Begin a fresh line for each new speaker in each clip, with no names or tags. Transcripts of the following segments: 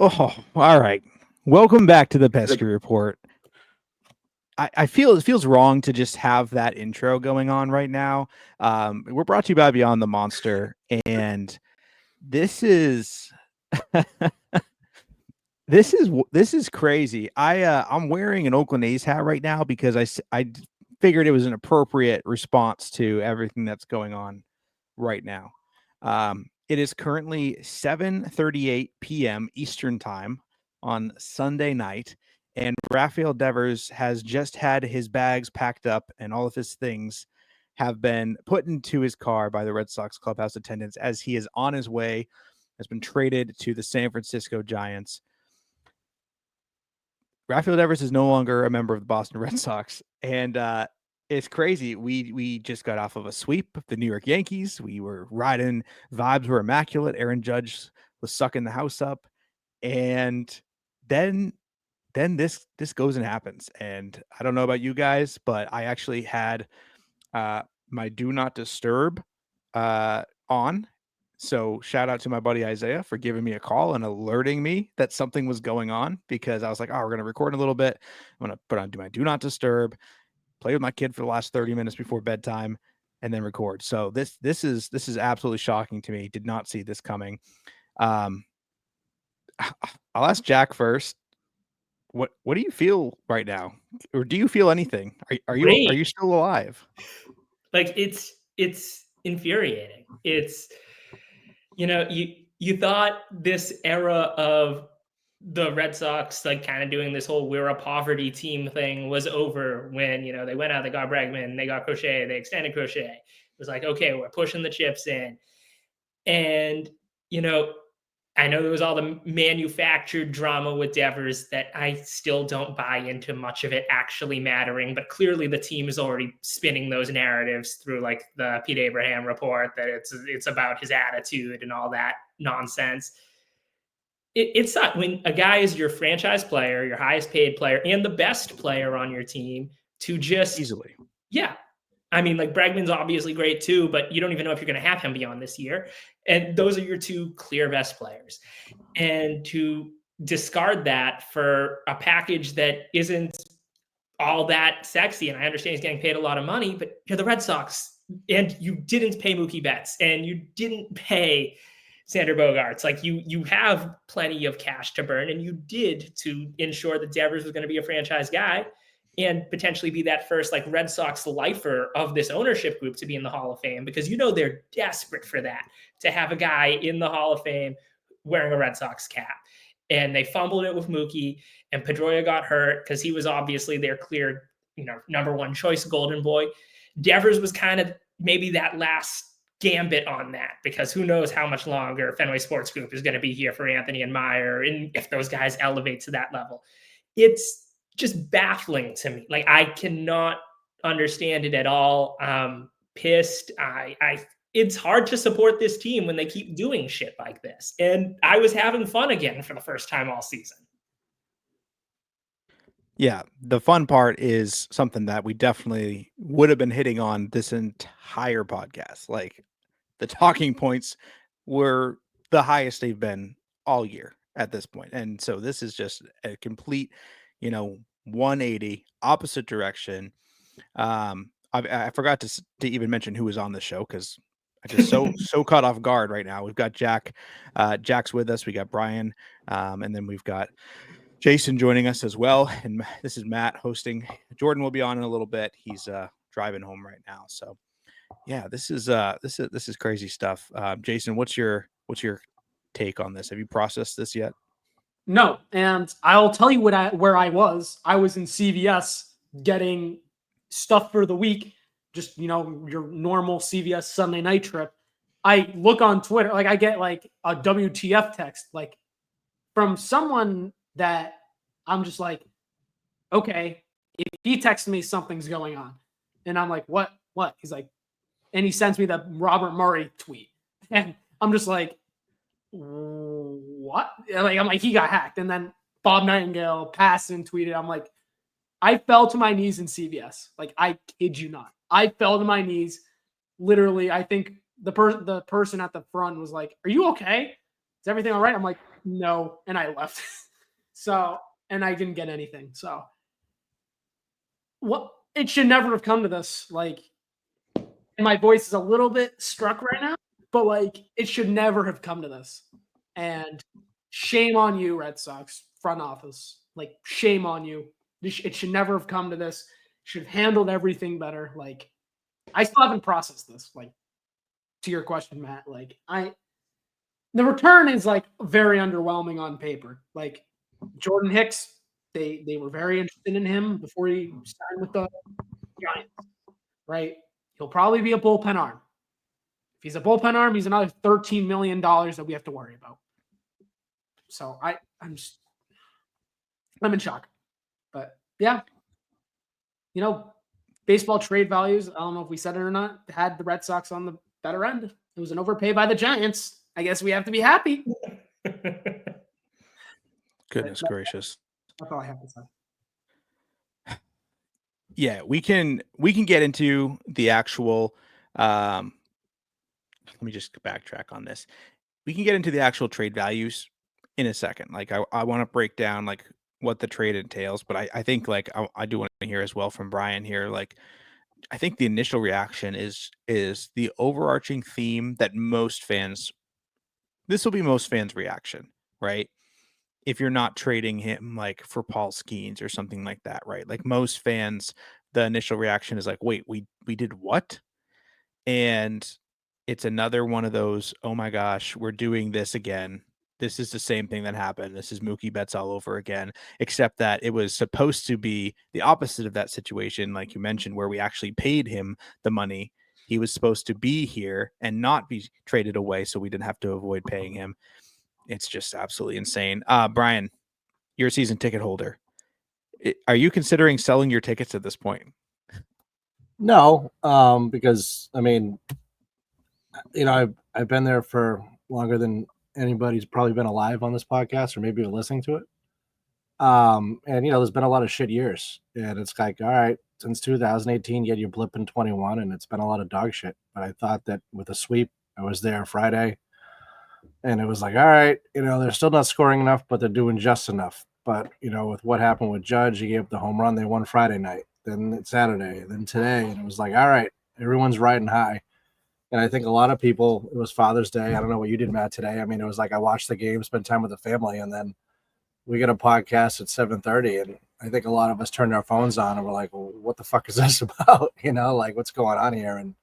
Oh, all right. Welcome back to the Pesky Report. I feel it feels wrong to just have that intro going on right now. We're brought to you by Beyond the Monster, and this is this is crazy. I'm wearing an Oakland A's hat right now because I figured it was an appropriate response to everything that's going on right now. It is currently 7:38 p.m. Eastern time on Sunday night, and Rafael Devers has just had his bags packed up and all of his things have been put into his car by the Red Sox clubhouse attendants as he is on his way, has been traded to the San Francisco Giants. Rafael Devers is no longer a member of the Boston Red Sox, and it's crazy. We just got off of a sweep of the New York Yankees. We were riding, vibes were immaculate. Aaron Judge was sucking the house up, and then this goes and happens. And I don't know about you guys, but I actually had my do not disturb on. So shout out to my buddy Isaiah for giving me a call and alerting me that something was going on, because I was like, oh, we're going to record in a little bit. I'm going to put on my do not disturb, play with my kid for the last 30 minutes before bedtime, and then record. So this is absolutely shocking to me. Did not see this coming. I'll ask Jack first. What do you feel right now? Or do you feel anything? Are you still alive?
Like it's infuriating. It's, you thought this era of the Red Sox, like, kind of doing this whole we're a poverty team thing was over when, they went out, they got Bregman, they got Crochet, they extended Crochet. It was like, okay, we're pushing the chips in. And, I know there was all the manufactured drama with Devers that I still don't buy into much of it actually mattering, but clearly the team is already spinning those narratives through, like, the Pete Abraham report that it's about his attitude and all that nonsense. It's not when a guy is your franchise player, your highest paid player, and the best player on your team to just
Easily.
Yeah. I mean, like, Bregman's obviously great too, but you don't even know if you're going to have him beyond this year. And those are your two clear best players. And to discard that for a package that isn't all that sexy, and I understand he's getting paid a lot of money, but you're the Red Sox, and you didn't pay Mookie Betts, and you didn't pay Sander Bogarts. Like, you have plenty of cash to burn, and you did to ensure that Devers was going to be a franchise guy and potentially be that first, like, Red Sox lifer of this ownership group to be in the Hall of Fame, because they're desperate for that, to have a guy in the Hall of Fame wearing a Red Sox cap. And they fumbled it with Mookie, and Pedroia got hurt because he was obviously their clear, number one choice golden boy. Devers was kind of maybe that last gambit on that, because who knows how much longer Fenway Sports Group is going to be here for Anthony and Meyer, and if those guys elevate to that level. It's just baffling to me. Like, I cannot understand it at all. I'm pissed. It's hard to support this team when they keep doing shit like this. And I was having fun again for the first time all season.
Yeah, the fun part is something that we definitely would have been hitting on this entire podcast. Like, the talking points were the highest they've been all year at this point. And so this is just a complete, 180 opposite direction. I forgot to even mention who was on the show, because I just so caught off guard right now. We've got Jack. Jack's with us. We got Brian, and then we've got Jason joining us as well. And this is Matt hosting. Jordan will be on in a little bit. He's driving home right now. So yeah, this is crazy stuff. Jason, what's your take on this? Have you processed this yet?
No, and I'll tell you where I was. I was in CVS getting stuff for the week, just your normal CVS Sunday night trip. I look on Twitter, like, I get like a WTF text, like, from someone that I'm just like, okay, if he texts me, something's going on, and I'm like, what? He's like, and he sends me the Robert Murray tweet, and I'm just like, what? Like, I'm like, he got hacked. And then Bob Nightingale passed and tweeted. I'm like, I fell to my knees in CVS. Like, I kid you not. I fell to my knees. Literally, I think the person at the front was like, "Are you okay?" is everything all right? I'm like, no. And I left. So, and I didn't get anything. So, what it should never have come to this. Like, and my voice is a little bit struck right now, but like, it should never have come to this. And shame on you, Red Sox front office. Like, shame on you. It should never have come to this. Should have handled everything better. Like, I still haven't processed this. Like, to your question, Matt, like, the return is like very underwhelming on paper. Like, Jordan Hicks, they were very interested in him before he signed with the Giants, right? He'll probably be a bullpen arm. If he's a bullpen arm, he's another $13 million that we have to worry about. So I'm in shock. But yeah, baseball trade values, I don't know if we said it or not, had the Red Sox on the better end. It was an overpay by the Giants. I guess we have to be happy.
Goodness gracious.
That's all I have to say.
Yeah, we can get into the actual let me just backtrack on this. We can get into the actual trade values in a second. Like I want to break down like what the trade entails, but I think like I do want to hear as well from Brian here. Like I think the initial reaction is the overarching theme that this will be most fans' reaction, right? If you're not trading him like for Paul Skeens or something like that, right? Like most fans, the initial reaction is like, wait, we did what? And it's another one of those, oh my gosh, we're doing this again. This is the same thing that happened. This is Mookie Betts all over again, except that it was supposed to be the opposite of that situation, like you mentioned, where we actually paid him the money. He was supposed to be here and not be traded away, so we didn't have to avoid paying him. It's just absolutely insane. Brian, you're a season ticket holder. Are you considering selling your tickets at this point?
No, because I mean, I've been there for longer than anybody's probably been alive on this podcast or maybe listening to it. And there's been a lot of shit years, and it's like, all right, since 2018, you had your blip in 21, and it's been a lot of dog shit. But I thought that with a sweep, I was there Friday, and it was like, all right, they're still not scoring enough, but they're doing just enough. But with what happened with Judge, he gave up the home run. They won Friday night, then Saturday, then today, and it was like, all right, everyone's riding high. And I think a lot of people, it was Father's Day. I don't know what you did, Matt, today. I mean, it was like I watched the game, spent time with the family, and then we get a podcast at 7:30, and I think a lot of us turned our phones on and we're like, well, what the fuck is this about? Like what's going on here? And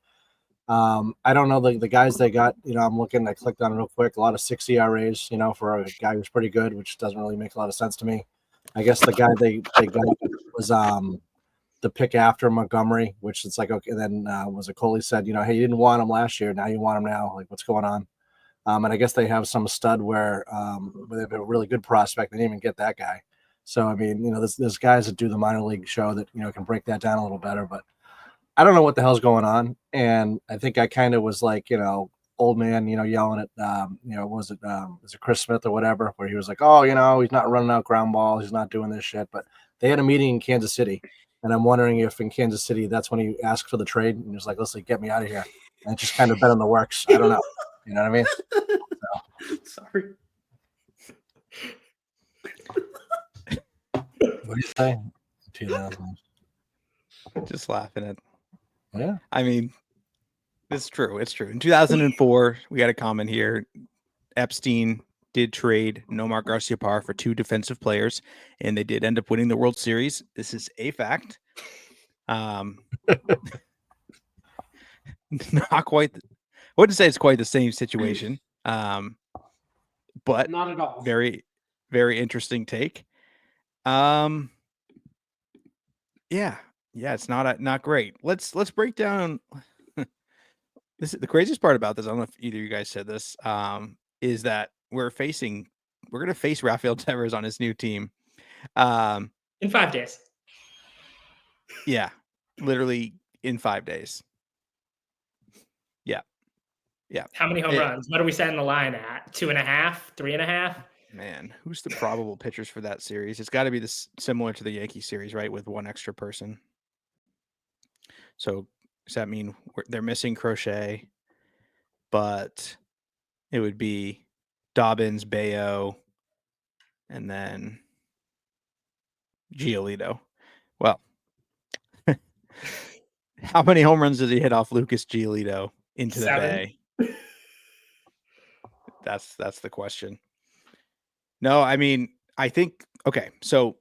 I don't know the guys they got. I'm looking. I clicked on it real quick. A lot of 6 ERAs. For a guy who's pretty good, which doesn't really make a lot of sense to me. I guess the guy they got was the pick after Montgomery, which it's like okay. And then was it Coley said, hey, you didn't want him last year, now you want him now. Like what's going on? And I guess they have some stud where they have a really good prospect. They didn't even get that guy. So, I mean, there's guys that do the minor league show that, can break that down a little better. But I don't know what the hell's going on. And I think I kind of was like, old man, yelling at, was it Chris Smith or whatever, where he was like, oh, he's not running out ground balls. He's not doing this shit. But they had a meeting in Kansas City. And I'm wondering if in Kansas City, that's when he asked for the trade. And he was like, listen, get me out of here. And it's just kind of been in the works. I don't know. You know what I mean?
Sorry.
What do you say? 2000.
Just laughing at.
Yeah.
I mean, it's true. It's true. In 2004, we got a comment here. Epstein did trade Nomar Garciaparra for 2 defensive players, and they did end up winning the World Series. This is a fact. Not quite. I wouldn't say it's quite the same situation. But
not at all.
Very, very interesting take. Yeah, it's not great. Let's break down. This is the craziest part about this. I don't know if either of you guys said this. Is that we're going to face Rafael Devers on his new team.
In 5 days.
Yeah, literally in 5 days. Yeah.
How many home runs? What are we setting the line at? 2.5, 3.5?
Man, who's the probable pitchers for that series? It's got to be this similar to the Yankee series, right? With one extra person. So does that mean they're missing Crochet? But it would be Dobbins, Bayo, and then Giolito. Well, how many home runs did he hit off Lucas Giolito into the
7.
bay? That's the question. No, I mean, I think okay, so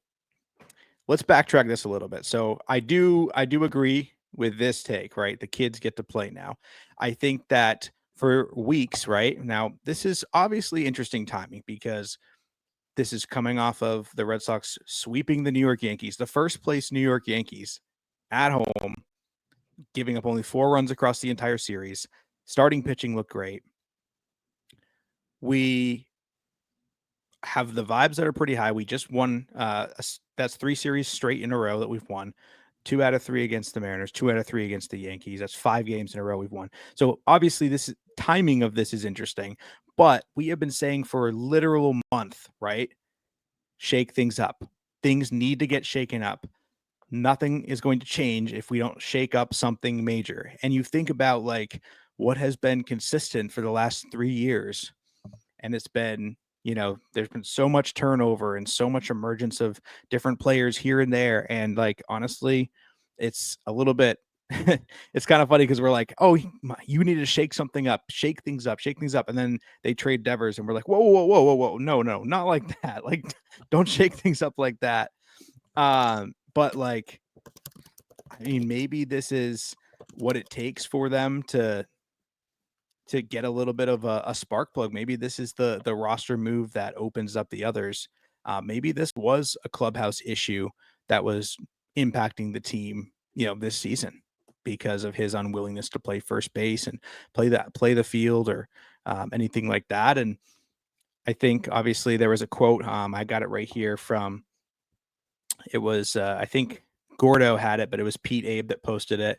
let's backtrack this a little bit. So I do agree with this take, right? The kids get to play now. I think that for weeks, right? Now, this is obviously interesting timing because this is coming off of the Red Sox sweeping the New York Yankees, the first place New York Yankees at home, giving up only 4 runs across the entire series. Starting pitching looked great. We have the vibes that are pretty high. We just won. That's 3 series straight in a row that we've won. 2 out of 3 against the Mariners, 2 out of 3 against the Yankees. That's 5 games in a row we've won. So obviously, this timing of this is interesting. But we have been saying for a literal month, right? Shake things up. Things need to get shaken up. Nothing is going to change if we don't shake up something major. And you think about like what has been consistent for the last 3 years, and it's been, there's been so much turnover and so much emergence of different players here and there. And like, honestly, it's a little bit, it's kind of funny because we're like, oh, you need to shake something up, shake things up. And then they trade Devers and we're like, whoa. No, not like that. Like, don't shake things up like that. But like, I mean, maybe this is what it takes for them to get a little bit of a spark plug. Maybe this is the roster move that opens up the others. Maybe this was a clubhouse issue that was impacting the team, this season because of his unwillingness to play first base and play the field or anything like that. And I think obviously there was a quote. I got it right here from. It was I think Gordo had it, but it was Pete Abe that posted it.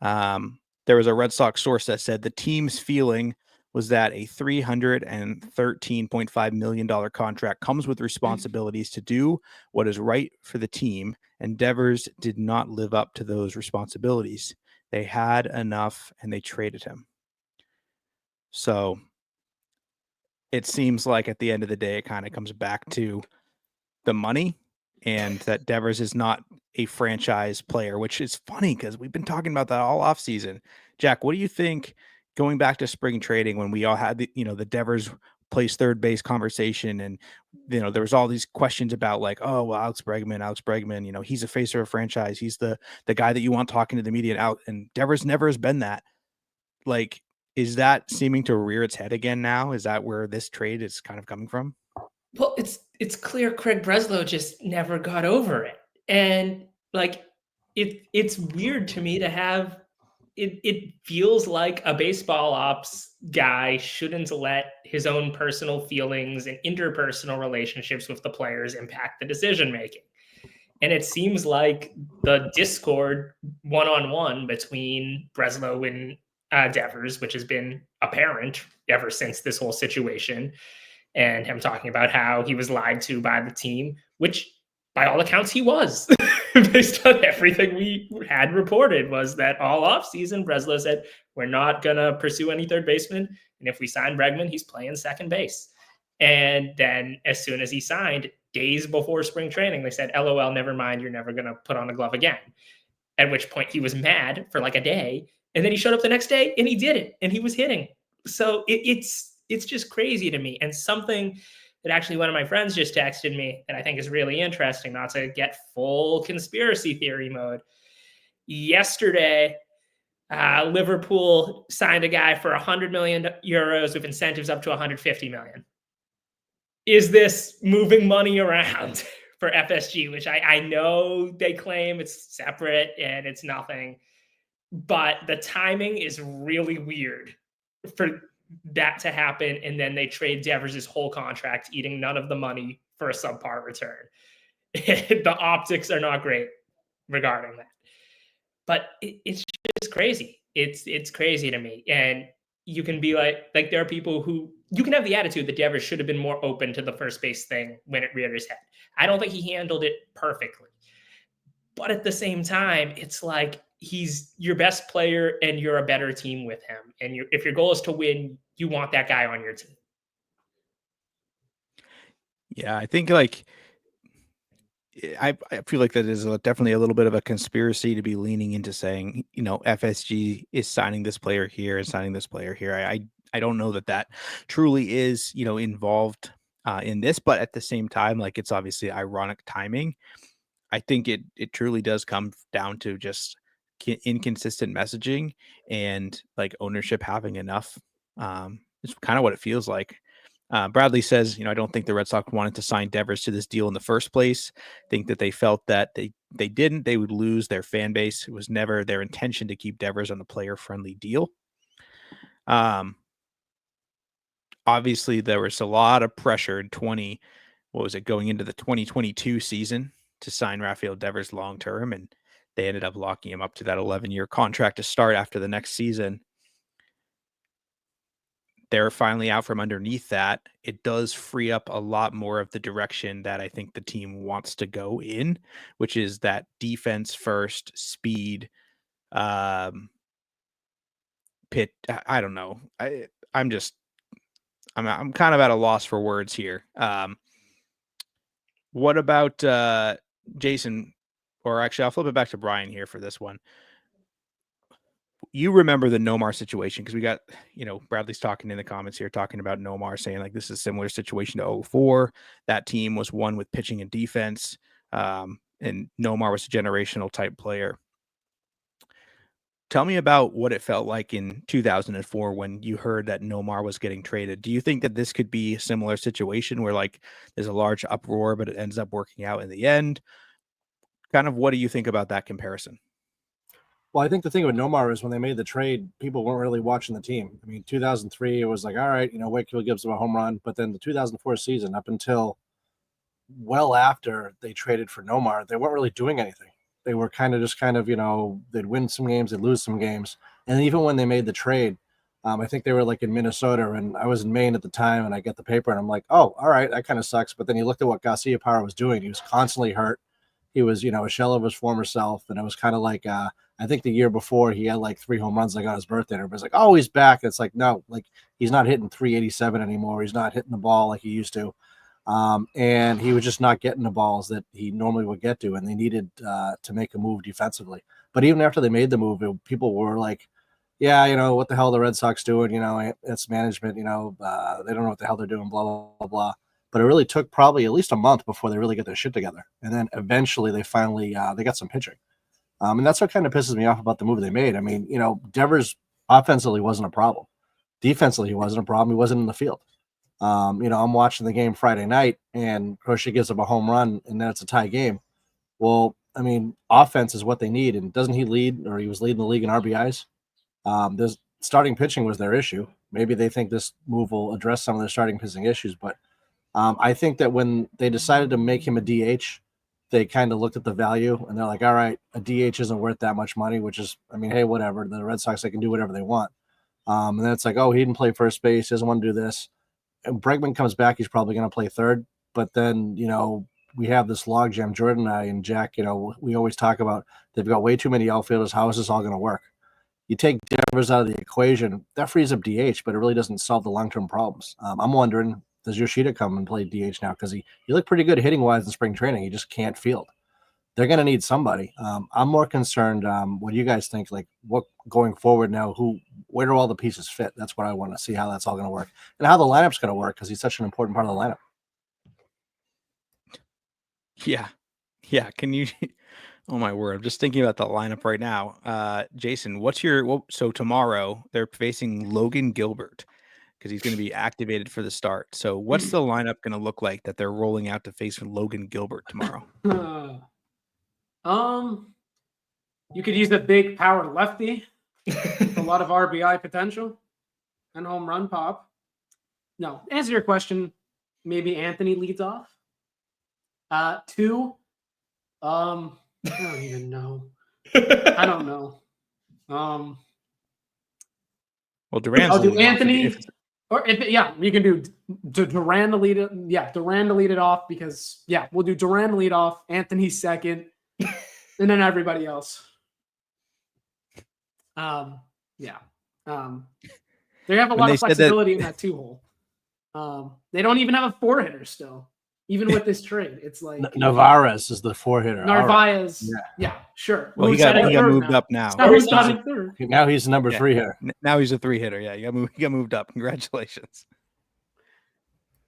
There was a Red Sox source that said the team's feeling was that a $313.5 million contract comes with responsibilities to do what is right for the team, and Devers did not live up to those responsibilities. They had enough, and they traded him. So it seems like at the end of the day, it kind of comes back to the money and that Devers is not a franchise player, which is funny because we've been talking about that all offseason. Jack, what do you think going back to spring trading when we all had the Devers plays third base conversation and, there was all these questions about like, oh, well, Alex Bregman, he's a face of a franchise. He's the guy that you want talking to the media out, and Devers never has been that. Like, is that seeming to rear its head again now? Is that where this trade is kind of coming from?
Well, it's clear Craig Breslow just never got over it. And like it's weird to me to have it feels like a baseball ops guy shouldn't let his own personal feelings and interpersonal relationships with the players impact the decision making. And it seems like the discord one-on-one between Breslow and Devers, which has been apparent ever since this whole situation, and him talking about how he was lied to by the team, which by all accounts he was. Based on everything we had reported, was that all offseason Breslow said, we're not going to pursue any third baseman. And if we sign Bregman, he's playing second base. And then as soon as he signed, days before spring training, they said, LOL, never mind, you're never going to put on a glove again. At which point he was mad for like a day. And then he showed up the next day and he did it. And he was hitting. So it's just crazy to me. And something that actually one of my friends just texted me that I think is really interesting, not to get full conspiracy theory mode. Yesterday, Liverpool signed a guy for 100 million euros with incentives up to 150 million. Is this moving money around for FSG, which I know they claim it's separate and it's nothing, but the timing is really weird for that to happen, and then they trade Devers' whole contract, eating none of the money for a subpar return. The optics are not great regarding that, but it's just crazy. It's crazy to me. And you can be like there are people who you can have the attitude that Devers should have been more open to the first base thing when it reared his head. I don't think he handled it perfectly, but at the same time, it's like he's your best player and you're a better team with him. And if your goal is to win, you want that guy on your team.
Yeah, I think like I feel like that is definitely a little bit of a conspiracy to be leaning into saying, FSG is signing this player here and signing this player here. I don't know that that truly is, involved in this, but at the same time, like it's obviously ironic timing. I think it truly does come down to just inconsistent messaging and like ownership having enough. It's kind of what it feels like. Bradley says, I don't think the Red Sox wanted to sign Devers to this deal in the first place. Think that they felt that they didn't, they would lose their fan base. It was never their intention to keep Devers on a player friendly deal. Obviously, there was a lot of pressure in going into the 2022 season to sign Rafael Devers long term, and they ended up locking him up to that 11-year contract to start after the next season. They're finally out from underneath that. It does free up a lot more of the direction that I think the team wants to go in, which is that defense first, speed, pit. I don't know. I'm kind of at a loss for words here. What about Jason? Or actually, I'll flip it back to Brian here for this one. You remember the Nomar situation because we got, Bradley's talking in the comments here, talking about Nomar saying like this is a similar situation to 04. That team was one with pitching and defense, and Nomar was a generational type player. Tell me about what it felt like in 2004 when you heard that Nomar was getting traded. Do you think that this could be a similar situation where like there's a large uproar, but it ends up working out in the end? Kind of what do you think about that comparison?
Well, I think the thing with Nomar is when they made the trade, people weren't really watching the team. I mean, 2003, it was like, all right, Wakefield gives them a home run. But then the 2004 season, up until well after they traded for Nomar, they weren't really doing anything. They were kind of, they'd win some games, they'd lose some games. And even when they made the trade, I think they were like in Minnesota, and I was in Maine at the time, and I get the paper, and I'm like, oh, all right, that kind of sucks. But then you looked at what Garcia Parra was doing. He was constantly hurt. He was, a shell of his former self. And it was kind of like, I think the year before he had like 3 home runs like on his birthday. And everybody's like, oh, he's back. It's like, no, like he's not hitting 387 anymore. He's not hitting the ball like he used to. And he was just not getting the balls that he normally would get to. And they needed to make a move defensively. But even after they made the move, people were like, yeah, what the hell are the Red Sox doing? It's management, they don't know what the hell they're doing, blah, blah, blah, blah. But it really took probably at least a month before they really get their shit together. And then eventually they finally they got some pitching. And that's what kind of pisses me off about the move they made. I mean, Devers offensively wasn't a problem. Defensively, he wasn't a problem. He wasn't in the field. I'm watching the game Friday night, and Crochet gives up a home run, and then it's a tie game. Well, I mean, offense is what they need. And doesn't he lead, or he was leading the league in RBIs? There's starting pitching was their issue. Maybe they think this move will address some of their starting pitching issues, but I think that when they decided to make him a DH, they kind of looked at the value and they're like, all right, a DH isn't worth that much money, which is, I mean, hey, whatever. The Red Sox, they can do whatever they want. And then it's like, oh, he didn't play first base. He doesn't want to do this. And Bregman comes back. He's probably going to play third. But then, we have this logjam. Jordan and I and Jack, we always talk about they've got way too many outfielders. How is this all going to work? You take Devers out of the equation, that frees up DH, but it really doesn't solve the long-term problems. I'm wondering, does Yoshida come and play DH now? Because he looked pretty good hitting-wise in spring training. He just can't field. They're going to need somebody. I'm more concerned. What do you guys think? Like, what going forward now? Where do all the pieces fit? That's what I want to see, how that's all going to work and how the lineup's going to work, because he's such an important part of the lineup.
Yeah. Can you? Oh my word! I'm just thinking about the lineup right now. Jason, so tomorrow they're facing Logan Gilbert because he's going to be activated for the start. So what's the lineup going to look like that they're rolling out to face Logan Gilbert tomorrow?
You could use a big power lefty, a lot of RBI potential, and home run pop. No, answer your question. Maybe Anthony leads off. 2. I don't even know. I don't know.
Well, Duran's
I'll do
leading off
Anthony. You can do Duran to lead it. Yeah, Duran to lead it off because we'll do Duran to lead off, Anthony second, and then everybody else. They have a lot of flexibility in that 2 hole. They don't even have a 4-hitter still. Even with this trade, it's like
Navarez is the 4-hitter.
Narvaez. Yeah, sure.
Well, he
Who's
got
batting third
moved
now?
up now.
Now he's batting third.
Now he's the number 3 hitter.
Now he's a 3-hitter. Yeah, he got moved up. Congratulations.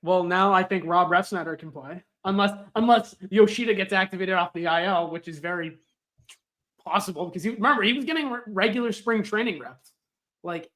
Well, now I think Rob Refsnyder can play, unless Yoshida gets activated off the IL, which is very possible because he was getting regular spring training reps, like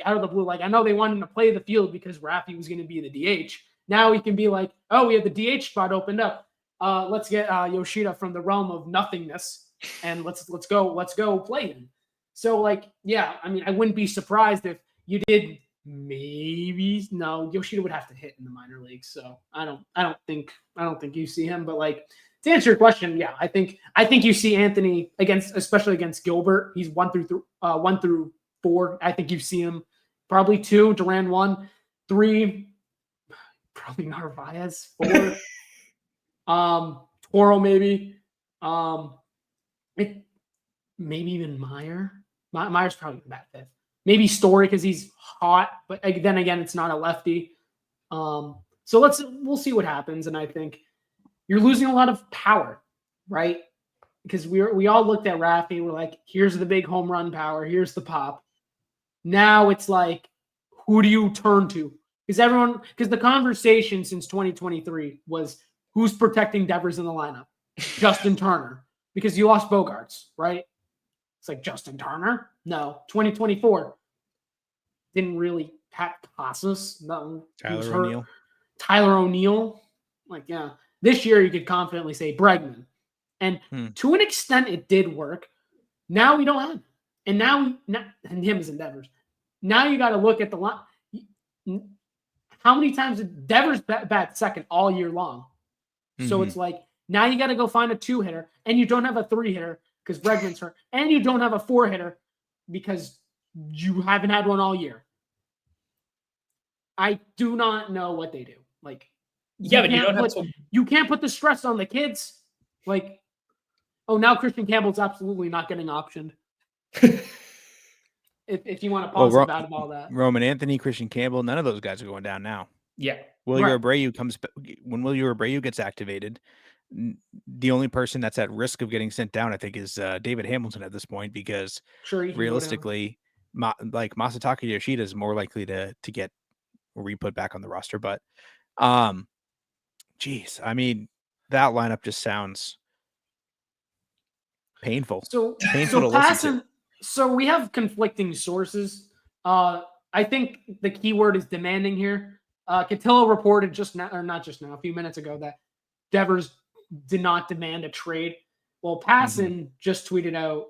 out of the blue. Like I know they wanted him to play the field because Rafi was going to be the DH. Now he can be like, oh, we have the DH spot opened up. Let's get Yoshida from the realm of nothingness and let's go play him. So like, yeah, I mean, I wouldn't be surprised if you did. Maybe no, Yoshida would have to hit in the minor leagues. So I don't think you see him. But like to answer your question, yeah, I think you see Anthony especially against Gilbert. He's 1 through 4. I think you see him probably 2, Duran 1, 3, probably Narvaez 4, Toro maybe, maybe even Meyer. Meyer's probably the bat 5th. Maybe Story because he's hot, but then again, it's not a lefty. So we'll see what happens. And I think you're losing a lot of power, right? Because we all looked at Rafi. We're like, here's the big home run power. Here's the pop. Now it's like, who do you turn to? Because the conversation since 2023 was who's protecting Devers in the lineup? Justin Turner, because you lost Bogarts, right? It's like Justin Turner. No, 2024 didn't really have Casas. No, Tyler O'Neill. Like, yeah, this year you could confidently say Bregman, and to an extent it did work. Now we don't have him, and him as Devers. Now you got to look at the line. How many times did Devers bat second all year long? So it's like now you got to go find a 2-hitter, and you don't have a 3-hitter because Bregman's hurt, and you don't have a 4-hitter because you haven't had one all year. I do not know what they do. Like,
yeah, but
you can't put the stress on the kids. Like, oh, now Christian Campbell's absolutely not getting optioned. if you want to pause about all that.
Roman Anthony, Christian Campbell, none of those guys are going down now.
Yeah.
When Wilyer Abreu gets activated, the only person that's at risk of getting sent down, I think, is David Hamilton at this point, because realistically, Masataka Yoshida is more likely to get re-put back on the roster. But, geez, I mean, that lineup just sounds painful. Painful to listen to.
So we have conflicting sources. I think the key word is demanding here. Cotillo reported a few minutes ago, that Devers did not demand a trade. Well, Passan just tweeted out,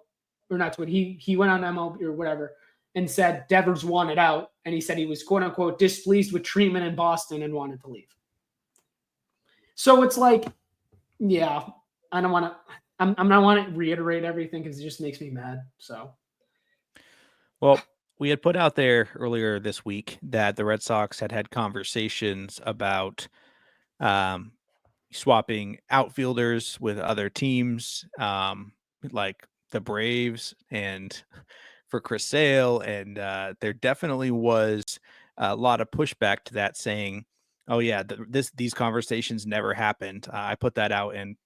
or not tweeted, he went on MLB or whatever and said Devers wanted out, and he said he was quote unquote displeased with treatment in Boston and wanted to leave. So it's like, yeah, I don't want to. I'm not want to reiterate everything because it just makes me mad. So,
well, we had put out there earlier this week that the Red Sox had conversations about swapping outfielders with other teams, like the Braves and for Chris Sale. And there definitely was a lot of pushback to that, saying, oh yeah, these conversations never happened. I put that out and,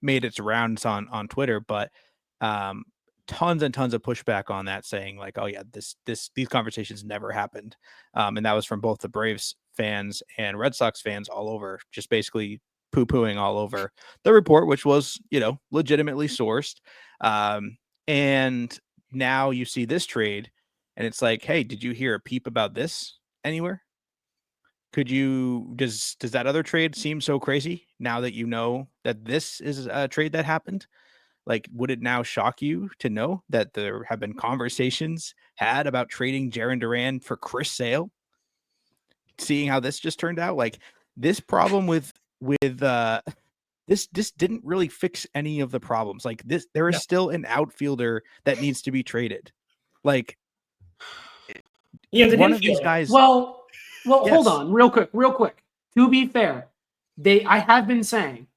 made its rounds on Twitter, but tons and tons of pushback on that, saying like, oh yeah, these conversations never happened. And that was from both the Braves fans and Red Sox fans all over, just basically poo-pooing all over the report, which was, legitimately sourced. And now you see this trade and it's like, hey, did you hear a peep about this anywhere? Does that other trade seem so crazy now that you know that this is a trade that happened? Like, would it now shock you to know that there have been conversations had about trading Jarren Duran for Chris Sale? Seeing how this just turned out, like this problem with this didn't really fix any of the problems. Like there is still an outfielder that needs to be traded. Like, one of these guys.
Well,
yes.
Hold on, real quick. To be fair, I have been saying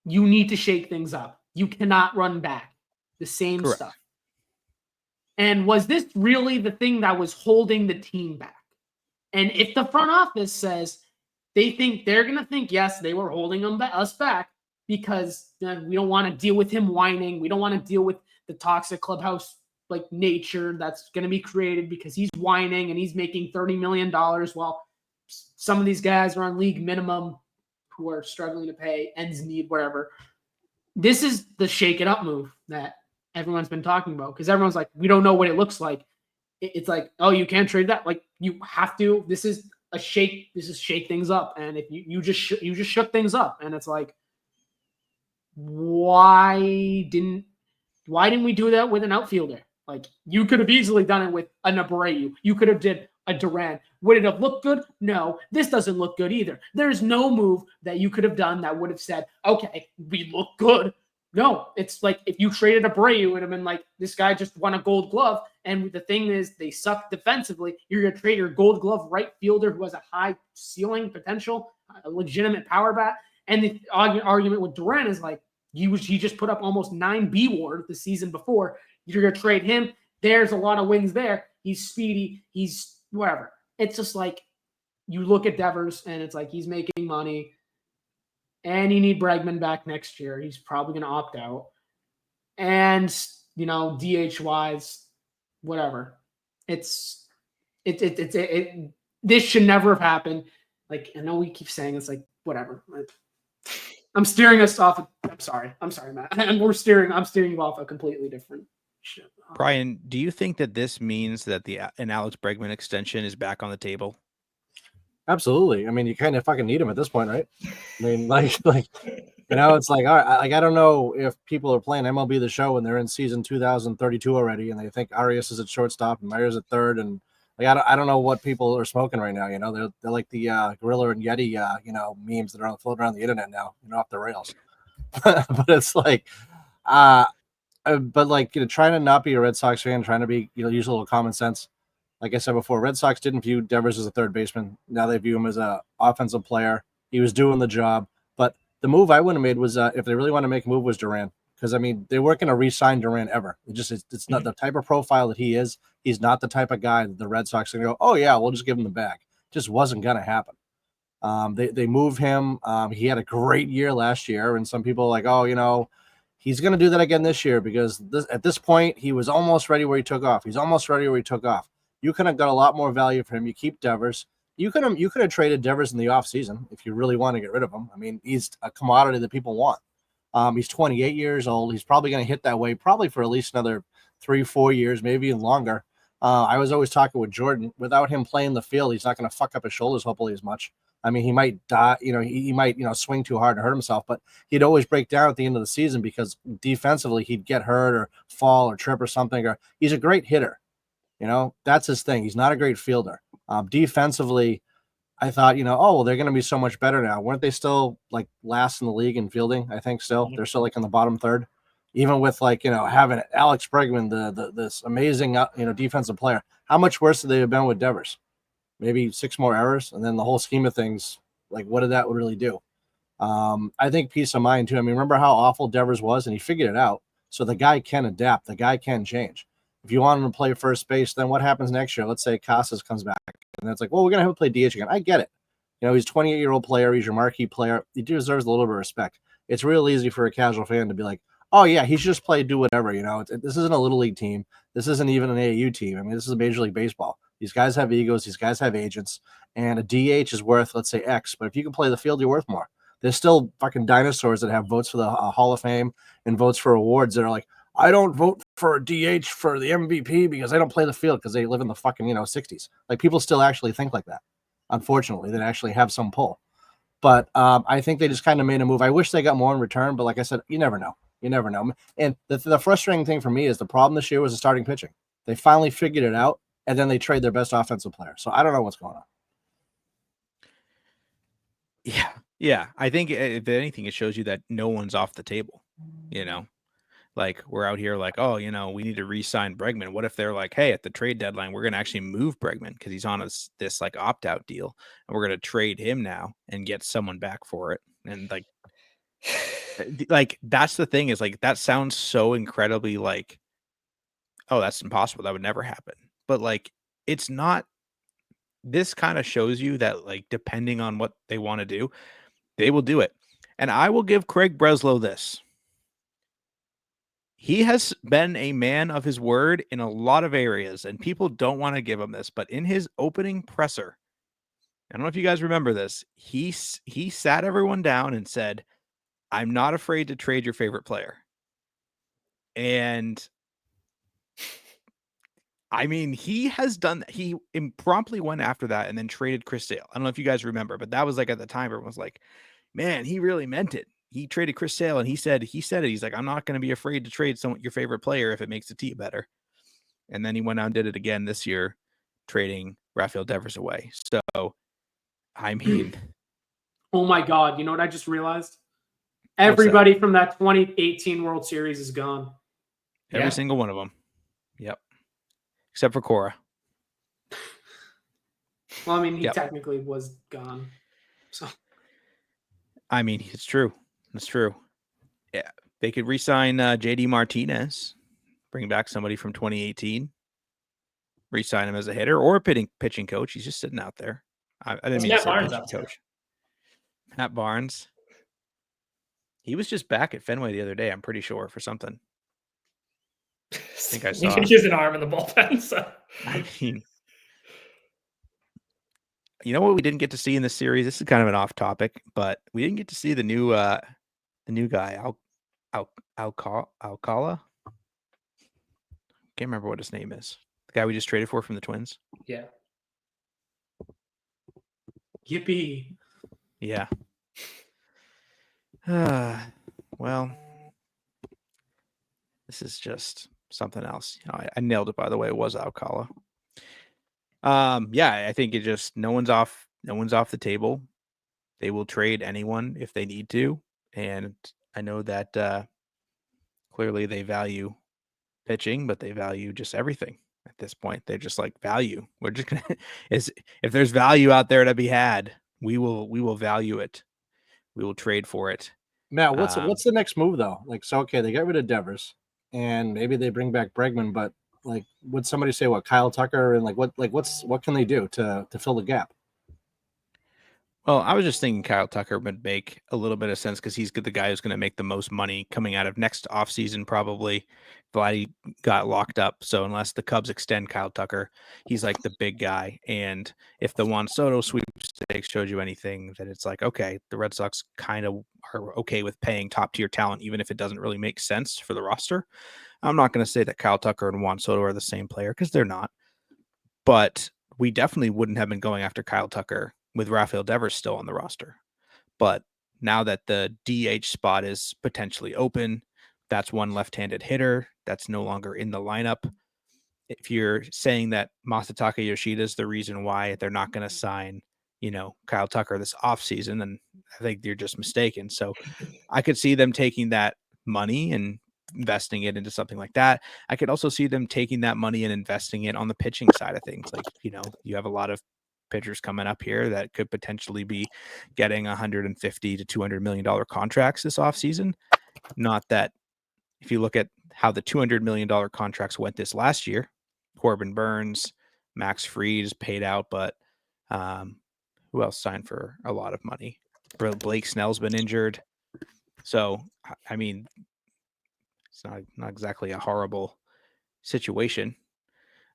you need to shake things up. You cannot run back the same stuff. And was this really the thing that was holding the team back? And if the front office says, they're going to think, yes, they were holding us back because we don't want to deal with him whining. We don't want to deal with the toxic clubhouse like nature that's going to be created because he's whining and he's making $30 million while some of these guys are on league minimum who are struggling to pay, ends need, whatever. This is the shake it up move that everyone's been talking about because everyone's like, we don't know what it looks like. It's like, oh, you can't trade that. Like you have to. This is a shake. This is shake things up. And if you just shook things up, and it's like, why didn't we do that with an outfielder? Like you could have easily done it with a Abreu. You could have did a Duran. Would it have looked good? No. This doesn't look good either. There's no move that you could have done that would have said, okay, we look good. No, it's like if you traded Abreu, it would have been like, this guy just won a gold glove. And the thing is, they suck defensively. You're going to trade your gold glove right fielder who has a high ceiling potential, a legitimate power bat. And the argument with Duran is like, he just put up almost 9 B WAR the season before. You're going to trade him. There's a lot of wins there. He's speedy. He's whatever. It's just like you look at Devers and it's like he's making money and you need Bregman back next year. He's probably going to opt out. And, DH wise, whatever. This should never have happened. Like, I know we keep saying it's like, whatever. I'm steering us off. I'm sorry, Matt. I'm steering you off a completely different shit.
Brian, do you think that this means that an Alex Bregman extension is back on the table?
Absolutely. I mean, you kind of fucking need him at this point, right? I mean, like it's like, all right, I don't know if people are playing MLB The Show and they're in season 2032 already, and they think Arias is at shortstop and Myers at third, and like I don't know what people are smoking right now. They're like the Gorilla and Yeti, memes that are floating around the internet now, off the rails. But it's like, but like trying to not be a Red Sox fan, trying to be use a little common sense. Like I said before, Red Sox didn't view Devers as a third baseman. Now they view him as an offensive player. He was doing the job. But the move I would have made was, if they really want to make a move, was Duran. Because, I mean, they weren't going to re-sign Duran ever. It's not the type of profile that he is. He's not the type of guy that the Red Sox are going to go, oh, yeah, we'll just give him the bag. Just wasn't going to happen. They moved him. He had a great year last year. And some people are like, oh, he's going to do that again this year because at this point, he was almost ready where he took off. He's almost ready where he took off. You could have got a lot more value for him. You keep Devers. You could have traded Devers in the offseason if you really want to get rid of him. I mean, he's a commodity that people want. He's 28 years old. He's probably going to hit that way probably for at least another 3-4 years, maybe even longer. I was always talking with Jordan. Without him playing the field, he's not going to fuck up his shoulders hopefully as much. I mean, he might die. He might swing too hard and hurt himself, but he'd always break down at the end of the season because defensively he'd get hurt or fall or trip or something. Or he's a great hitter. That's his thing. He's not a great fielder. Defensively, I thought, they're going to be so much better now. Weren't they still like last in the league in fielding? I think still. They're still like in the bottom third, even with having Alex Bregman, this amazing defensive player. How much worse would they have been with Devers? Maybe 6 more errors, and then the whole scheme of things, like what did that really do? I think peace of mind too. I mean, remember how awful Devers was, and he figured it out. So the guy can adapt. The guy can change. If you want him to play first base, then what happens next year? Let's say Casas comes back, and it's like, well, we're going to have him play DH again. I get it. He's a 28-year-old player. He's your marquee player. He deserves a little bit of respect. It's real easy for a casual fan to be like, oh, yeah, he should just play, do whatever. This isn't a little league team. This isn't even an AAU team. I mean, this is a Major League Baseball. These guys have egos. These guys have agents. And a DH is worth, let's say, X. But if you can play the field, you're worth more. There's still fucking dinosaurs that have votes for the Hall of Fame and votes for awards that are like, I don't vote for a DH for the MVP because I don't play the field because they live in the fucking 60s. Like people still actually think like that. Unfortunately, that actually have some pull. But I think they just kind of made a move. I wish they got more in return, but like I said, you never know. You never know. And the frustrating thing for me is the problem this year was the starting pitching. They finally figured it out, and then they trade their best offensive player. So I don't know what's going on.
Yeah. I think if anything, it shows you that no one's off the table. Like we're out here like, oh, we need to re-sign Bregman. What if they're like, hey, at the trade deadline, we're going to actually move Bregman because he's on this like opt-out deal, and we're going to trade him now and get someone back for it. And like that's the thing is like that sounds so incredibly like, oh, that's impossible. That would never happen. But like it's not this kind of shows you that, like, depending on what they want to do, they will do it. And I will give Craig Breslow this. He has been a man of his word in a lot of areas, and people don't want to give him this, but in his opening presser, I don't know if you guys remember this, he sat everyone down and said, "I'm not afraid to trade your favorite player." And I mean, he has done that. He promptly went after that and then traded Chris Sale. I don't know if you guys remember, but that was like at the time everyone was like, man, he really meant it. He traded Chris Sale and he said it. He's like, I'm not going to be afraid to trade your favorite player if it makes the team better. And then he went out and did it again this year, trading Rafael Devers away. So, I mean,
Oh my God. You know what I just realized? Everybody from that 2018 World Series is gone.
Every single one of them. Yep. Except for Cora.
Well, I mean, he technically was gone. So,
I mean, it's true. It's true. Yeah. They could re-sign JD Martinez, bring back somebody from 2018, re-sign him as a hitter or a pitching coach. He's just sitting out there. I didn't mean to say pitching coach. Matt Barnes. He was just back at Fenway the other day, I'm pretty sure, for something. I think I saw.
You can use an arm in the bullpen. So.
I mean, you know what we didn't get to see in this series? This is kind of an off topic, but we didn't get to see the new guy, Alcala. Can't remember what his name is. The guy we just traded for from the Twins.
Yeah.
Yippee.
Yeah. Well, this is just something else. I nailed it, by the way. It was Alcala. Yeah, I think it just no one's off the table. They will trade anyone if they need to, and I know that clearly they value pitching, but they value just everything at this point. They're just like, value. We're just gonna if there's value out there to be had, we will value it. We will trade for it.
Matt, what's the next move though? Like, so okay, they got rid of Devers, and maybe they bring back Bregman, but like, would somebody say what Kyle Tucker and what can they do to fill the gap?
Well, I was just thinking Kyle Tucker would make a little bit of sense because he's the guy who's going to make the most money coming out of next offseason, probably. Vladdy got locked up. So unless the Cubs extend Kyle Tucker, he's like the big guy. And if the Juan Soto sweepstakes showed you anything, that it's like, okay, the Red Sox kind of are okay with paying top tier talent, even if it doesn't really make sense for the roster. I'm not going to say that Kyle Tucker and Juan Soto are the same player because they're not. But we definitely wouldn't have been going after Kyle Tucker with Rafael Devers still on the roster. But now that the DH spot is potentially open, that's one left-handed hitter that's no longer in the lineup. If you're saying that Masataka Yoshida is the reason why they're not going to sign, Kyle Tucker this offseason, then I think you're just mistaken. So I could see them taking that money and investing it into something like that. I could also see them taking that money and investing it on the pitching side of things. Like, you have a lot of pitchers coming up here that could potentially be getting $150 to $200 million contracts this offseason. Not that if you look at how the $200 million contracts went this last year, Corbin Burns, Max Fried is paid out, but who else signed for a lot of money? Blake Snell's been injured. So, I mean, it's not exactly a horrible situation.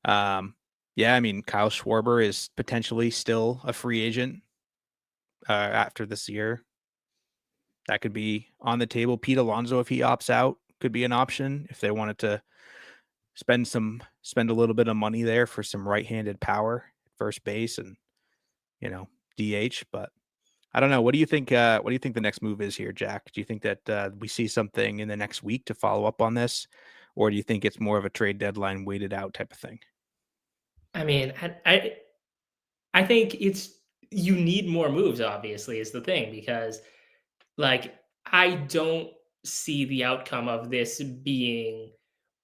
Yeah, I mean, Kyle Schwarber is potentially still a free agent after this year. That could be on the table. Pete Alonso, if he opts out, could be an option if they wanted to spend a little bit of money there for some right-handed power at first base and DH. But I don't know. What do you think? What do you think the next move is here, Jack? Do you think that we see something in the next week to follow up on this, or do you think it's more of a trade deadline waited out type of thing?
I mean, I think you need more moves, obviously, is the thing, because like I don't see the outcome of this being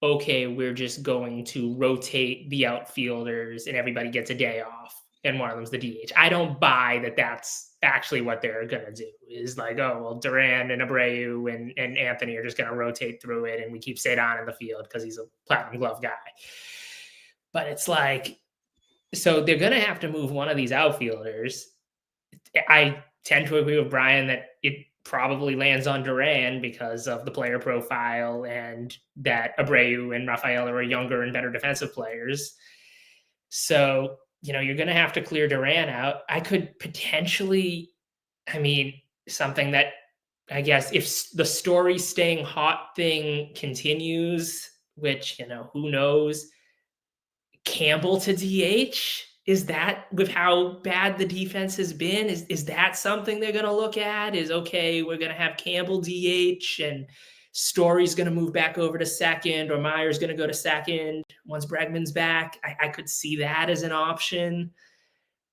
okay, we're just going to rotate the outfielders and everybody gets a day off and one of them's the DH. I don't buy that that's actually what they're going to do. Is like, oh, well, Duran and Abreu and Anthony are just going to rotate through it and we keep Cedon in the field because he's a platinum glove guy. But it's like, So they're going to have to move one of these outfielders. I tend to agree with Brian that it probably lands on Duran because of the player profile and that Abreu and Rafael are younger and better defensive players. So, you're going to have to clear Duran out. I could potentially, something that I guess if the story staying hot thing continues, which, who knows, Campbell to DH? Is that, with how bad the defense has been, is that something they're going to look at? Is, okay, we're going to have Campbell DH and Story's going to move back over to second, or Meyer's going to go to second once Bregman's back? I could see that as an option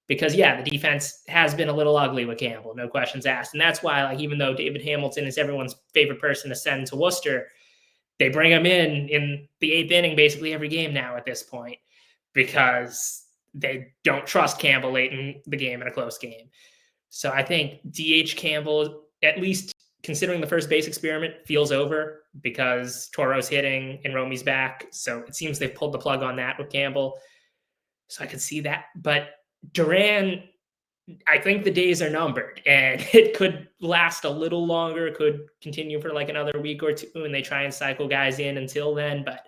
because, the defense has been a little ugly with Campbell, no questions asked. And that's why, even though David Hamilton is everyone's favorite person to send to Worcester, they bring him in the 8th inning basically every game now at this point, because they don't trust Campbell late in the game in a close game. So I think DH Campbell, at least considering the first base experiment, feels over because Toro's hitting and Romy's back. So it seems they've pulled the plug on that with Campbell. So I could see that. But Duran, I think the days are numbered, and it could last a little longer. It could continue for another week or two, and they try and cycle guys in until then. But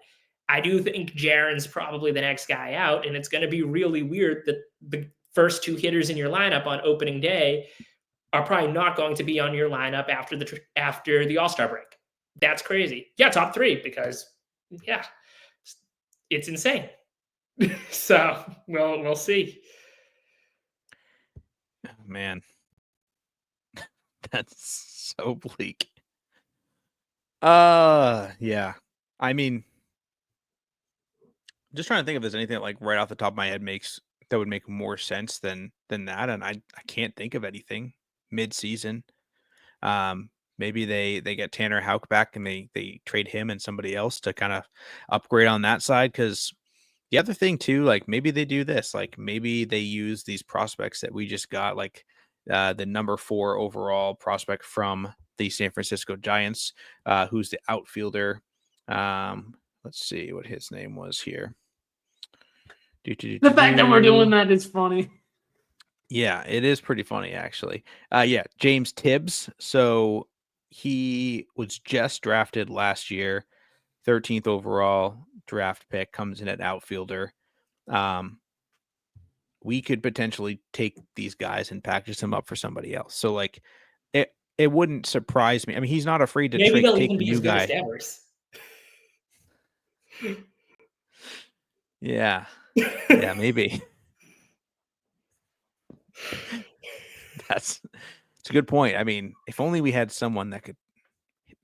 I do think Jaron's probably the next guy out, and it's going to be really weird that the first 2 hitters in your lineup on opening day are probably not going to be on your lineup after the All-Star break. That's crazy. Yeah, top 3, because it's insane. So we'll see.
Oh, man, that's so bleak. Yeah. Just trying to think if there's anything that, right off the top of my head that would make more sense than that, and I can't think of anything mid-season. Maybe they get Tanner Houck back and they trade him and somebody else to kind of upgrade on that side. Because the other thing too, maybe they do this, maybe they use these prospects that we just got, the number 4 overall prospect from the San Francisco Giants, who's the outfielder. Let's see what his name was here.
The fact that we're doing that is funny.
Yeah, it is pretty funny, actually. James Tibbs. So he was just drafted last year, 13th overall draft pick, comes in at outfielder. We could potentially take these guys and package them up for somebody else. So it wouldn't surprise me. He's not afraid to
Maybe they'll
take
even
the
be
new
as good
guy.
as Devers.
Yeah, maybe. That's a good point. If only we had someone that could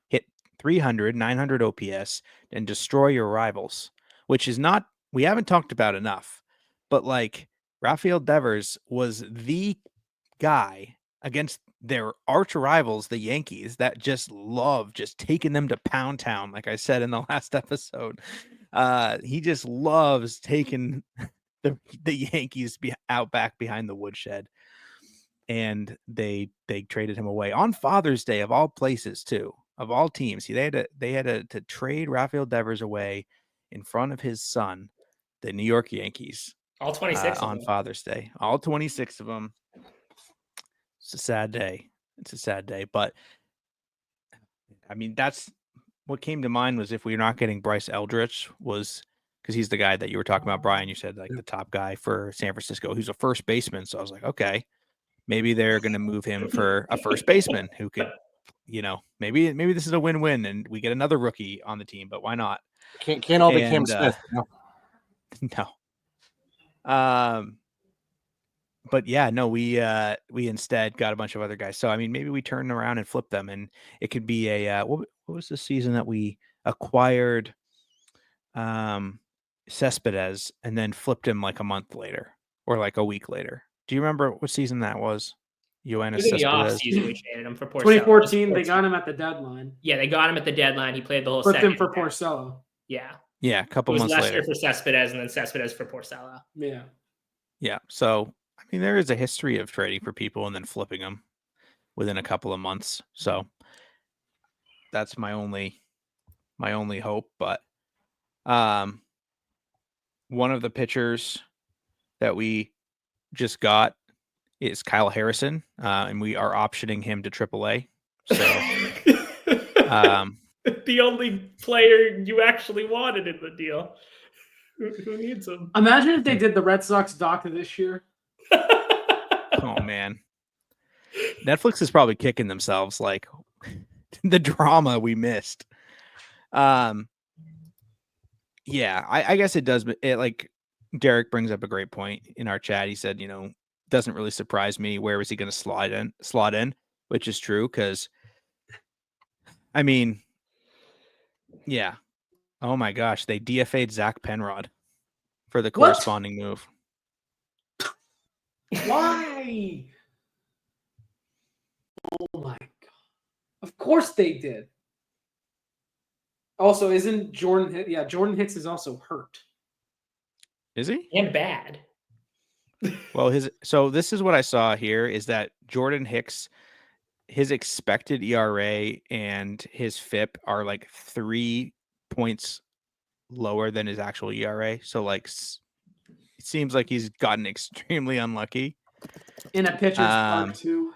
hit 300, 900 OPS and destroy your rivals, which is not, we haven't talked about enough, but Rafael Devers was the guy against their arch rivals, the Yankees, that just love just taking them to Pound Town. Like I said in the last episode, he just loves taking the Yankees out back behind the woodshed. And they traded him away on Father's Day, of all places, too, of all teams. They had to trade Rafael Devers away in front of his son, the New York Yankees,
all 26
on Father's Day. All 26 of them. It's a sad day. But that's what came to mind, was if we're not getting Bryce Eldridge, was because he's the guy that you were talking about, Brian. You said the top guy for San Francisco, who's a first baseman. So I was like, okay. Maybe they're going to move him for a first baseman who could, maybe this is a win-win and we get another rookie on the team, but why not?
Can't all be Cam Smith.
No. But we instead got a bunch of other guys. So, maybe we turn around and flip them, and it could be a, what was the season that we acquired Cespedes and then flipped him a month later or a week later? Do you remember what season that was? Yoenis
in the off
Cespedes.
season, we traded him for Porcello.
2014, they got him at the deadline.
Yeah, they got him at the deadline. He played the whole
Flipped
second
him for
half.
Porcello.
Yeah.
Yeah, a couple months
Lester
later.
for Cespedes and then Cespedes for Porcello.
Yeah.
Yeah. So, there is a history of trading for people and then flipping them within a couple of months. So that's my only hope. But one of the pitchers that we just got is Kyle Harrison, and we are optioning him to AAA. So,
the only player you actually wanted in the deal. Who needs him?
Imagine if they did the Red Sox doc this year.
oh man, Netflix is probably kicking themselves like the drama we missed. Yeah, I guess it does. It like Derek brings up a great point in our chat. He said, doesn't really surprise me. Where is he going to slot in? Which is true because, I mean, yeah. Oh my gosh, they DFA'd Zach Penrod for the corresponding move.
Why? Oh my god! Of course they did. Also, isn't Jordan? Yeah, Jordan Hicks is also hurt.
Is he?
And bad.
Well, so this is what I saw here is that Jordan Hicks, his expected ERA and his FIP are like 3 points lower than his actual ERA. So like it seems like he's gotten extremely unlucky.
In a pitcher's park too.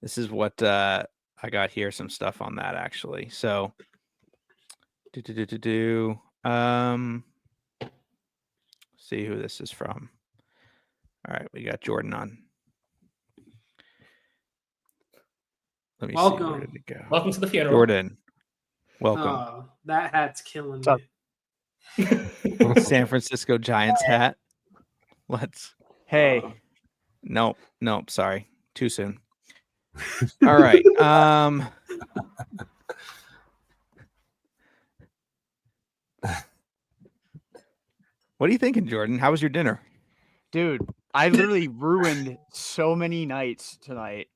This is what I got here, some stuff on that actually. So see who this is from. All right, we got Jordan on. Let me see. Where did it go?
Welcome to the funeral.
Jordan, welcome.
Oh, that hat's killing
me. San Francisco Giants hat. Hey. Nope, sorry. Too soon. All right. What are you thinking, Jordan? How was your dinner?
Dude, I literally ruined so many nights tonight.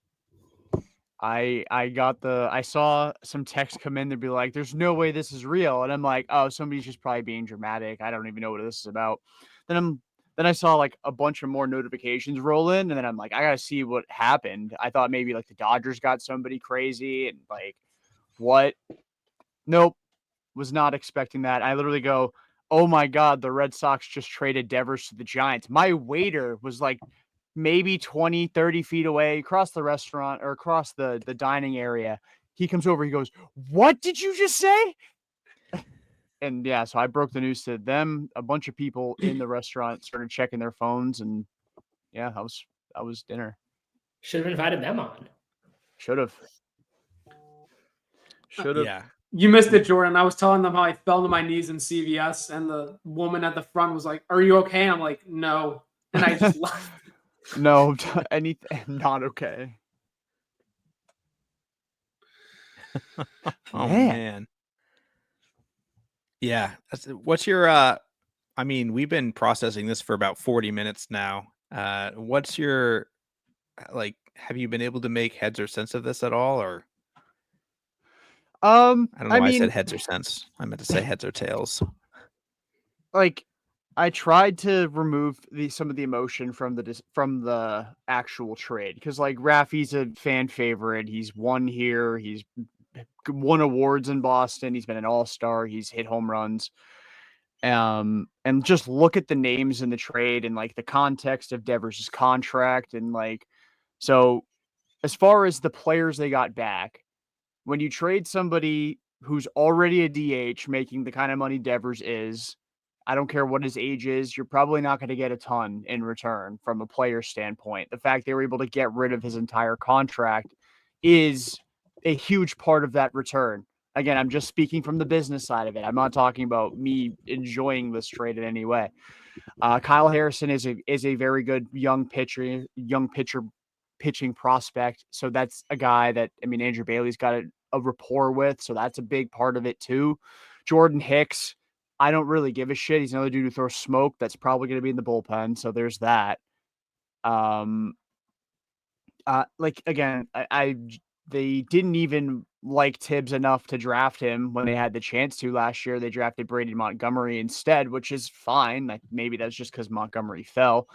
I saw some texts come in to be like, there's no way this is real. And I'm like, oh, somebody's just probably being dramatic. I don't even know what this is about. Then I saw like a bunch of more notifications roll in, and then I'm like, I gotta see what happened. I thought maybe like the Dodgers got somebody crazy and like what? Nope. Was not expecting that. I literally go, oh my God, the Red Sox just traded Devers to the Giants. My waiter was like maybe 20, 30 feet away across the restaurant or across the dining area. He comes over, he goes, what did you just say? And yeah, so I broke the news to them. A bunch of people in the restaurant started checking their phones, and yeah, that was dinner.
Should have invited them on.
Should have.
Yeah.
You missed it, Jordan. I was telling them how I fell to my knees in CVS, and the woman at the front was like, "Are you okay?" I'm like, "No," and I just left.
No, anything not okay.
Oh man. Yeah. What's your I mean, we've been processing this for about 40 minutes now. What's your like have you been able to make heads or sense of this at all, or I don't know why I said heads or sense. I meant to say heads or tails.
Like I tried to remove some of the emotion from the actual trade because like Rafi's a fan favorite. He's won here. He's won awards in Boston. He's been an all-star. He's hit home runs. And just look at the names in the trade and like the context of Devers' contract and like so as far as the players they got back, when you trade somebody who's already a DH making the kind of money Devers is, I don't care what his age is, you're probably not going to get a ton in return from a player standpoint. The fact they were able to get rid of his entire contract is a huge part of that return. Again, I'm just speaking from the business side of it. I'm not talking about me enjoying this trade in any way. Kyle Harrison is a very good young pitcher pitching prospect. So that's a guy that, I mean, Andrew Bayleigh's got a rapport with. So that's a big part of it too. Jordan Hicks, I don't really give a shit. He's another dude who throws smoke. That's probably going to be in the bullpen. So there's that. Like again, they didn't even like Tibbs enough to draft him when they had the chance to last year. They drafted Brady Montgomery instead, which is fine. Like maybe that's just because Montgomery fell.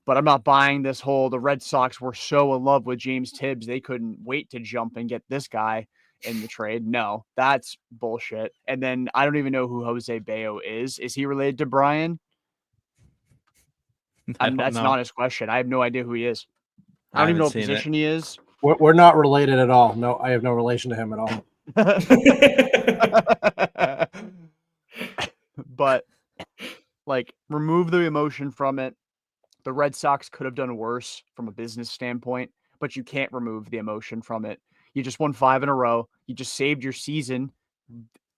But I'm not buying this whole the Red Sox were so in love with James Tibbs they couldn't wait to jump and get this guy in the trade. No, that's bullshit. And then I don't even know who Jose Bayo is. Is he related to Brian?
I don't
That's an
know.
honest question. I have no idea who he is. I don't even
haven't
know what
seen it.
position he is.
We're not related at all. No, I have no relation to him at all.
But like, remove the emotion from it. The Red Sox could have done worse from a business standpoint, but you can't remove the emotion from it. You just won 5 in a row. You just saved your season.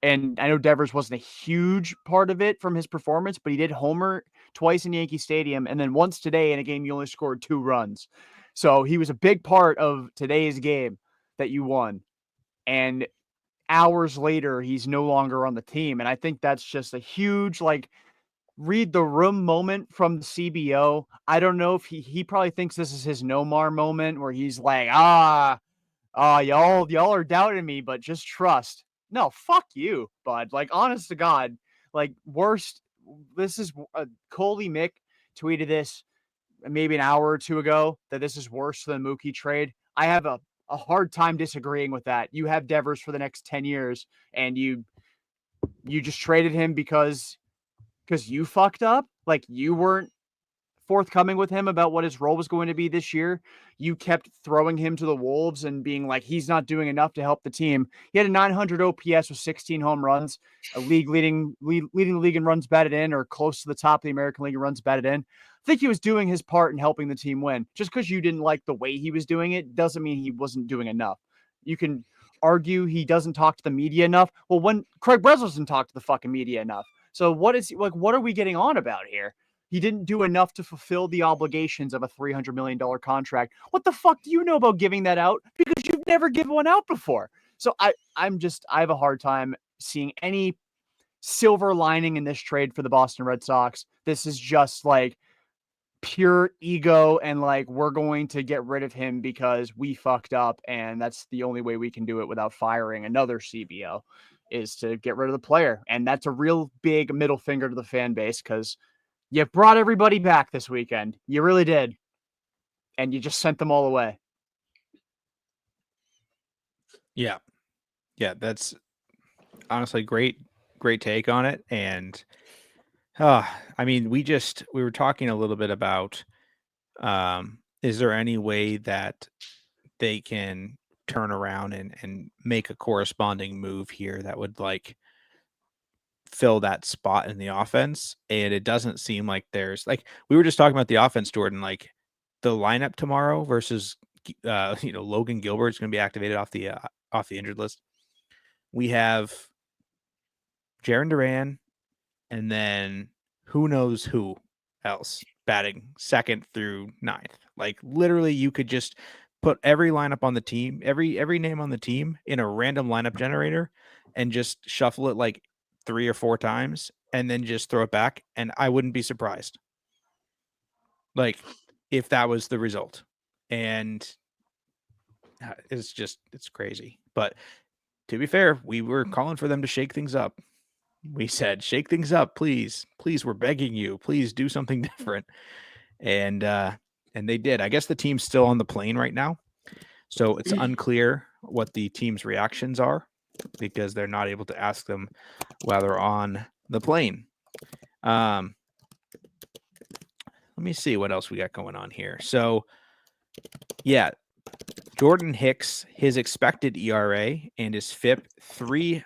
And I know Devers wasn't a huge part of it from his performance, but he did homer twice in Yankee Stadium and then once today in a game you only scored 2 runs. So he was a big part of today's game that you won. And hours later, he's no longer on the team. And I think that's just a huge, like, read the room moment from the CBO. I don't know if he probably thinks this is his Nomar moment where he's like, y'all are doubting me, but just trust. No, fuck you, bud. Like, honest to God, like, worst. This is Coley Mick tweeted this maybe an hour or two ago that this is worse than the Mookie trade. I have a hard time disagreeing with that. You have Devers for the next 10 years and you just traded him because you fucked up. Like, you weren't forthcoming with him about what his role was going to be this year. You kept throwing him to the wolves and being like, he's not doing enough to help the team. He had a 900 OPS with 16 home runs, a leading the league in runs batted in, or close to the top of the American League in runs batted in. I think he was doing his part in helping the team win. Just because you didn't like the way he was doing it doesn't mean he wasn't doing enough. You can argue he doesn't talk to the media enough. Well, when Craig Breslow doesn't talk to the fucking media enough. So what are we getting on about here? He didn't do enough to fulfill the obligations of a $300 million contract. What the fuck do you know about giving that out? Because you've never given one out before. So I have a hard time seeing any silver lining in this trade for the Boston Red Sox. This is just like pure ego and like, we're going to get rid of him because we fucked up. And that's the only way we can do it without firing another CBO is to get rid of the player. And that's a real big middle finger to the fan base because you brought everybody back this weekend. You really did. And you just sent them all away.
Yeah. Yeah, that's honestly great take on it. And I mean, we were talking a little bit about is there any way that they can turn around and make a corresponding move here that would like fill that spot in the offense? And it doesn't seem like there's like, we were just talking about the offense, Jordan, like the lineup tomorrow versus Logan Gilbert's going to be activated off the injured list. We have Jarren Duran and then who knows who else batting 2nd through 9th. Like, literally, you could just put every lineup on the team, every name on the team in a random lineup generator and just shuffle it like 3 or 4 times and then just throw it back, and I wouldn't be surprised. Like, if that was the result. And it's crazy. But to be fair, we were calling for them to shake things up. We said, shake things up, please. Please, we're begging you. Please do something different. And they did. I guess the team's still on the plane right now. So it's unclear what the team's reactions are because they're not able to ask them while they're on the plane. Let me see what else we got going on here. So, yeah, Jordan Hicks, his expected ERA and his FIP, 3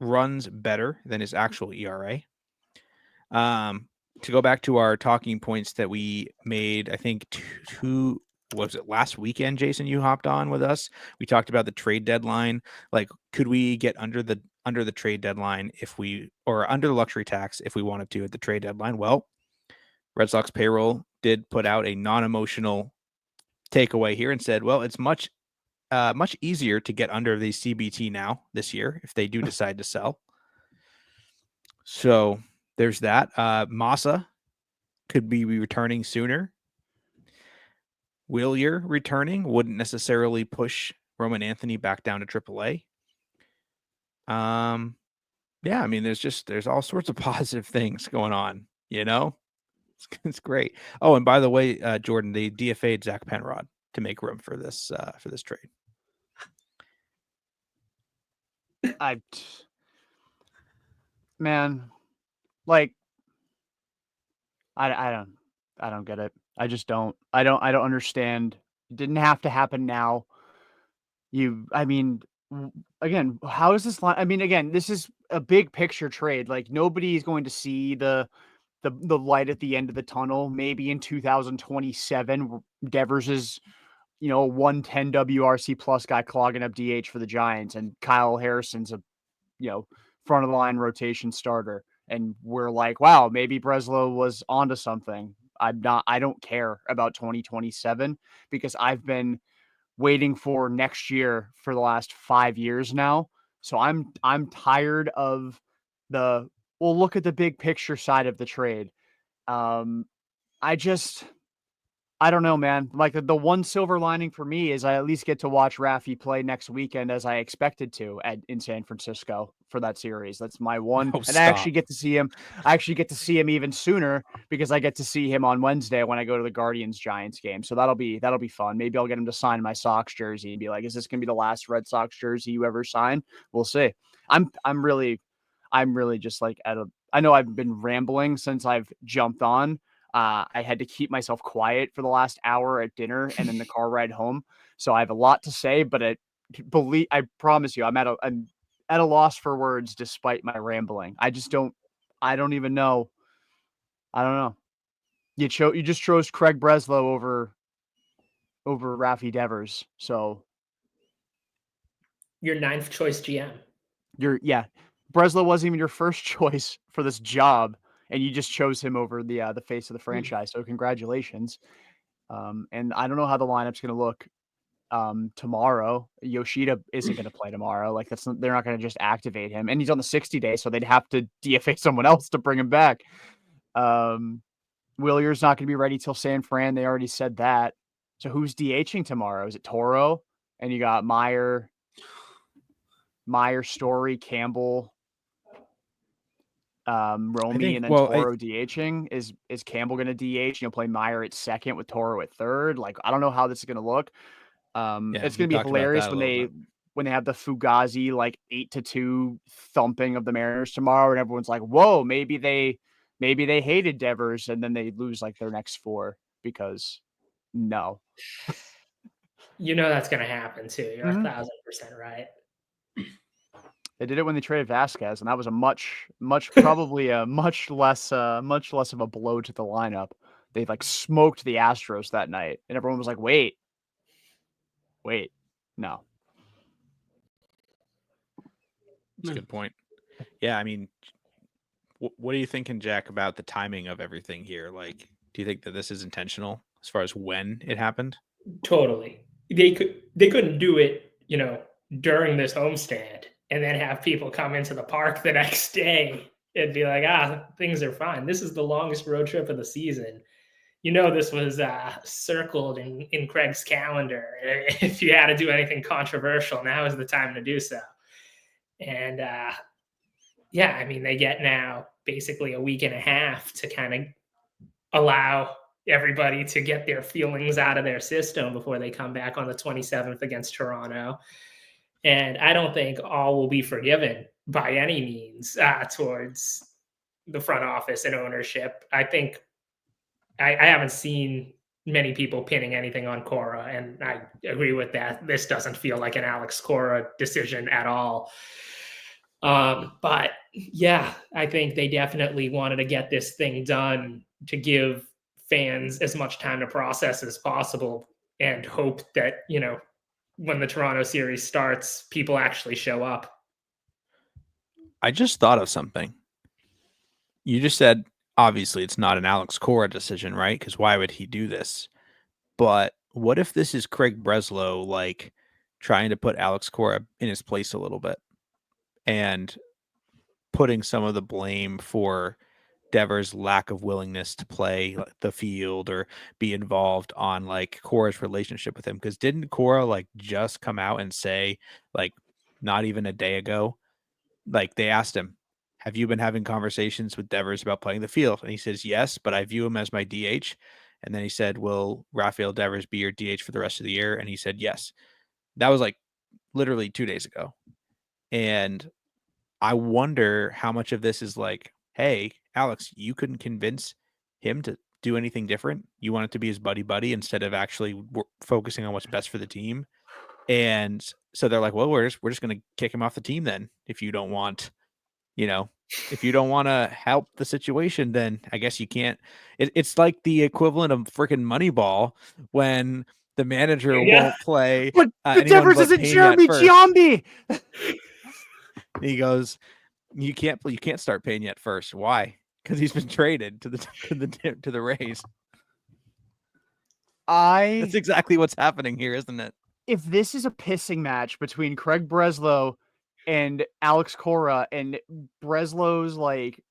runs better than his actual ERA. To go back to our talking points that we made, I think was it last weekend, Jason, you hopped on with us. We talked about the trade deadline. Like, could we get under the trade deadline or under the luxury tax if we wanted to at the trade deadline? Well, Red Sox payroll did put out a non-emotional takeaway here and said, well, it's much easier to get under the CBT now this year if they do decide to sell. So there's that. Massa could be returning sooner. Willier returning wouldn't necessarily push Roman Anthony back down to AAA. Yeah, I mean, there's all sorts of positive things going on, It's great. Oh, and by the way, Jordan, they DFA'd Zach Penrod to make room for this trade.
Man, like, I don't. don't get it. I just don't. I don't understand. It didn't have to happen now. Again, how is this line? I mean, again, this is a big picture trade. Like nobody is going to see the light at the end of the tunnel. Maybe in 2027, Devers is 110 WRC plus guy clogging up DH for the Giants, and Kyle Harrison's a front of the line rotation starter. And we're like, wow, maybe Breslow was onto something. I don't care about 2027 because I've been waiting for next year for the last 5 years now. So I'm tired of we'll look at the big picture side of the trade. I don't know, man. Like the one silver lining for me is I at least get to watch Rafi play next weekend as I expected to in San Francisco for that series. That's my one.
Oh,
And I actually get to see him. I actually get to see him even sooner because I get to see him on Wednesday when I go to the Guardians Giants game. So that'll be fun. Maybe I'll get him to sign my Sox jersey and be like, "Is this gonna be the last Red Sox jersey you ever sign?" We'll see. I'm really just like I know I've been rambling since I've jumped on. I had to keep myself quiet for the last hour at dinner and in the car ride home. So I have a lot to say, but I promise you, I'm at a loss for words despite my rambling. I don't even know. I don't know. You just chose Craig Breslow over Rafi Devers. So
Your 9th choice GM.
Breslow wasn't even your first choice for this job, and you just chose him over the face of the franchise. So congratulations. And I don't know how the lineup's going to look tomorrow. Yoshida isn't going to play tomorrow. Like they're not going to just activate him, and he's on the 60-day, so they'd have to DFA someone else to bring him back. Willier's not going to be ready till San Fran. They already said that. So who's DHing tomorrow? Is it Toro? And you got Meyer, Story, Campbell, Romy, and then Toro DHing. Is Campbell going to DH? Play Meyer at second with Toro at third. Like I don't know how this is going to look. It's going to be hilarious when they have the Fugazi like 8-2 thumping of the Mariners tomorrow, and everyone's like, "Whoa, maybe they hated Devers," and then they lose like their next 4 because no.
That's going to happen too. You're 1,000% right.
They did it when they traded Vasquez, and that was probably a much less of a blow to the lineup. They like smoked the Astros that night, and everyone was like, "Wait, no."
That's a good point. Yeah, I mean, what are you thinking, Jack, about the timing of everything here? Like, do you think that this is intentional as far as when it happened?
Totally. They couldn't do it, during this homestand and then have people come into the park the next day and be like, things are fine. This is the longest road trip of the season. This was circled in Craig's calendar. If you had to do anything controversial, now is the time to do so. And they get now basically a week and a half to kind of allow everybody to get their feelings out of their system before they come back on the 27th against Toronto. And I don't think all will be forgiven by any means towards the front office and ownership. I think I haven't seen many people pinning anything on Cora, and I agree with that. This doesn't feel like an Alex Cora decision at all. But yeah, I think they definitely wanted to get this thing done to give fans as much time to process as possible and hope that, when the Toronto series starts, people actually show up.
I just thought of something. You just said, obviously, it's not an Alex Cora decision, right? Because why would he do this? But what if this is Craig Breslow, like, trying to put Alex Cora in his place a little bit and putting some of the blame for Devers' lack of willingness to play the field or be involved on like Cora's relationship with him? Because didn't Cora like just come out and say, like, not even a day ago, like they asked him, "Have you been having conversations with Devers about playing the field?" And he says, "Yes, but I view him as my DH." And then he said, "Will Rafael Devers be your DH for the rest of the year?" And he said, "Yes." That was like literally 2 days ago. And I wonder how much of this is like, hey, Alex, you couldn't convince him to do anything different. You want it to be his buddy instead of actually focusing on what's best for the team. And so they're like, well, we're just going to kick him off the team then. If you don't want, if you don't want to help the situation, then I guess you can't. It's like the equivalent of freaking Moneyball when the manager won't play.
But the
anyone
Devers
but
isn't
Payne
Jeremy
first.
Giambi.
He goes, you can't start Payne yet first. Why? Because he's been traded to the Rays. That's exactly what's happening here, isn't it?
If this is a pissing match between Craig Breslow and Alex Cora, and Breslow's like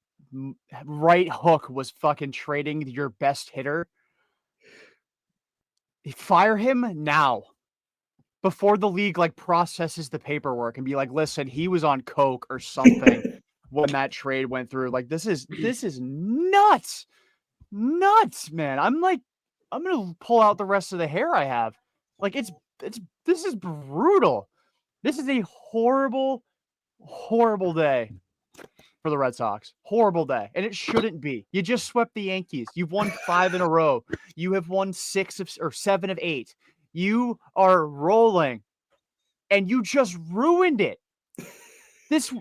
right hook was fucking trading your best hitter, fire him now before the league like processes the paperwork and be like, listen, he was on coke or something when that trade went through. Like, this is nuts, man. I'm gonna pull out the rest of the hair I have. Like, this is brutal. This is a horrible day for the Red Sox. Horrible day. And it shouldn't be. You just swept the Yankees. You've won 5 in a row. You have won 7 of 8. You are rolling. And you just ruined it. This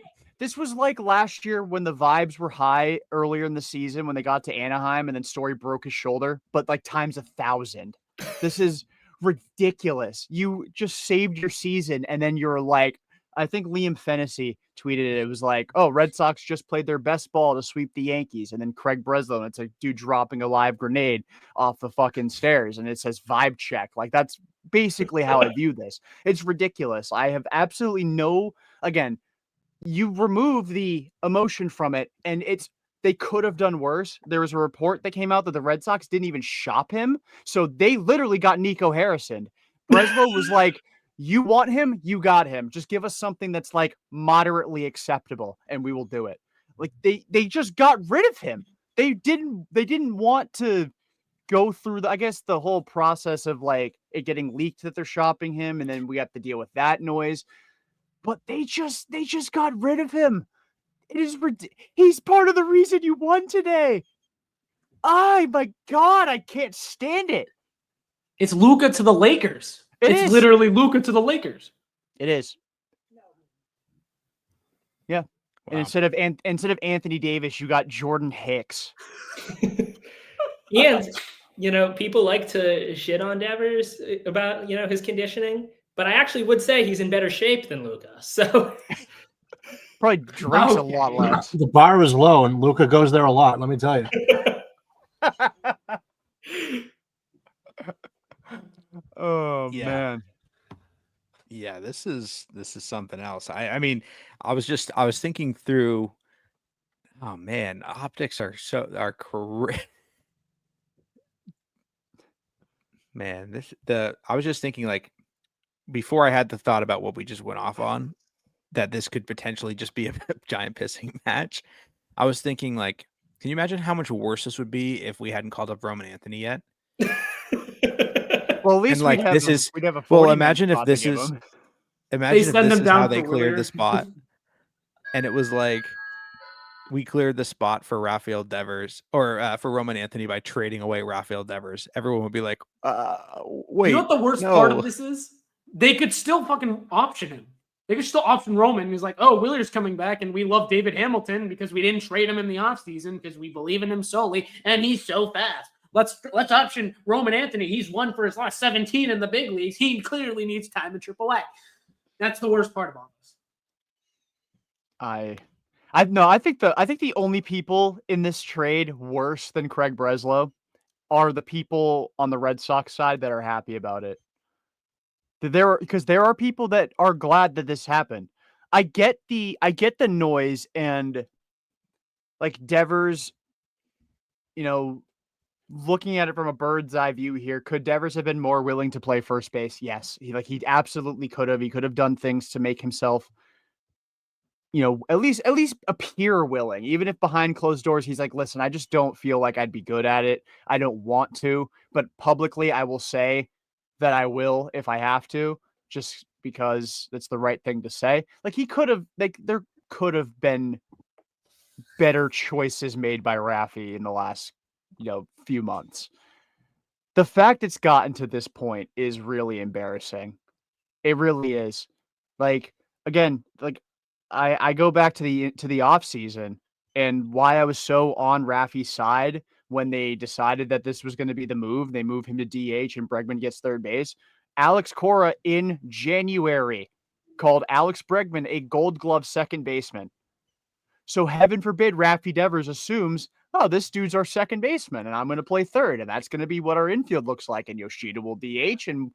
was like last year when the vibes were high earlier in the season when they got to Anaheim and then Story broke his shoulder, but like times 1,000. This is ridiculous. You just saved your season and then you're like, I think Liam Fennessy tweeted it. It was like, oh, Red Sox just played their best ball to sweep the Yankees. And then Craig Breslow, and it's a dude dropping a live grenade off the fucking stairs. And it says vibe check. Like, that's basically how I view this. It's ridiculous. I have absolutely again, you remove the emotion from it, and they could have done worse. There was a report that came out that the Red Sox didn't even shop him. So they literally got Nico Harrison. Breslow was like, you want him? You got him. Just give us something that's like moderately acceptable and we will do it. Like they just got rid of him. They didn't want to go through the whole process of like it getting leaked that they're shopping him. And then we have to deal with that noise. But they just got rid of him. He's part of the reason you won today. Oh my God, I can't stand it.
It's Luka to the Lakers. It's literally Luka to the Lakers.
It is. Yeah. Wow. And instead of Anthony Davis, you got Jordan Hicks.
And people like to shit on Devers about his conditioning, but I actually would say he's in better shape than Luka. So
probably drinks a lot less.
The bar was low, and Luka goes there a lot. Let me tell you.
Oh
yeah.
Man.
Yeah, this is something else. I mean, I was thinking through. Oh man, optics are correct. Man, I was just thinking, like, before I had the thought about what we just went off on, that this could potentially just be a giant pissing match. I was thinking, like, can you imagine how much worse this would be if we hadn't called up Roman Anthony yet?
Well, at least
we'd have a 40 imagine if this is how they cleared the spot. And it was like we cleared the spot for Rafael Devers or for Roman Anthony by trading away Rafael Devers. Everyone would be like, wait.
You know what the worst part of this is? They could still fucking option him. They could still option Roman. He's like, oh, Willer's coming back, and we love David Hamilton because we didn't trade him in the offseason because we believe in him solely, and he's so fast. Let's option Roman Anthony. He's won for his last 17 in the big leagues. He clearly needs time in AAA. That's the worst part about this.
I think the only people in this trade worse than Craig Breslow are the people on the Red Sox side that are happy about it. Because there are people that are glad that this happened. I get the noise and like Devers, looking at it from a bird's eye view here, could Devers have been more willing to play first base? Yes. He absolutely could have. He could have done things to make himself, at least appear willing, even if behind closed doors, he's like, listen, I just don't feel like I'd be good at it. I don't want to, but publicly I will say that I will if I have to, just because that's the right thing to say. Like there could have been better choices made by Rafi in the last few months. The fact it's gotten to this point is really embarrassing. It really is. Like, again, like I go back to the off season and why I was so on Rafi's side when they decided that this was going to be the move. They move him to DH and Bregman gets third base. Alex Cora in January called Alex Bregman a Gold Glove second baseman. So heaven forbid Rafael Devers assumes, oh, this dude's our second baseman and I'm going to play third. And that's going to be what our infield looks like. And Yoshida will DH and,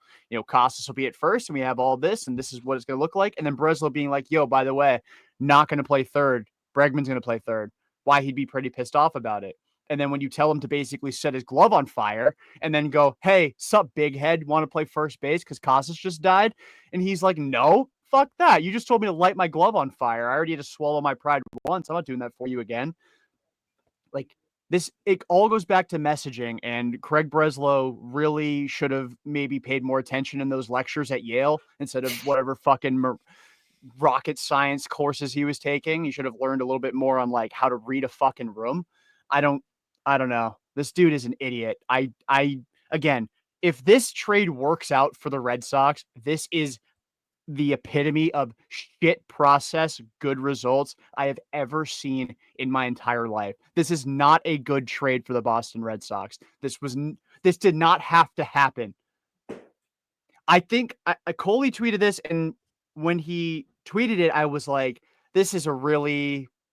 Costas will be at first and we have all this and this is what it's going to look like. And then Breslow being like, yo, by the way, not going to play third. Bregman's going to play third. Why he'd be pretty pissed off about it. And then when you tell him to basically set his glove on fire and then go, hey, sup, big head, want to play first base because Costas just died? And he's like, no. Fuck that. You just told me to light my glove on fire. I already had to swallow my pride once. I'm not doing that for you again. Like this, it all goes back to messaging, and Craig Breslow really should have maybe paid more attention in those lectures at Yale instead of whatever fucking rocket science courses he was taking. He should have learned a little bit more on like how to read a fucking room. I don't know. This dude is an idiot. Again, if this trade works out for the Red Sox, this is the epitome of shit process, good results I have ever seen in my entire life. This is not a good trade for the Boston Red Sox. This did not have to happen. I think Coley tweeted this, and when he tweeted it, I was like, this is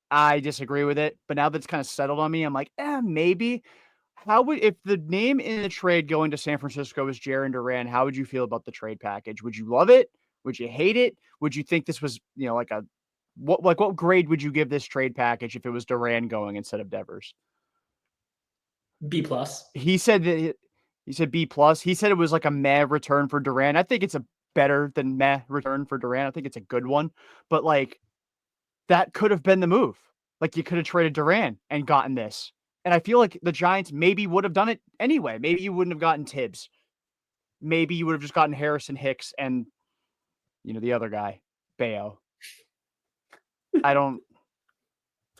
I disagree with it. But now that it's kind of settled on me, I'm like, maybe. If the name in the trade going to San Francisco is Jarren Duran, how would you feel about the trade package? Would you love it? Would you hate it? Would you think this was, what grade would you give this trade package if it was Duran going instead of Devers?
B+.
He said B+. He said it was like a meh return for Duran. I think it's a better than meh return for Duran. I think it's a good one, but like that could have been the move. Like you could have traded Duran and gotten this. And I feel like the Giants maybe would have done it anyway. Maybe you wouldn't have gotten Tibbs. Maybe you would have just gotten Harrison Hicks and the other guy, Bayo. I don't.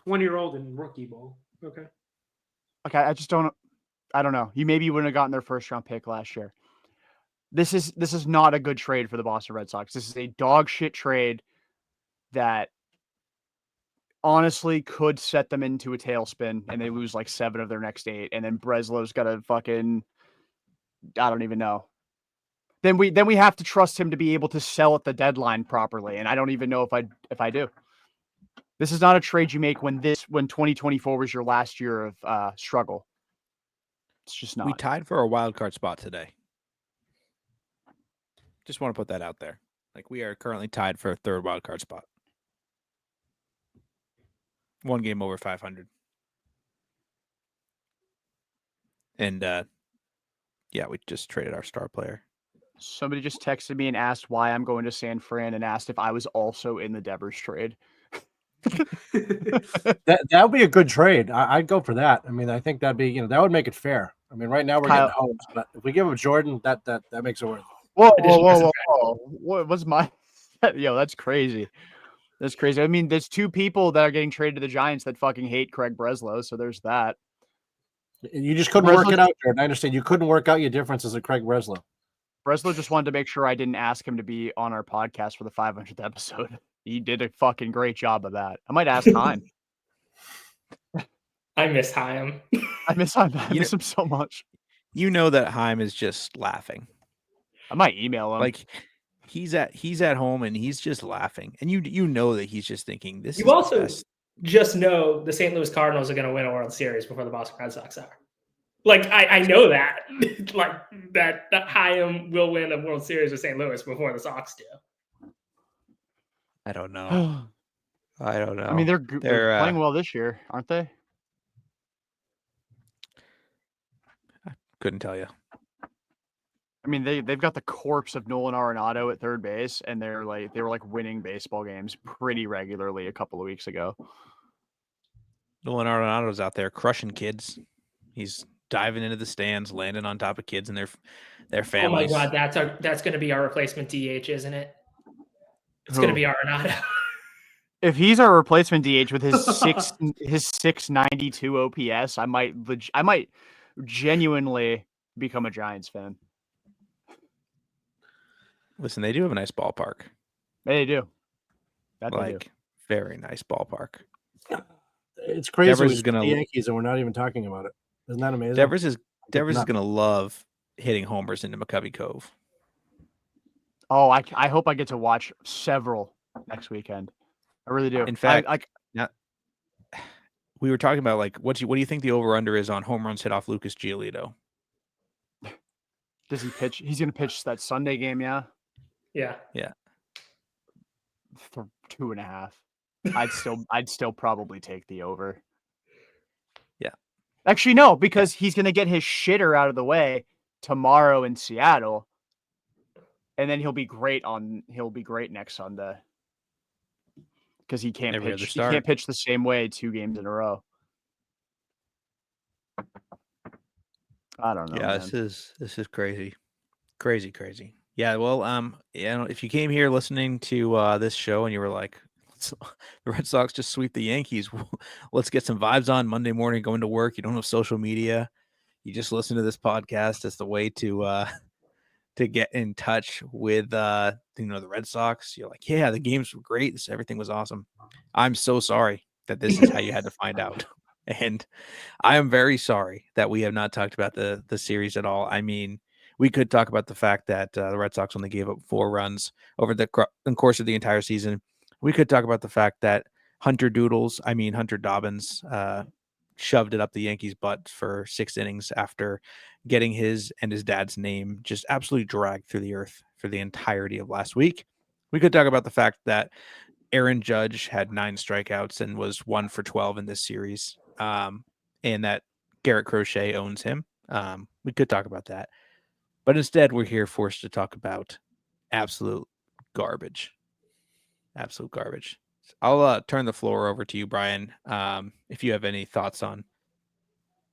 20-year-old in rookie ball. Okay.
I just don't. I don't know. Maybe you wouldn't have gotten their first round pick last year. This is not a good trade for the Boston Red Sox. This is a dog shit trade that honestly could set them into a tailspin and they lose like 7 of their next 8. And then Breslow's got a fucking, I don't even know. Then we have to trust him to be able to sell at the deadline properly. And I don't even know if I do. This is not a trade you make when 2024 was your last year of struggle. It's just not.
We tied for a wild card spot today. Just want to put that out there. Like we are currently tied for a third wild card spot. 1 game over 500. And we just traded our star player.
Somebody just texted me and asked why I'm going to San Fran and asked if I was also in the Devers trade.
That would be a good trade. I'd go for that. I mean, I think that'd be, that would make it fair. I mean, right now we're getting homes, but if we give him Jordan, that makes it worth it.
Whoa. What was my that's crazy. That's crazy. I mean, there's 2 people that are getting traded to the Giants that fucking hate Craig Breslow, so there's that.
You just couldn't work it out, Jordan. I understand. You couldn't work out your differences with Craig Breslow.
Breslow just wanted to make sure I didn't ask him to be on our podcast for the 500th episode. He did a fucking great job of that. I might ask Heim.
I miss Heim.
I miss Heim. I miss him so much.
You know that Heim is just laughing.
I might email him.
Like he's at home and he's just laughing, and you know that he's just thinking this.
You also just know the St. Louis Cardinals are going to win a World Series before the Boston Red Sox are. Like I know that, like that Heim will win a World Series with St. Louis before the Sox do.
I don't know.
I mean, they're playing well this year, aren't they?
I couldn't tell you.
I mean, they've got the corpse of Nolan Arenado at third base, and they were like winning baseball games pretty regularly a couple of weeks ago.
Nolan Arenado's out there crushing kids. He's diving into the stands, landing on top of kids and their families.
Oh my God, that's going to be our replacement DH, isn't it? It's going to be Arenado.
If he's our replacement DH with his 692 OPS, I might genuinely become a Giants fan.
Listen, they do have a nice ballpark.
They do. That they do.
Like, very nice ballpark.
It's crazy.
Devers
We
is
split
gonna-
the Yankees, and we're not even talking about it. Isn't that amazing?
Devers is
nuts.
going to love hitting homers into McCovey Cove.
Oh, I hope I get to watch several next weekend. I really do.
In fact,
like
we were talking about like what do you think the over under is on home runs hit off Lucas Giolito?
does he pitch? He's going to pitch that Sunday game, yeah.
Yeah.
For 2.5. I'd still probably take the over.
Yeah.
Actually, no, because he's going to get his shitter out of the way tomorrow in Seattle, and then he'll be great next Sunday because he can't
Every other
pitch. He
start.
can't pitch the same way 2 games in a row. I don't know.
Yeah,
man.
this is crazy. Crazy. Yeah, well, if you came here listening to this show and you were like, the Red Sox just sweep the Yankees, let's get some vibes on Monday morning going to work. You don't have social media. You just listen to this podcast as the way to get in touch with the Red Sox. You're like, yeah, the games were great. Everything was awesome. I'm so sorry that this is how you had to find out. And I am very sorry that we have not talked about the series at all. I mean, we could talk about the fact that the Red Sox only gave up 4 runs over the course of the entire season. We could talk about the fact that Hunter Dobbins, shoved it up the Yankees' butt for 6 innings after getting his and his dad's name just absolutely dragged through the earth for the entirety of last week. We could talk about the fact that Aaron Judge had 9 strikeouts and was 1 for 12 in this series, and that Garrett Crochet owns him. We could talk about that. But instead, we're here forced to talk about absolute garbage. Absolute garbage. I'll turn the floor over to you, Brian. If you have any thoughts on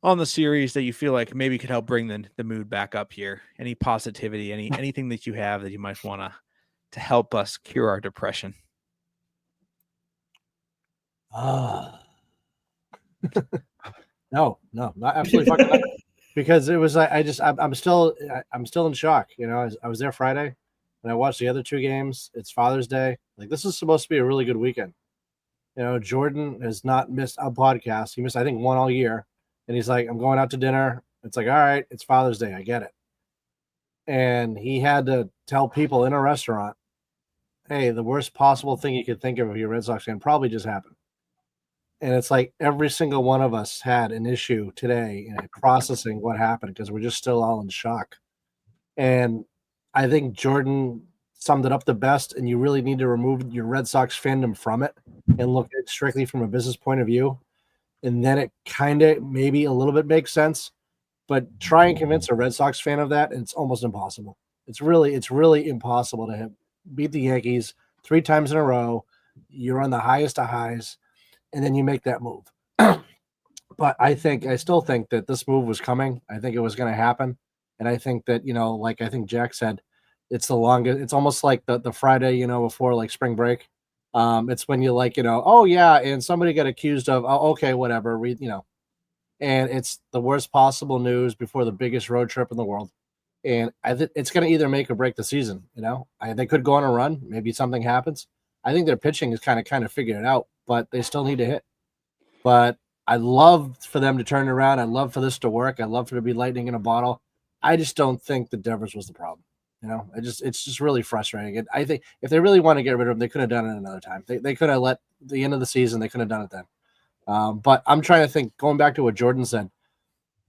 the series that you feel like maybe could help bring the mood back up here. Any positivity, anything that you have that you might want to help us cure our depression.
No, not absolutely fucking not. Because it was I'm still in shock. I was there Friday and I watched the other 2 games. It's Father's Day. Like, this is supposed to be a really good weekend. Jordan has not missed a podcast. He missed, I think, 1 all year. And he's like, I'm going out to dinner. It's like, all right, it's Father's Day. I get it. And he had to tell people in a restaurant, hey, the worst possible thing you could think of if you're a Red Sox fan probably just happened. And it's like every single one of us had an issue today in processing what happened because we're just still all in shock. And I think Jordan summed it up the best, and you really need to remove your Red Sox fandom from it and look at it strictly from a business point of view. And then it kind of maybe a little bit makes sense. But try and convince a Red Sox fan of that, and it's almost impossible. It's really impossible to beat the Yankees 3 times in a row. You're on the highest of highs. And then you make that move. But I still think that this move was coming. I think it was going to happen. And I think that, like I think Jack said, it's the longest. It's almost like the Friday, before like spring break. It's when you oh yeah, and somebody got accused of, oh, okay, whatever. And it's the worst possible news before the biggest road trip in the world. And it's going to either make or break the season. They could go on a run. Maybe something happens. I think their pitching is kind of figured it out, but they still need to hit. But I'd love for them to turn it around. I'd love for this to work. I'd love for it to be lightning in a bottle. I just don't think that Devers was the problem. It's just really frustrating. And I think if they really want to get rid of him, they could have done it another time. They could have let the end of the season. They could have done it then. But I'm trying to think, going back to what Jordan said.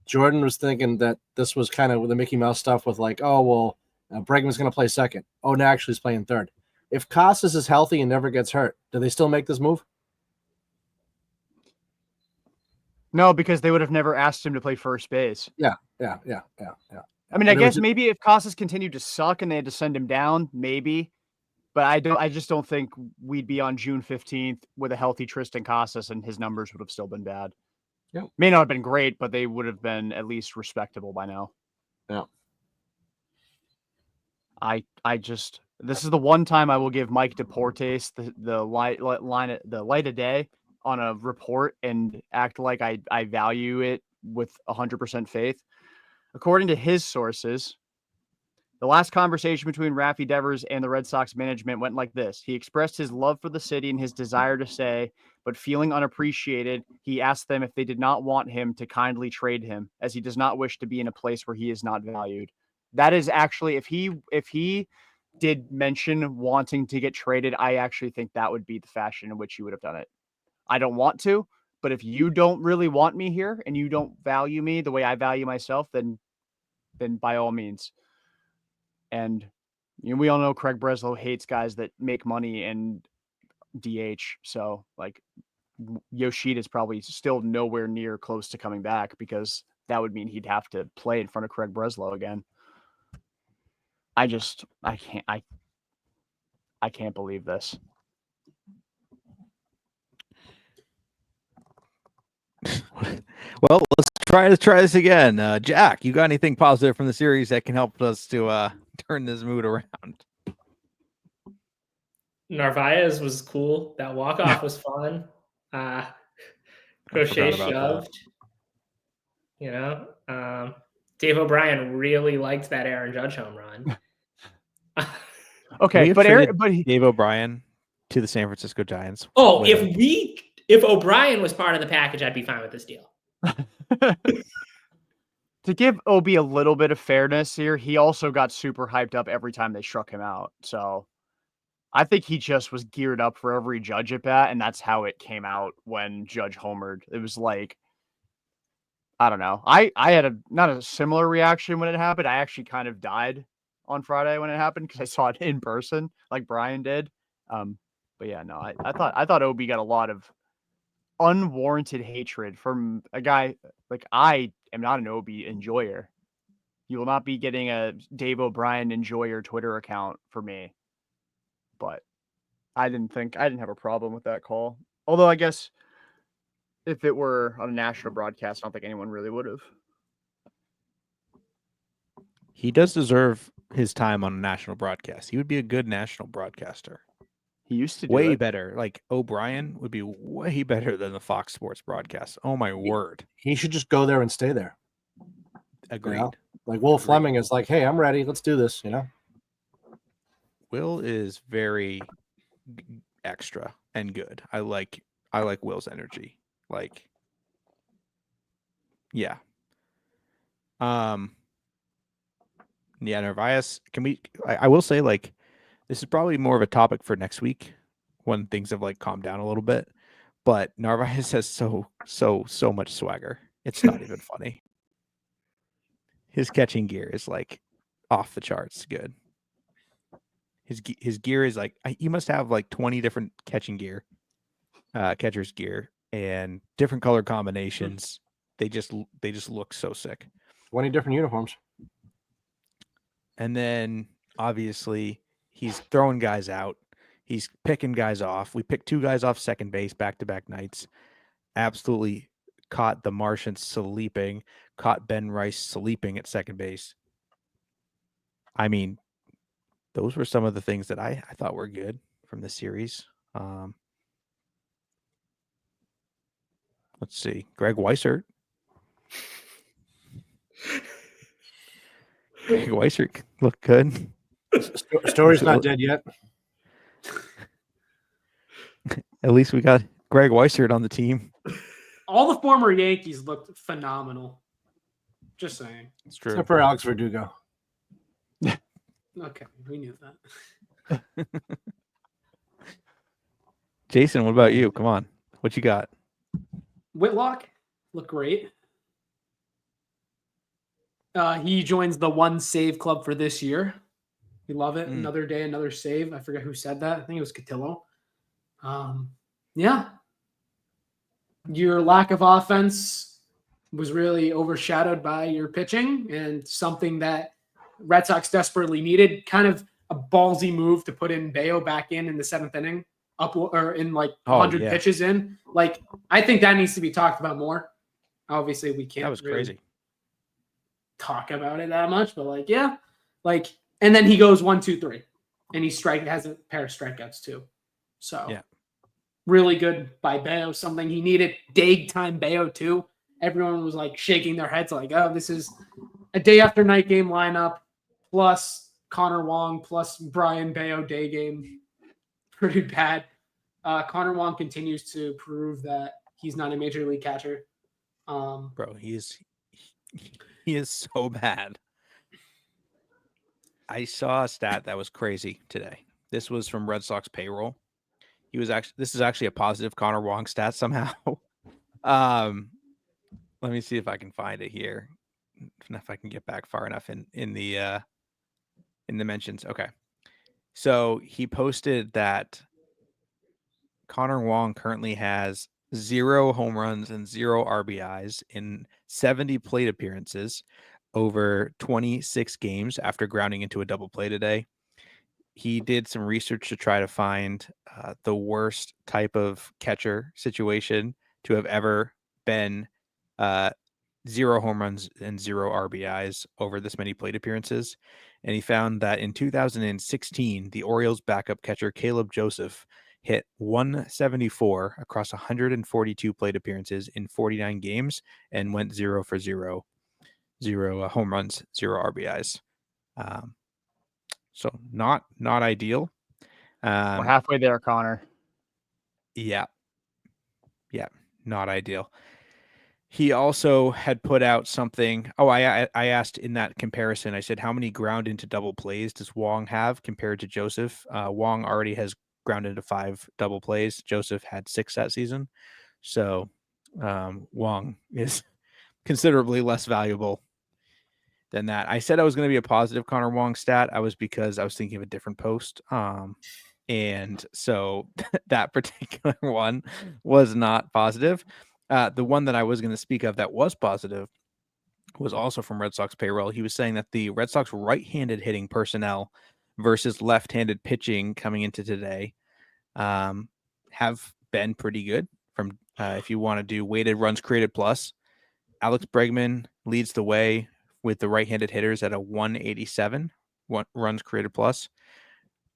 Jordan was thinking that this was kind of the Mickey Mouse stuff with like, oh, well, Bregman's going to play second. Oh, no, actually he's playing third. If Casas is healthy and never gets hurt, do they still make this move?
No, because they would have never asked him to play first base.
Yeah.
I mean, I guess maybe if Casas continued to suck and they had to send him down, maybe. But I just don't think we'd be on June 15th with a healthy Tristan Casas and his numbers would have still been bad.
Yeah.
May not have been great, but they would have been at least respectable by now.
Yeah.
This is the one time I will give Mike Deportes the light of day on a report and act like I value it with 100% faith. According to his sources, the last conversation between Rafael Devers and the Red Sox management went like this. He expressed his love for the city and his desire to stay, but feeling unappreciated, he asked them if they did not want him to kindly trade him, as he does not wish to be in a place where he is not valued. That is actually, if he did mention wanting to get traded, I actually think that would be the fashion in which he would have done it. I don't want to, but if you don't really want me here and you don't value me the way I value myself, then by all means. And we all know Craig Breslow hates guys that make money and DH. So like Yoshida's probably still nowhere near close to coming back, because that would mean he'd have to play in front of Craig Breslow again. I can't believe this.
Well, let's try this again. Jack, you got anything positive from the series that can help us to turn this mood around?
Narvaez was cool. That walk-off was fun. Crochet shoved. You know, Dave O'Brien really liked that Aaron Judge home run.
Okay, but
Dave O'Brien to the San Francisco Giants.
Oh, if O'Brien was part of the package, I'd be fine with this deal.
To give OB a little bit of fairness here, he also got super hyped up every time they struck him out. So I think he just was geared up for every Judge at bat, and that's how it came out when Judge homered. It was like, I don't know. I had not a similar reaction when it happened. I actually kind of died on Friday when it happened because I saw it in person, like Brian did. But yeah, no, I thought OB got a lot of unwarranted hatred from a guy like, I am not an OB enjoyer. You will not be getting a Dave O'Brien enjoyer Twitter account for me. But I didn't have a problem with that call. Although I guess if it were on a national broadcast, I don't think anyone really would have.
He does deserve his time on a national broadcast. He would be a good national broadcaster.
He used to do
way
it.
better. Like O'Brien would be way better than the Fox Sports broadcast. Oh my word.
He should just go there and stay there.
Agreed.
You know? Like Will Fleming is like, hey, I'm ready. Let's do this, you know?
Will is very extra and good. I like Will's energy. Like, yeah. Yeah, Narvaez, I will say, like, this is probably more of a topic for next week when things have like calmed down a little bit. But Narvaez has so much swagger. It's not even funny. His catching gear is like off the charts good. His gear is like, he must have like 20 different catcher's gear and different color combinations. They just look so sick.
20 different uniforms.
And then obviously he's throwing guys out. He's picking guys off. We picked 2 guys off second base back-to-back nights. Absolutely caught the Martian sleeping, caught Ben Rice sleeping at second base. I mean, those were some of the things that I thought were good from the series. Let's see. Greg Weissert. Greg Weissert looked good.
Story's not dead yet.
At least we got Greg Weissert on the team.
All the former Yankees looked phenomenal. Just saying.
It's true.
Except for Alex Verdugo.
Okay, we knew that.
Jason, what about you? Come on. What you got?
Whitlock looked great. He joins the 1 save club for this year. We love it. Another day, another save. I forget who said that. I think it was Cotillo. Yeah. Your lack of offense was really overshadowed by your pitching, and something that Red Sox desperately needed. Kind of a ballsy move to put in Bayo back in the 7th inning, up or in like 100 pitches in. Like, I think that needs to be talked about more. Obviously, we can't.
That was
really
crazy.
Talk about it that much, but like, yeah, like, and then he goes 1, 2, 3, and he has a pair of strikeouts too. So
yeah,
really good by Bayo. Something he needed. Day time Bayo too. Everyone was like shaking their heads, like, oh, this is a day after night game lineup plus Connor Wong plus Brian Bayo day game. Pretty bad. Connor Wong continues to prove that he's not a major league catcher.
Bro, he is so bad. I saw a stat that was crazy today. This was from Red Sox payroll. This is actually a positive Connor Wong stat somehow. Let me see if I can find it here. If I can get back far enough in the mentions. Okay. So he posted that Connor Wong currently has 0 home runs and 0 RBIs in 70 plate appearances over 26 games after grounding into a double play today. He did some research to try to find the worst type of catcher situation to have ever been 0 home runs and 0 RBIs over this many plate appearances. And he found that in 2016, the Orioles backup catcher Caleb Joseph hit 174 across 142 plate appearances in 49 games and went 0 for 0, 0 home runs, 0 RBIs. So not ideal.
We're halfway there, Connor.
Yeah, not ideal. He also had put out something. Oh, I asked in that comparison, I said, how many ground into double plays does Wong have compared to Joseph? Wong already has ground into 5 double plays. Joseph had 6 that season. So Wong is considerably less valuable than that. I said I was going to be a positive Connor Wong stat. Because I was thinking of a different post. And so that particular one was not positive. The one that I was going to speak of that was positive was also from Red Sox payroll. He was saying that the Red Sox right-handed hitting personnel versus left-handed pitching coming into today have been pretty good. From if you want to do weighted runs created plus, Alex Bregman leads the way with the right-handed hitters at a 187 runs created plus.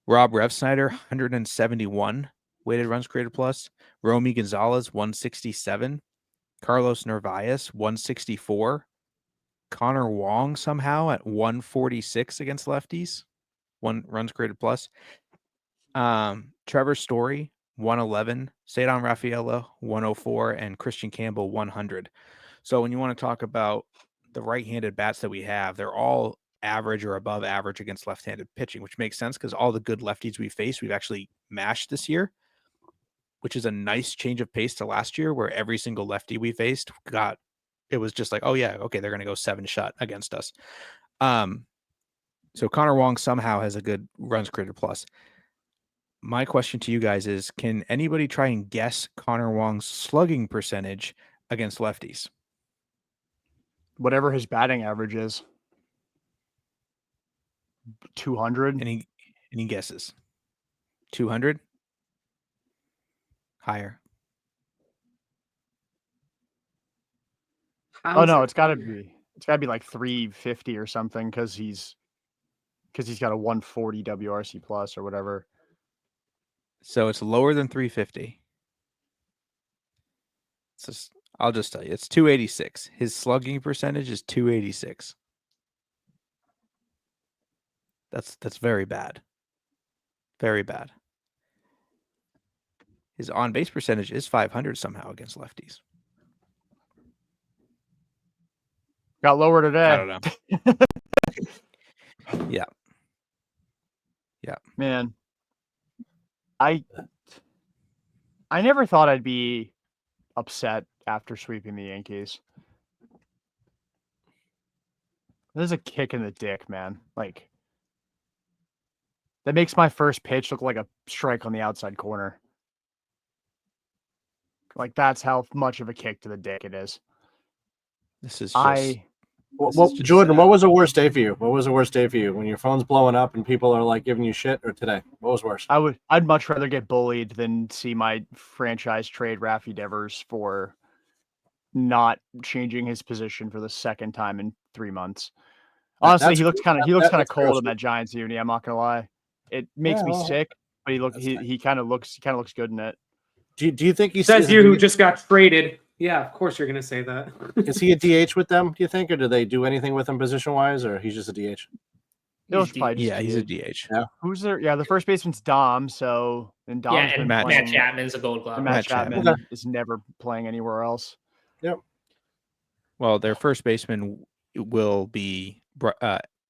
Rob Refsnyder, 171 weighted runs created plus. Romy Gonzalez, 167. Carlos Narvaez, 164. Connor Wong somehow at 146 against lefties. 1 runs created plus. Trevor Story, 111. Cedar Rafaela, 104. And Christian Campbell, 100. So when you want to talk about the right-handed bats that we have, they're all average or above average against left-handed pitching, which makes sense because all the good lefties we faced, we've actually mashed this year, which is a nice change of pace to last year where every single lefty we faced it was just like, oh yeah, okay, they're going to go 7 shut against us. So Connor Wong somehow has a good runs created plus. My question to you guys is, can anybody try and guess Connor Wong's slugging percentage against lefties?
Whatever his batting average is. 200.
Any guesses? 200? Higher.
Oh no, it's gotta be like 350 or something because he's got a 140 WRC plus or whatever.
So it's lower than 350. I'll just tell you, it's 286. His slugging percentage is 286. That's very bad. Very bad. His on-base percentage is 500 somehow against lefties.
Got lower today.
I don't know. Yeah.
Man, I never thought I'd be upset after sweeping the Yankees. This is a kick in the dick, man. Like, that makes my first pitch look like a strike on the outside corner. Like, that's how much of a kick to the dick it is.
This is just...
Jordan, what was the worst day for you? What was the worst day for you? When your phone's blowing up and people are like giving you shit, or today? What was worse?
I'd much rather get bullied than see my franchise trade Rafael Devers for not changing his position for the second time in 3 months. Honestly, he looks kind of cold in that Giants uni. I'm not gonna lie. It makes me sick, but he kind of looks good in it.
Do you think he
says you who just got traded Yeah, of course you're gonna say that.
Is he a DH with them, do you think, or do they do anything with him position-wise, or he's just a DH?
It was
He's
probably just
Yeah, he's a
DH.
DH.
Yeah.
Who's there? Yeah, the first baseman's Dom. So and Dom's
and
been
Matt
Matt
playing.
Chapman's a Gold Glove.
And
Matt
Matt
Chapman.
Chapman is never playing anywhere else.
Yep.
Well, their first baseman will be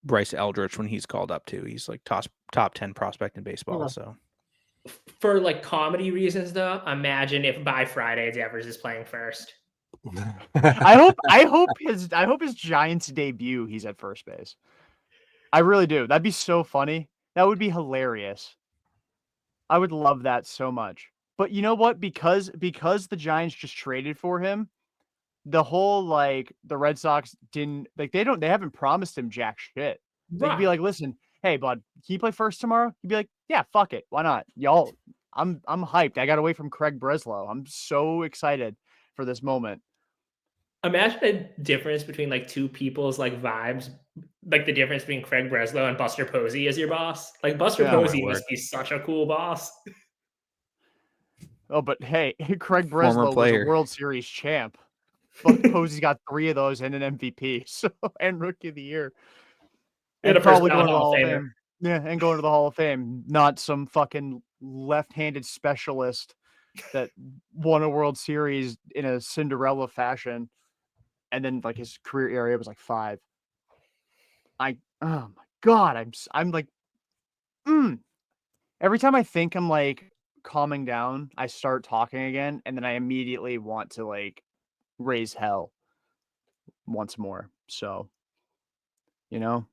Bryce Eldridge when he's called up too. He's like top 10 prospect in baseball.
Okay.
So
For like comedy reasons, though, imagine if by Friday Devers is playing first.
I hope his Giants debut he's at first base. I really do. That'd be so funny. That would be hilarious. I would love that so much. But you know what? Because the Giants just traded for him, the whole like the Red Sox didn't like they haven't promised him jack shit. They could be like, listen, hey bud, can you play first tomorrow? He'd be like, yeah, fuck it. Why not? Y'all, I'm hyped. I got away from Craig Breslow. I'm so excited for this moment.
Imagine a difference between like two people's like vibes, like the difference between Craig Breslow and Buster Posey as your boss. Like Buster
Yeah,
Posey
my
must be such a cool boss.
Oh, but hey, Craig
Former
Breslow was a
player.
World Series champ. But Posey's got 3 of those and an MVP, so and Rookie of the Year.
And a
probably
first
going to the
ballot
Hall of
Famer.
Fame. Yeah, and going to the Hall of Fame, not some fucking left-handed specialist that won a World Series in a Cinderella fashion, and then like his career area was like 5. Oh my god, I'm like, every time I think I'm like calming down, I start talking again, and then I immediately want to like raise hell once more. So, you know,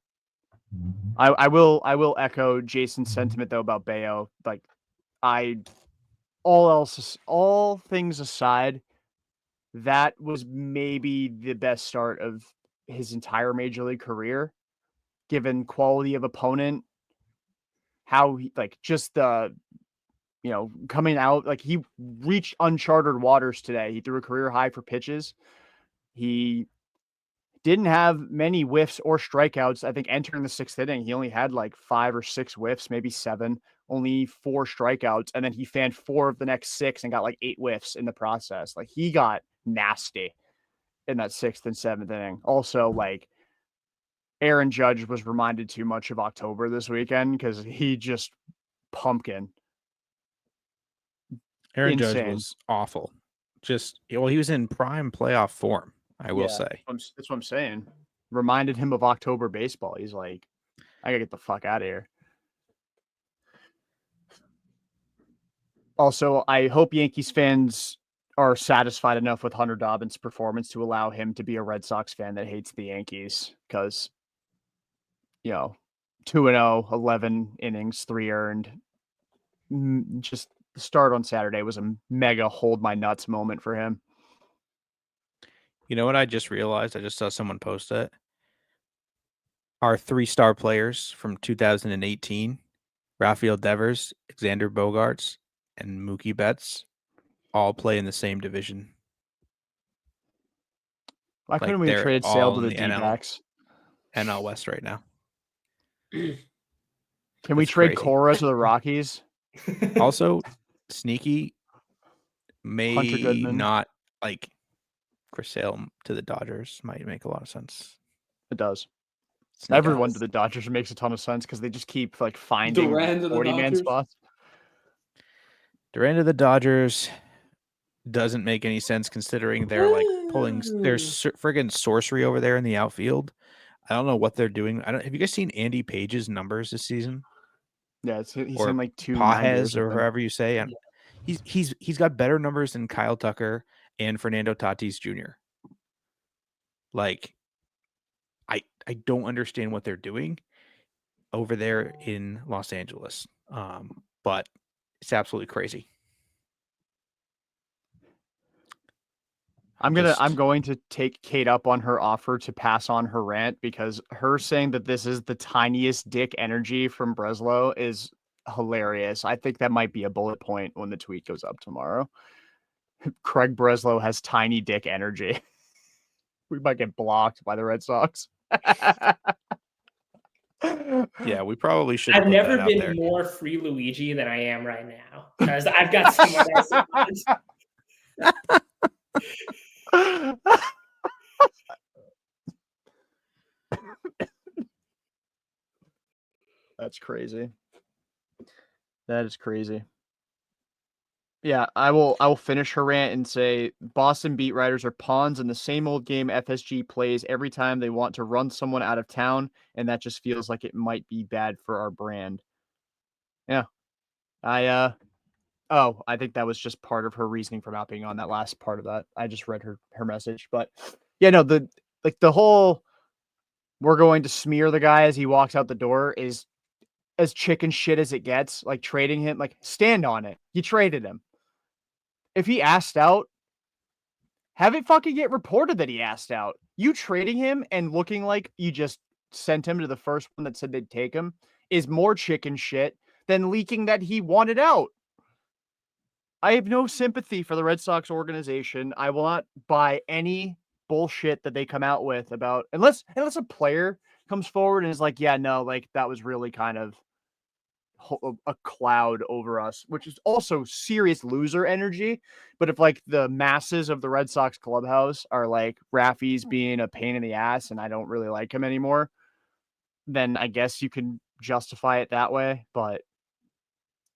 I will echo Jason's sentiment though about Bayo. Like, all things aside, that was maybe the best start of his entire major league career, given quality of opponent, how he like just the coming out like he reached uncharted waters today. He threw a career high for pitches. He didn't have many whiffs or strikeouts. I think entering the 6th inning, he only had like 5 or 6 whiffs, maybe 7, only 4 strikeouts. And then he fanned 4 of the next 6 and got like 8 whiffs in the process. Like he got nasty in that 6th and 7th inning. Also, like Aaron Judge was reminded too much of October this weekend because he just pumpkin.
Aaron Judge
Insane.
was awful. He was in prime playoff form, I will say.
That's what I'm saying. Reminded him of October baseball. He's like, I gotta get the fuck out of here. Also, I hope Yankees fans are satisfied enough with Hunter Dobbins' performance to allow him to be a Red Sox fan that hates the Yankees because, 2-0, 11 innings, 3 earned. Just the start on Saturday was a mega hold my nuts moment for him.
You know what I just realized? I just saw someone post it. Our 3-star players from 2018, Rafael Devers, Xander Bogaerts, and Mookie Betts, all play in the same division.
Why couldn't we have traded Sale to the D-backs?
NL West right now.
Can we trade Cora to the Rockies?
Also, sneaky may
Hunter Goodman.
not like Chris Sale to the Dodgers might make a lot of sense.
It does.
Sneak
Everyone
eyes.
to the Dodgers makes a ton of sense because they just keep like finding
Duran to the
40-man
Dodgers?
spots.
Duran to the Dodgers doesn't make any sense considering they're like pulling. There's friggin' sorcery over there in the outfield. I don't know what they're doing. Have you guys seen Andy Page's numbers this season?
Yeah, he's
Or
in like 290
Pajes or however you say. And he's got better numbers than Kyle Tucker and Fernando Tatis Jr. Like, I don't understand what they're doing over there in Los Angeles. But it's absolutely crazy.
I'm going to take Kate up on her offer to pass on her rant because her saying that this is the tiniest dick energy from Breslow is hilarious. I think that might be a bullet point when the tweet goes up tomorrow. Craig Breslow has tiny dick energy. We might get blocked by the Red Sox.
Yeah, we probably should.
I've never been more free Luigi than I am right now because I've got someone else.
That's crazy. That is crazy. Yeah, I will finish her rant and say Boston beat writers are pawns in the same old game FSG plays every time they want to run someone out of town, and that just feels like it might be bad for our brand. Yeah. I think that was just part of her reasoning for not being on that last part of that. I just read her message. But yeah, no, the whole we're going to smear the guy as he walks out the door is as chicken shit as it gets. Like trading him, like stand on it. You traded him. If he asked out, have it fucking get reported that he asked out. You trading him and looking like you just sent him to the first one that said they'd take him is more chicken shit than leaking that he wanted out. I have no sympathy for the Red Sox organization. I will not buy any bullshit that they come out with about unless a player comes forward and is like, yeah, no, like that was really kind of a cloud over us, which is also serious loser energy. But if like the masses of the Red Sox clubhouse are like Rafi's being a pain in the ass and I don't really like him anymore, then I guess you can justify it that way. But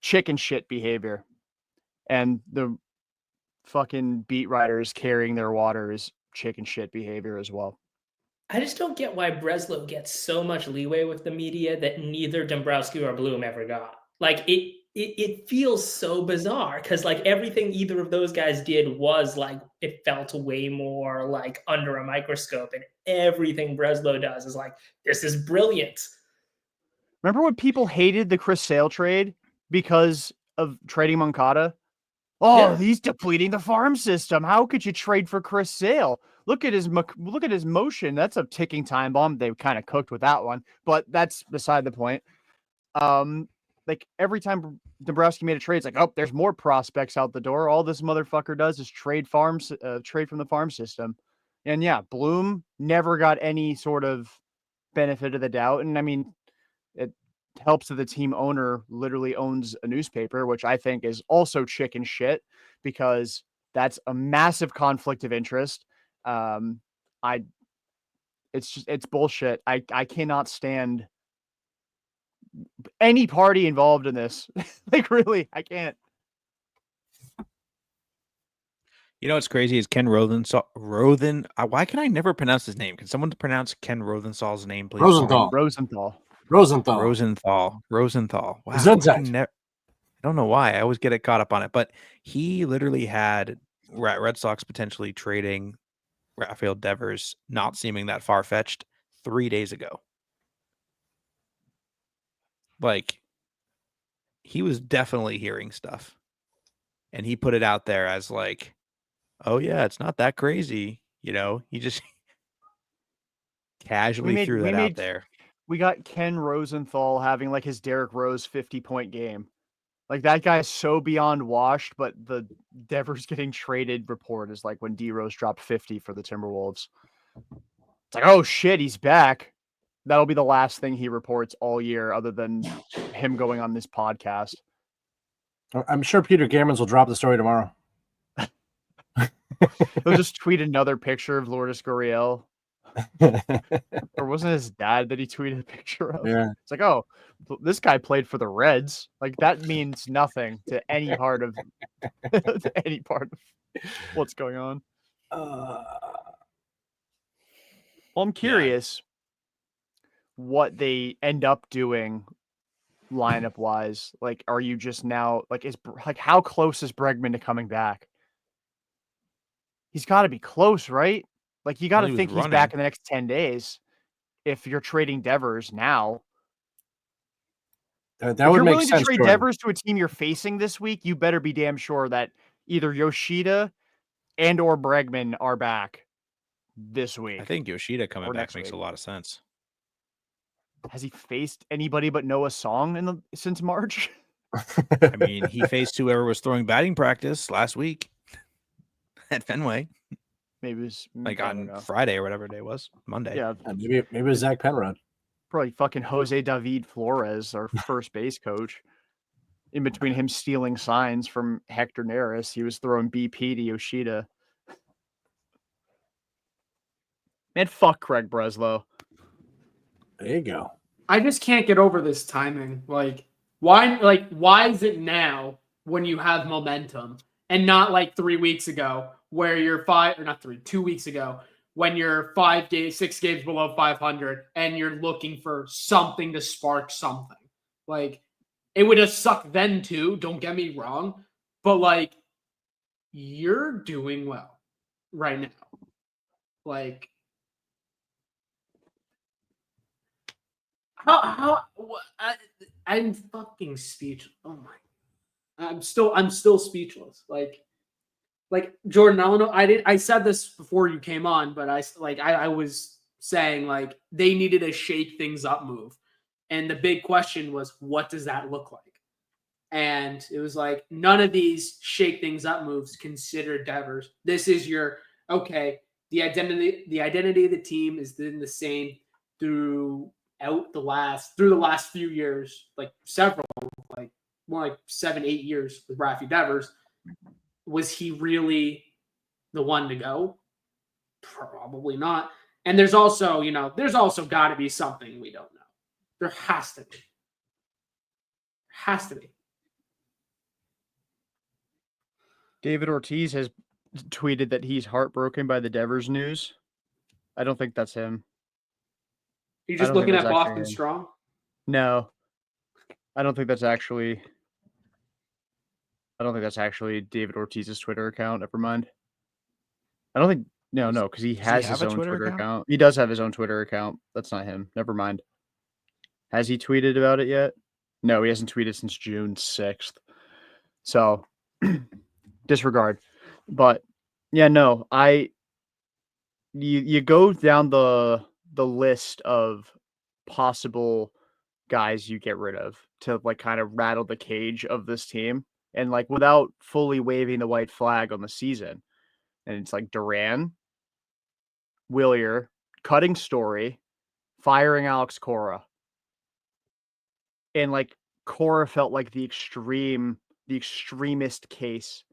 chicken shit behavior and the fucking beat writers carrying their water is chicken shit behavior as well.
I just don't get why Breslow gets so much leeway with the media that neither Dombrowski or Bloom ever got. Like it feels so bizarre because like everything either of those guys did was like it felt way more like under a microscope, and everything Breslow does is like this is brilliant.
Remember when people hated the Chris Sale trade because of trading Moncada? Oh,
Yeah.
he's depleting the farm system. How could you trade for Chris Sale? Look at his motion. That's a ticking time bomb. They kind of cooked with that one, but that's beside the point. Like every time Dombrowski made a trade, it's like, oh, there's more prospects out the door. All this motherfucker does is trade from the farm system. And yeah, Bloom never got any sort of benefit of the doubt. And I mean, it helps that the team owner literally owns a newspaper, which I think is also chicken shit because that's a massive conflict of interest. It's bullshit. I cannot stand any party involved in this. Like really, I can't.
You know what's crazy is Ken why can I never pronounce his name? Can someone pronounce Ken Rosenthal's name, please?
Rosenthal.
Rosenthal. Wow.
Gesundheit.
I don't know why. I always get it caught up on it, but he literally had Red Sox potentially trading Rafael Devers, not seeming that far-fetched 3 days ago. Like, he was definitely hearing stuff. And he put it out there as like, oh yeah, it's not that crazy. You know, he just casually threw that out there.
We got Ken Rosenthal having like his Derrick Rose 50-point game. Like that guy's so beyond washed, but the Devers getting traded report is like when D Rose dropped 50 for the Timberwolves. It's like, oh shit, he's back. That'll be the last thing he reports all year, other than him going on this podcast.
I'm sure Peter Gammons will drop the story tomorrow.
He'll just tweet another picture of Lourdes Gurriel. Or wasn't his dad that he tweeted a picture of?
Yeah.
It's like, oh, this guy played for the Reds. Like that means nothing to any part of what's going on. Well, I'm curious what they end up doing lineup wise. Like, are you just now like how close is Bregman to coming back? He's got to be close, right? Like you got to think he's back in the next 10 days. If you're trading Devers now,
that would make sense.
If you're willing to trade Devers to a team you're facing this week, you better be damn sure that either Yoshida and or Bregman are back this week.
I think Yoshida coming back makes a lot of sense.
Has he faced anybody but Noah Song since March?
I mean, he faced whoever was throwing batting practice last week at Fenway.
Maybe it was
like on Friday or whatever day it was, Monday.
Yeah,
maybe it was Zach Penrod.
Probably fucking Jose David Flores, our first base coach. In between him stealing signs from Hector Neris, he was throwing BP to Yoshida. Man, fuck Craig Breslow.
There you go.
I just can't get over this timing. Why is it now when you have momentum and not like 3 weeks ago where you're 2 weeks ago when you're 6 games below 500 and you're looking for something to spark something. Like, it would have sucked then too, don't get me wrong, but like, you're doing well right now. Like, I'm fucking speechless. Oh my, I'm still speechless. Like Jordan, I don't know. I said this before you came on, but I was saying like they needed a shake things up move, and the big question was, what does that look like? And it was like none of these shake things up moves consider Devers. This is your okay. The identity of the team is then the same throughout the last few years, like several, like more like 7-8 years with Rafael Devers. Was he really the one to go? Probably not. And there's also got to be something we don't know. There has to be. Has to be.
David Ortiz has tweeted that he's heartbroken by the Devers news. I don't think that's him.
You're just looking at Boston Strong?
No. I don't think that's actually David Ortiz's Twitter account. Never mind. I don't think no, because he has his own Twitter account. He does have his own Twitter account. That's not him. Never mind. Has he tweeted about it yet? No, he hasn't tweeted since June 6th. So disregard. But yeah, no, you go down the list of possible guys you get rid of to like kind of rattle the cage of this team and like without fully waving the white flag on the season. And it's like Duran, Willier, cutting Story, firing Alex Cora. And like Cora felt like the extremist case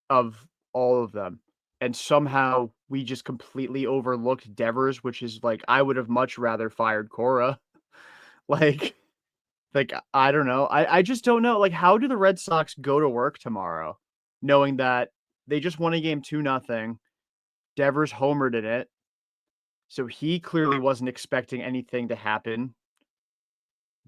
of all of them. And somehow we just completely overlooked Devers, which is like, I would have much rather fired Cora. like, I don't know. I just don't know. Like, how do the Red Sox go to work tomorrow knowing that they just won a game 2-0? Devers homered in it. So he clearly wasn't expecting anything to happen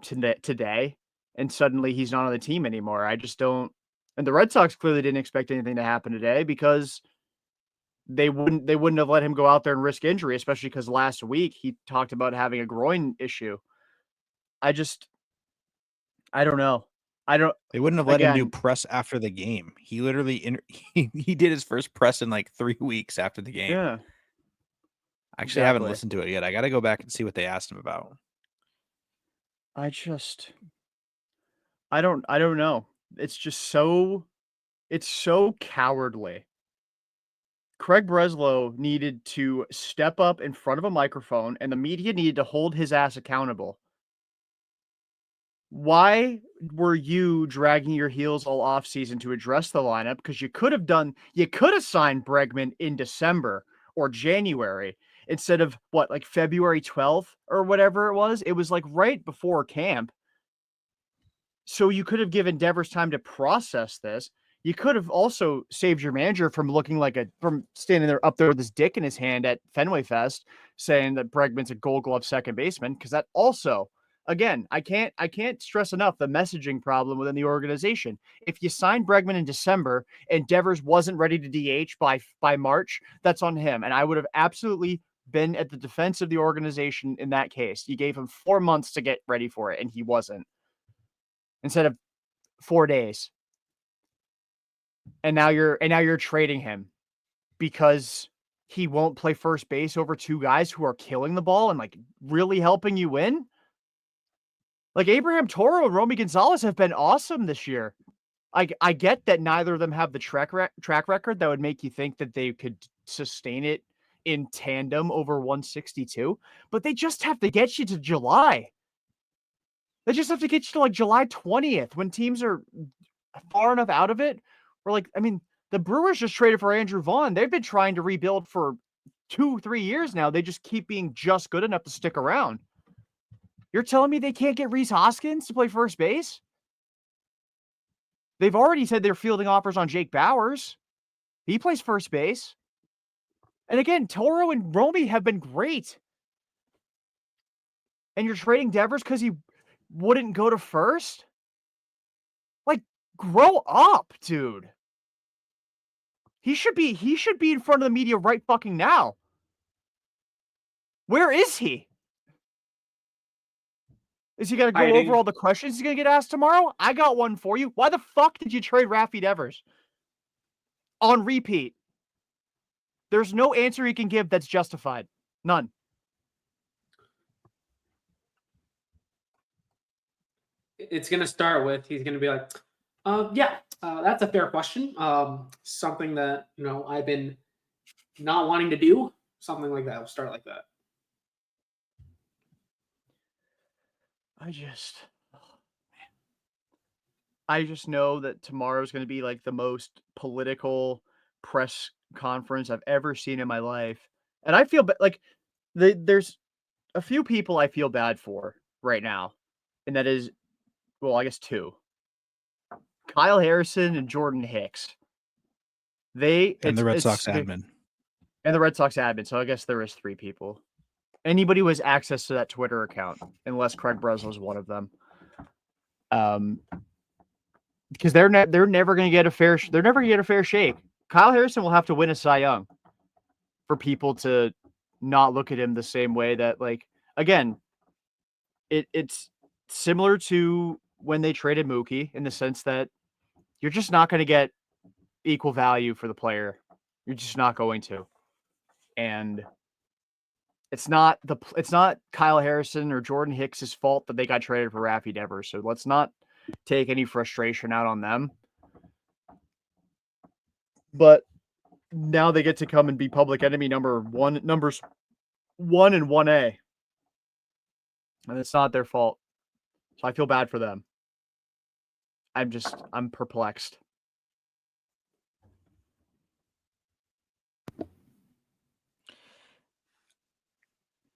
today. And suddenly he's not on the team anymore. I just don't. And the Red Sox clearly didn't expect anything to happen today because they wouldn't have let him go out there and risk injury, especially because last week he talked about having a groin issue. I don't know.
They wouldn't have let him do press after the game. He literally he did his first press in like 3 weeks after the game.
Yeah.
Actually, I haven't listened to it yet. I got to go back and see what they asked him about.
I don't know. It's just so cowardly. Craig Breslow needed to step up in front of a microphone and the media needed to hold his ass accountable. Why were you dragging your heels all offseason to address the lineup? Because you could have signed Bregman in December or January instead of like February 12th or whatever it was. It was like right before camp. So you could have given Devers time to process this. You could have also saved your manager from from standing there up there with his dick in his hand at Fenway Fest saying that Bregman's a Gold Glove second baseman. Because that also, again, I can't stress enough the messaging problem within the organization. If you signed Bregman in December and Devers wasn't ready to DH by March, that's on him. And I would have absolutely been at the defense of the organization in that case. You gave him 4 months to get ready for it, and he wasn't. Instead of 4 days. And now you're trading him because he won't play first base over 2 guys who are killing the ball and like really helping you win. Like Abraham Toro and Romy Gonzalez have been awesome this year. I get that neither of them have the track record that would make you think that they could sustain it in tandem over 162, but they just have to get you to July. They just have to get you to like July 20th when teams are far enough out of it. Or like, I mean, the Brewers just traded for Andrew Vaughn. They've been trying to rebuild for 2-3 years now, they just keep being just good enough to stick around. You're telling me they can't get Rhys Hoskins to play first base? They've already said they're fielding offers on Jake Bowers. He plays first base. And again, Toro and Romy have been great. And you're trading Devers because he wouldn't go to first? Like, grow up, dude. He should be in front of the media right fucking now. Where is he? Is he going to go over all the questions he's going to get asked tomorrow? I got one for you. Why the fuck did you trade Rafael Devers? On repeat. There's no answer he can give that's justified. None.
It's going to start with, he's going to be like, that's a fair question. Something that, I've been not wanting to do. Something like that. We'll start like that.
I just know that tomorrow's going to be like the most political press conference I've ever seen in my life. And I feel like there's a few people I feel bad for right now. And that is, well, I guess two. Kyle Harrison and Jordan Hicks.
And the Red Sox admin.
And the Red Sox admin. So I guess there is three people. Anybody who has access to that Twitter account, unless Craig Breslow is one of them. Because they're never going to get a fair shake. Kyle Harrison will have to win a Cy Young for people to not look at him the same way that, like, again, it's similar to when they traded Mookie in the sense that you're just not going to get equal value for the player. You're just not going to. And it's not Kyle Harrison or Jordan Hicks' fault that they got traded for Rafael Devers. So let's not take any frustration out on them. But now they get to come and be public enemy numbers 1 and 1A. And it's not their fault. So I feel bad for them. I'm perplexed.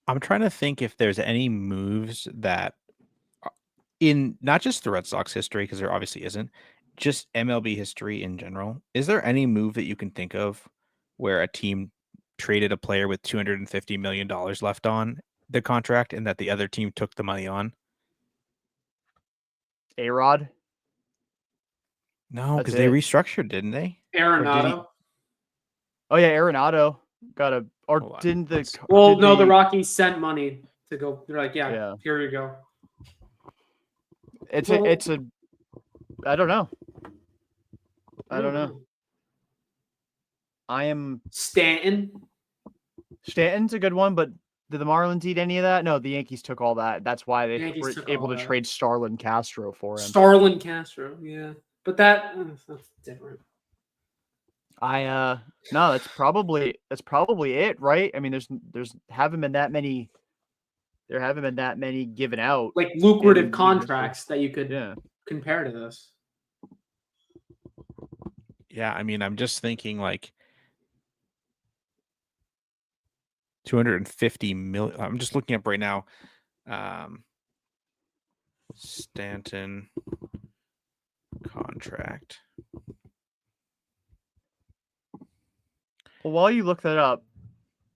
I'm trying to think if there's any moves that in not just the Red Sox history, because there obviously isn't, just MLB history in general. Is there any move that you can think of where a team traded a player with $250 million left on the contract and that the other team took the money on?
A-Rod?
No, because they restructured, didn't they?
Arenado.
Oh yeah, Arenado got a. Or didn't the?
Well, no, the Rockies sent money to go. They're like, yeah. Here you go.
It's a. I don't know. I don't know. I am
Stanton's
a good one, but did the Marlins eat any of that? No, the Yankees took all that. That's why they were able to trade Starlin Castro for him.
Starlin Castro, yeah, but that's different.
No, that's probably it, right? I mean, there's haven't been that many. There haven't been that many given out,
like lucrative contracts that you could compare to this.
Yeah, I mean, I'm just thinking like 250 million. I'm just looking up right now. Stanton contract.
Well, while you look that up,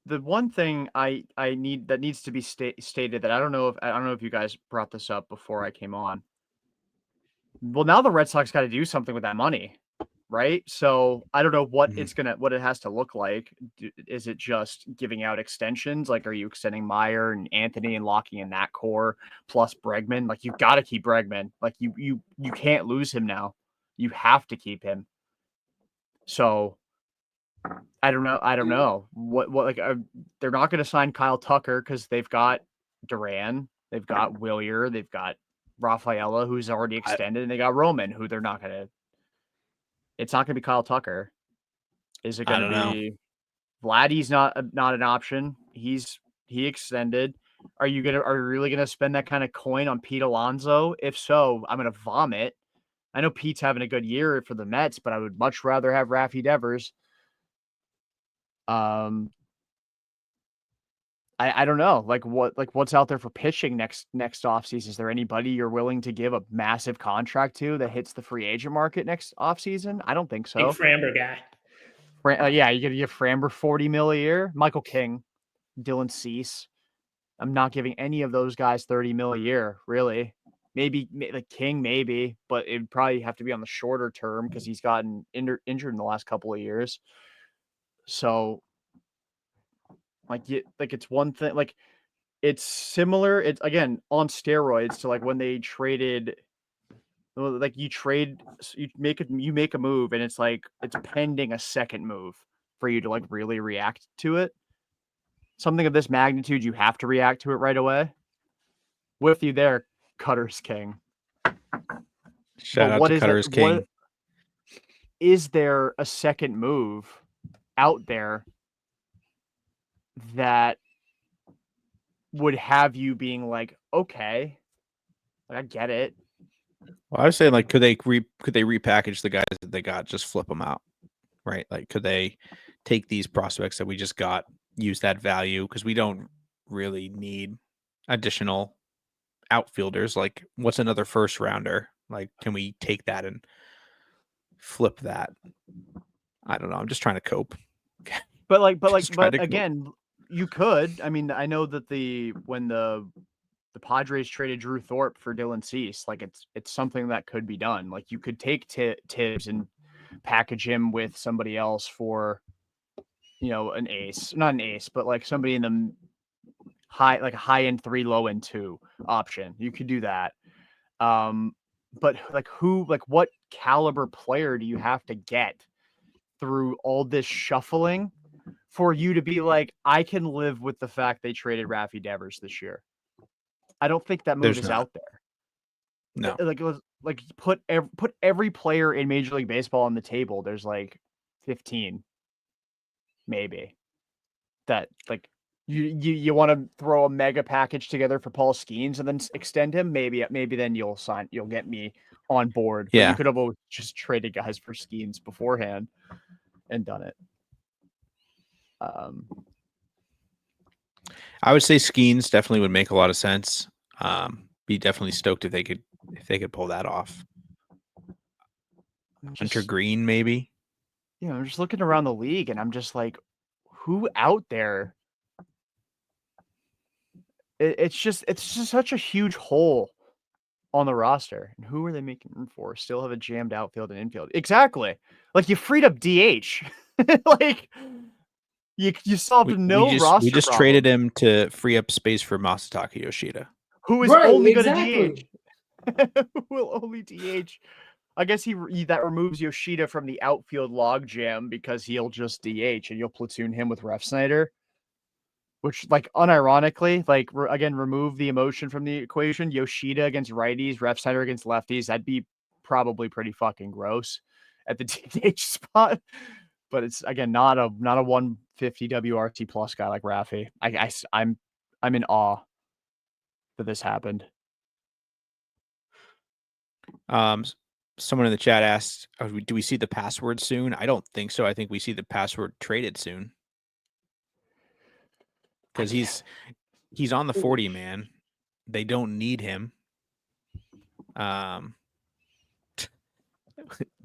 the one thing I need that needs to be stated that I don't know if you guys brought this up before I came on. Well, now the Red Sox got to do something with that money, right? So I don't know what what it has to look like. Is it just giving out extensions? Like, are you extending Meyer and Anthony and locking in that core plus Bregman? Like, you've got to keep Bregman. Like, you can't lose him now. You have to keep him. So I don't know what like they're not going to sign Kyle Tucker because they've got Duran, they've got Willier, they've got Rafaela who's already extended, and they got Roman who they're not going to. It's not going to be Kyle Tucker. Is it going to be Vladdy's not an option? He extended. Are you really going to spend that kind of coin on Pete Alonso? If so, I'm going to vomit. I know Pete's having a good year for the Mets, but I would much rather have Rafael Devers. I don't know, what's out there for pitching next offseason? Is there anybody you're willing to give a massive contract to that hits the free agent market next offseason? I don't think
Big
so.
Framber guy.
Yeah, you got to give Framber $40 million a year. Michael King, Dylan Cease. I'm not giving any of those guys $30 million a year, really. Maybe like King, maybe, but it'd probably have to be on the shorter term because he's gotten injured in the last couple of years. So, it's one thing. Like, it's similar. It's again on steroids to like when they traded. Like you make a move, and it's like it's pending a second move for you to like really react to it. Something of this magnitude, you have to react to it right away. With you there, Cutter's King.
Shout out to Cutter's King.
Is there a second move out there that would have you being like, okay, I get it?
Well, I was saying, like, could they repackage the guys that they got, just flip them out, right? Like, could they take these prospects that we just got, use that value, because we don't really need additional outfielders. Like, what's another first rounder? Like, can we take that and flip that? I don't know. I'm just trying to cope.
But again, you could. I mean, I know that when the Padres traded Drew Thorpe for Dylan Cease, like it's something that could be done. Like you could take Tibbs and package him with somebody else for, an ace, not an ace, but like somebody in the high end 3, low end 2 option. You could do that. But what caliber player do you have to get through all this shuffling for you to be like, I can live with the fact they traded Rafael Devers this year? I don't think that move is out there.
No.
Like put every player in Major League Baseball on the table. There's like 15, maybe, that like you want to throw a mega package together for Paul Skeens and then extend him. Maybe then you'll get me on board.
Yeah.
But you could have always just traded guys for Skeens beforehand and done it.
I would say Skeens definitely would make a lot of sense. Be definitely stoked if they could pull that off. Hunter Green, maybe.
Yeah, I'm just looking around the league and I'm just like, who out there? It's just such a huge hole on the roster. And who are they making room for? Still have a jammed outfield and infield. Exactly. Like you freed up DH. Like you solved roster.
We just traded him to free up space for Masataka Yoshida,
who is only going to DH. Who will only DH. I guess that removes Yoshida from the outfield logjam because he'll just DH and you'll platoon him with Ref Snyder. Which, like, unironically, like, again, remove the emotion from the equation. Yoshida against righties, Ref Snyder against lefties. That'd be probably pretty fucking gross at the DH spot. But it's, again, not a 150 WRC plus guy like Rafi. I'm in awe that this happened.
Someone in the chat asked, do we see the password soon? I don't think so. I think we see the password traded soon. Because he's on the 40 man. They don't need him.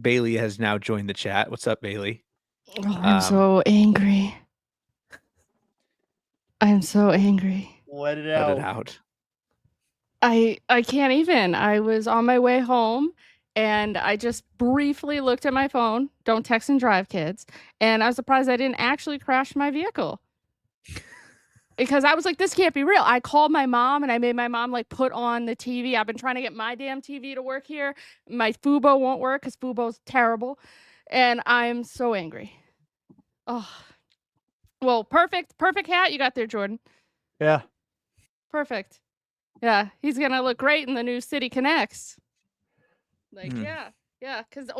Bayleigh has now joined the chat. What's up, Bayleigh?
Oh, I'm so angry. I'm so angry.
Let it
out.
I can't even. I was on my way home and I just briefly looked at my phone. Don't text and drive, kids. And I was surprised I didn't actually crash my vehicle. Because I was like, this can't be real. I called my mom and I made my mom like put on the TV. I've been trying to get my damn TV to work here. My Fubo won't work because Fubo's terrible. And I'm so angry. Oh, well, perfect hat you got there, Jordan.
Yeah.
Perfect. Yeah, he's going to look great in the new City Connects. Like, yeah, because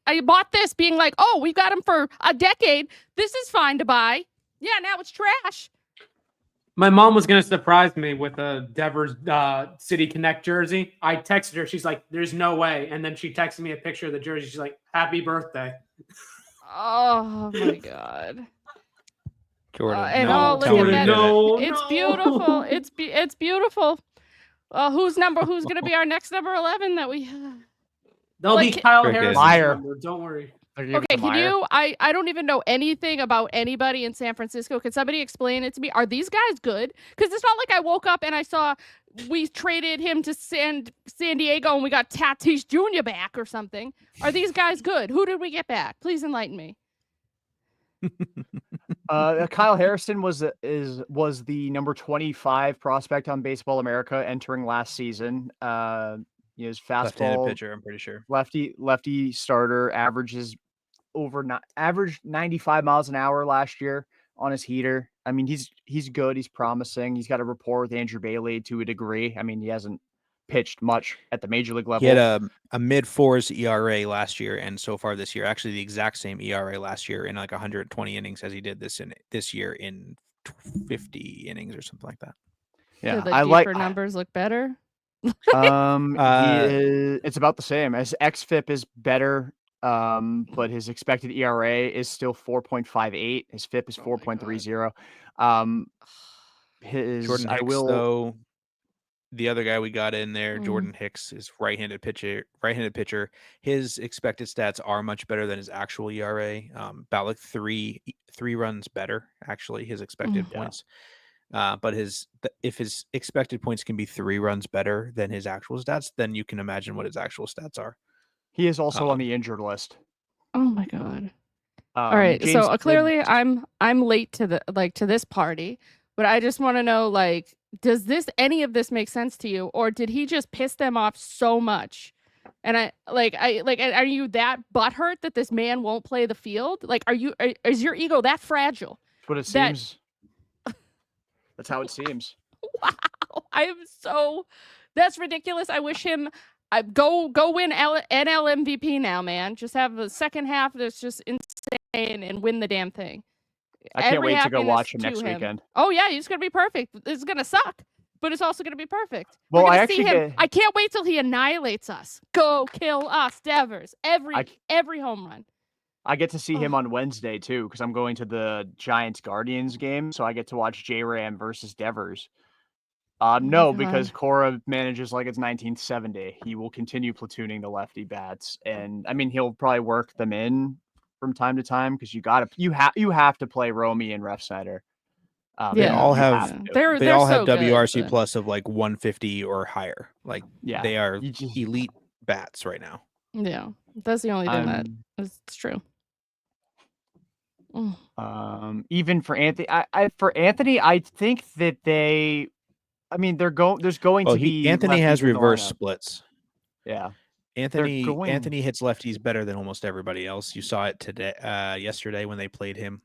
I bought this being like, oh, we got him for a decade. This is fine to buy. Yeah, now it's trash.
My mom was going to surprise me with a Devers City Connect jersey. I texted her. She's like, there's no way. And then she texted me a picture of the jersey. She's like, happy birthday.
Oh, my God.
Jordan,
and
no, tell me
Jordan,
you did it.
no,
It's
no.
beautiful. It's beautiful. Who's going to be our next number 11 that we?
That'll
Like,
be Kyle
Cricket.
Harrison's
Liar.
number. Don't worry.
Okay, can you? I don't even know anything about anybody in San Francisco. Can somebody explain it to me? Are these guys good? Because it's not like I woke up and I saw we traded him to San Diego and we got Tatis Jr. back or something. Are these guys good? Who did we get back? Please enlighten me.
Kyle Harrison was the number 25 prospect on Baseball America entering last season. His
Left-handed
fastball
pitcher, I'm pretty sure.
lefty starter averaged 95 miles an hour last year on his heater. I mean, he's good. He's promising. He's got a rapport with Andrew Bayleigh to a degree. I mean, he hasn't pitched much at the major league level.
He had a mid-fours ERA last year, and so far this year, actually the exact same ERA last year in like 120 innings as he did this year in 50 innings or something like that.
Yeah,
Do the
I
deeper
like.
numbers look better?
It's about the same. His xFIP is better, but his expected ERA is still 4.58. His FIP is 4.30.
Jordan Hicks, though, the other guy we got in there, Jordan Hicks, is right-handed pitcher. His expected stats are much better than his actual ERA. About like three runs better, actually, his expected points. But if his expected points can be 3 runs better than his actual stats, then you can imagine what his actual stats are.
He is also on the injured list.
Oh my god! All right, so clearly I'm late to this party, but I just want to know, like, does any of this make sense to you, or did he just piss them off so much? And are you that butthurt that this man won't play the field? Like, is your ego that fragile?
That's what it seems. That's how it seems.
Wow, that's ridiculous. I wish him. Go win NL MVP now, man. Just have a second half that's just insane and win the damn thing.
I can't wait to go watch him next weekend.
Oh yeah, he's gonna be perfect. It's gonna suck, but it's also gonna be perfect.
Well,
I can't wait till he annihilates us. Go kill us, Devers. Every home run.
I get to see him on Wednesday too, because I'm going to the Giants Guardians game, so I get to watch J-Ram versus Devers. Because Cora manages like it's 1970. He will continue platooning the lefty bats, and I mean he'll probably work them in from time to time because you have to play Romy and Refsnyder.
They all have
so
WRC
good,
plus of like 150 or higher. Like they are elite bats right now.
Yeah, that's the only thing that is true.
Even for Anthony, I think that they. I mean, there's going to be
Anthony has reverse splits.
Yeah,
Anthony hits lefties better than almost everybody else. You saw it yesterday when they played him.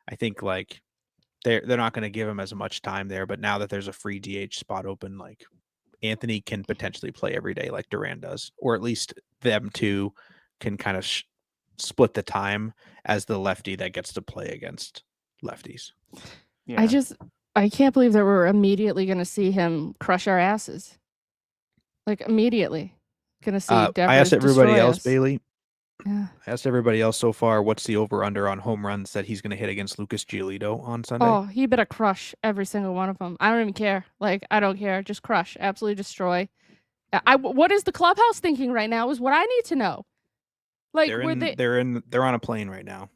I think like they're not going to give him as much time there, but now that there's a free DH spot open, like Anthony can potentially play every day like Duran does, or at least them two can kind of split the time as the lefty that gets to play against lefties.
Yeah. I can't believe that we're immediately going to see him crush our asses. Like, immediately. Going to see Devers
I asked everybody else,
us.
Bayleigh.
Yeah.
I asked everybody else so far, what's the over-under on home runs that he's going to hit against Lucas Giolito on Sunday?
Oh, he better crush every single one of them. I don't even care. Like, I don't care. Just crush. Absolutely destroy. What is the clubhouse thinking right now is what I need to know. Like,
they're on a plane right now.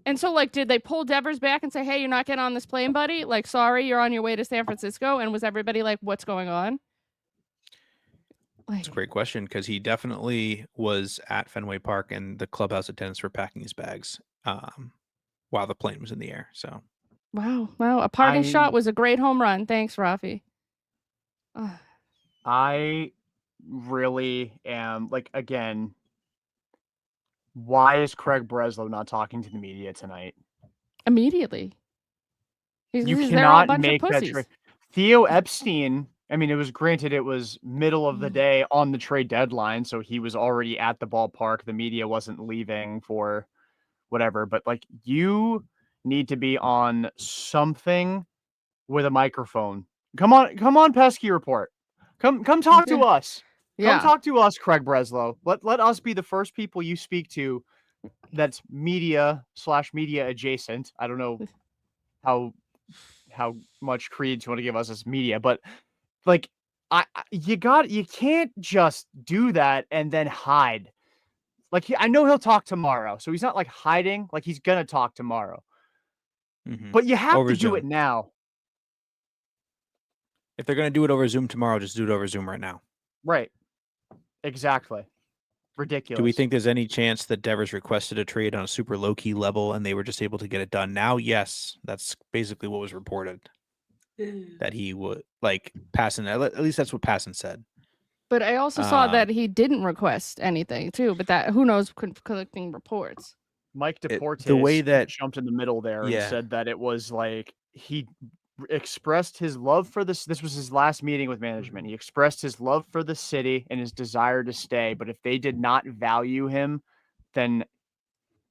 And so, like, did they pull Devers back and say, hey, you're not getting on this plane, buddy? Like, sorry, you're on your way to San Francisco? And was everybody like, what's going on?
That's a great question, because he definitely was at Fenway Park and the clubhouse attendants were packing his bags while the plane was in the air. So,
wow. A parting shot was a great home run. Thanks, Rafi.
I really am, like, again, why is Craig Breslow not talking to the media tonight?
Immediately.
You cannot make that trade. Theo Epstein, I mean, it was middle of the day on the trade deadline, so he was already at the ballpark. The media wasn't leaving for whatever, but like, you need to be on something with a microphone. Come on, Pesky Report. Come talk to us. Come talk to us, Craig Breslow. Let us be the first people you speak to that's media/media adjacent. I don't know how much credence you want to give us as media, but like you can't just do that and then hide. Like I know he'll talk tomorrow, so he's not like hiding. Like he's gonna talk tomorrow, but you have
Over
to do it
Zoom.
now.
If they're gonna do it over Zoom tomorrow, just do it over Zoom right now.
Right. Exactly. Ridiculous.
Do we think there's any chance that Devers requested a trade on a super low key level and they were just able to get it done now? Yes, that's basically what was reported. That he would like Passan. At least that's what Passan said.
But I also saw that he didn't request anything too. But that who knows collecting reports.
Mike Deportes
the way that
jumped in the middle there and
Yeah.
said that it was like he expressed his love for this. This was his last meeting with management. He expressed his love for the city and his desire to stay. But if they did not value him, then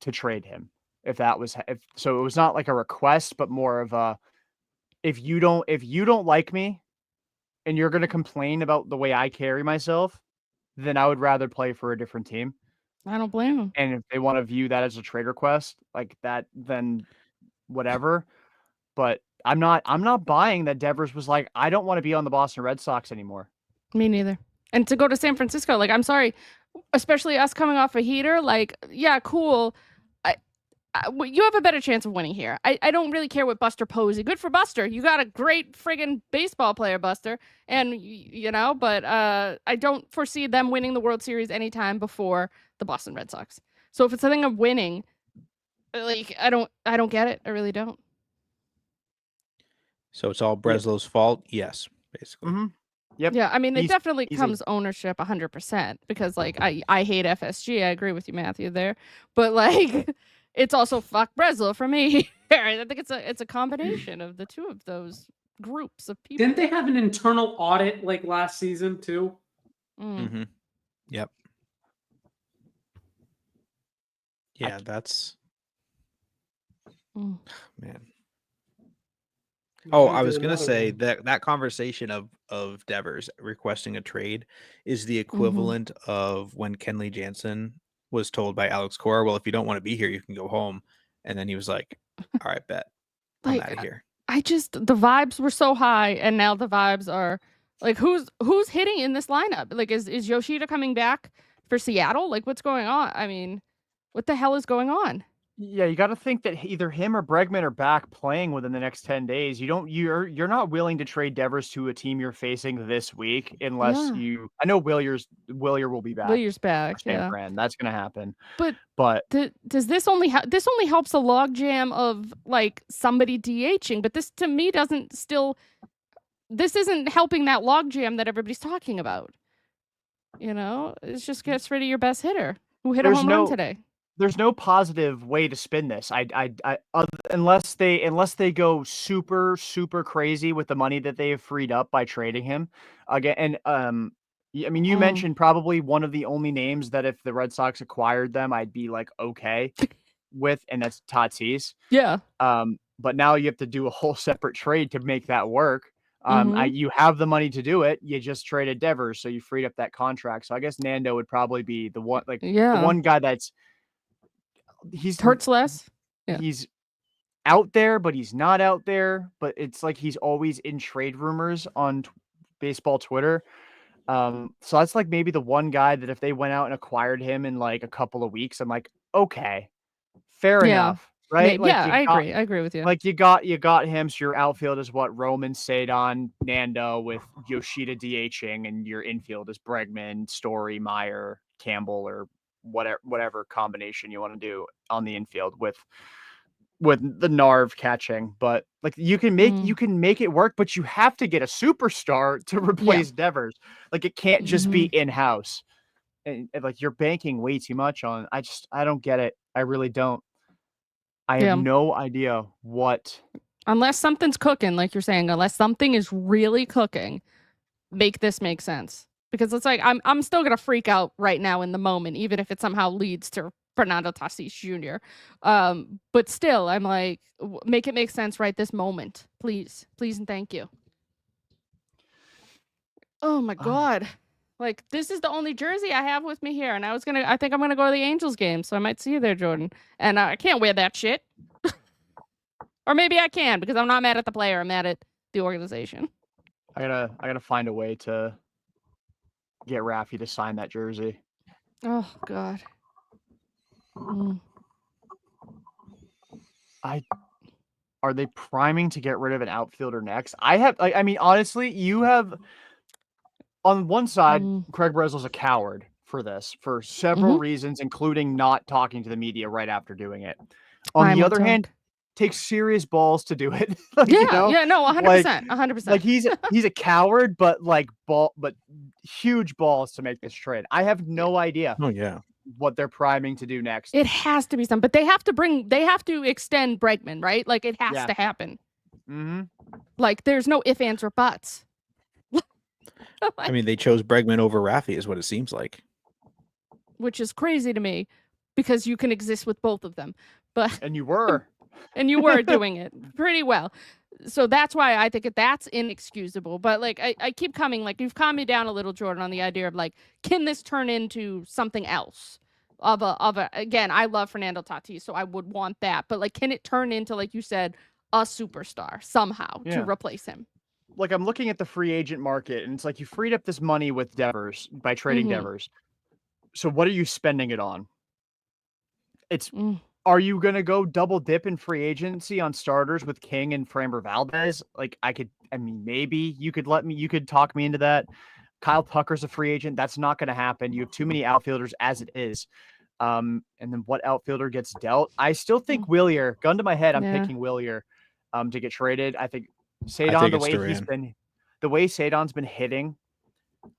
to trade him. So it was not like a request, but more of a if you don't like me and you're going to complain about the way I carry myself, then I would rather play for a different team.
I don't blame him.
And if they want to view that as a trade request like that, then whatever. But I'm not buying that Devers was like, I don't want to be on the Boston Red Sox anymore.
Me neither. And to go to San Francisco, like, I'm sorry, especially us coming off a heater, like, yeah, cool. You have a better chance of winning here. I don't really care what Buster Posey. Good for Buster. You got a great friggin' baseball player, Buster. And, but I don't foresee them winning the World Series anytime before the Boston Red Sox. So if it's a thing of winning, like, I don't get it. I really don't.
So it's all Breslow's fault? Yes, basically.
Mm-hmm. Yep.
Yeah, I mean, it definitely
easy.
comes ownership 100% because, like, I hate FSG. I agree with you, Matthew, there. But, like, it's also fuck Breslow for me. I think it's a combination of the two of those groups of people.
Didn't they have an internal audit like last season too?
Mm-hmm. Yep. Yeah, that's man. Oh, I was gonna say that conversation of Devers requesting a trade is the equivalent of when Kenley Jansen was told by Alex Cora, well, if you don't want to be here, you can go home. And then he was like, all right, bet. I'm out of here.
The vibes were so high, and now the vibes are like, who's hitting in this lineup? Like, is Yoshida coming back for Seattle? Like, what's going on? I mean, what the hell is going on?
Yeah, you got to think that either him or Bregman are back playing within the next 10 days. You're not willing to trade Devers to a team you're facing this week unless I know Willier will be back.
Willier's back, yeah.
Fran. That's going to happen.
But does this only helps a logjam of like somebody DHing, but this to me this isn't helping that logjam that everybody's talking about. It just gets rid of your best hitter who hit a home run today.
There's no positive way to spin this. Unless they go super, super crazy with the money that they have freed up by trading him again. And you mentioned probably one of the only names that if the Red Sox acquired them, I'd be like okay with, and that's Tatis.
Yeah.
But now you have to do a whole separate trade to make that work. You have the money to do it. You just traded Devers, so you freed up that contract. So I guess Nando would probably be the one, the one guy that's.
Hurts less.
Yeah. He's out there, but he's not out there. But it's like he's always in trade rumors on baseball Twitter. So that's like maybe the one guy that if they went out and acquired him in like a couple of weeks, I'm like, okay, fair enough, right?
Yeah, I agree with you.
Like you got him. So your outfield is what Roman, Sadon, Nando with Yoshida DHing, and your infield is Bregman, Story, Meyer, Campbell, or whatever combination you want to do on the infield with the Narv catching. But like you can make it work, but you have to get a superstar to replace Devers. Like it can't just be in-house. And like you're banking way too much on I don't get it. I really don't. I have no idea what,
unless something's cooking, like you're saying, unless something is really cooking, make this make sense. Because it's like I'm still gonna freak out right now in the moment, even if it somehow leads to Fernando Tatis Jr. But still, I'm like, make it make sense right this moment, please, and thank you. Oh my god, like this is the only jersey I have with me here, and I think I'm gonna go to the Angels game, so I might see you there, Jordan, and I can't wear that shit. Or maybe I can because I'm not mad at the player. I'm mad at the organization.
I gotta find a way to get Raffy to sign that jersey.
Oh God. Mm.
Are they priming to get rid of an outfielder next? I mean, honestly, you have on one side, Craig Breslow's a coward for this for several reasons, including not talking to the media right after doing it. On the other hand, takes serious balls to do it. Like,
yeah,
you know,
yeah, no, 100%, 100%.
Like he's a coward, but huge balls to make this trade. I have no idea.
Oh yeah.
What they're priming to do next.
It has to be something, but they have to extend Bregman, right? Like it has to happen.
Mm-hmm.
Like there's no ifs, ands, or buts.
I mean, they chose Bregman over Raffy is what it seems like.
Which is crazy to me because you can exist with both of them.
And you were.
And you were doing it pretty well. So that's why I think that's inexcusable. But like I keep coming, like you've calmed me down a little, Jordan, on the idea of like, can this turn into something else? Again, I love Fernando Tatis, so I would want that. But like, can it turn into, like you said, a superstar somehow to replace him?
Like I'm looking at the free agent market, and it's like you freed up this money with Devers by trading Devers. So what are you spending it on? Are you going to go double dip in free agency on starters with King and Framber Valdez? Like maybe you could talk me into that. Kyle Tucker's a free agent. That's not going to happen. You have too many outfielders as it is. And then what outfielder gets dealt? I still think Willier, gun to my head, I'm picking Willier to get traded. I think Cedon, the way Cedon's been hitting,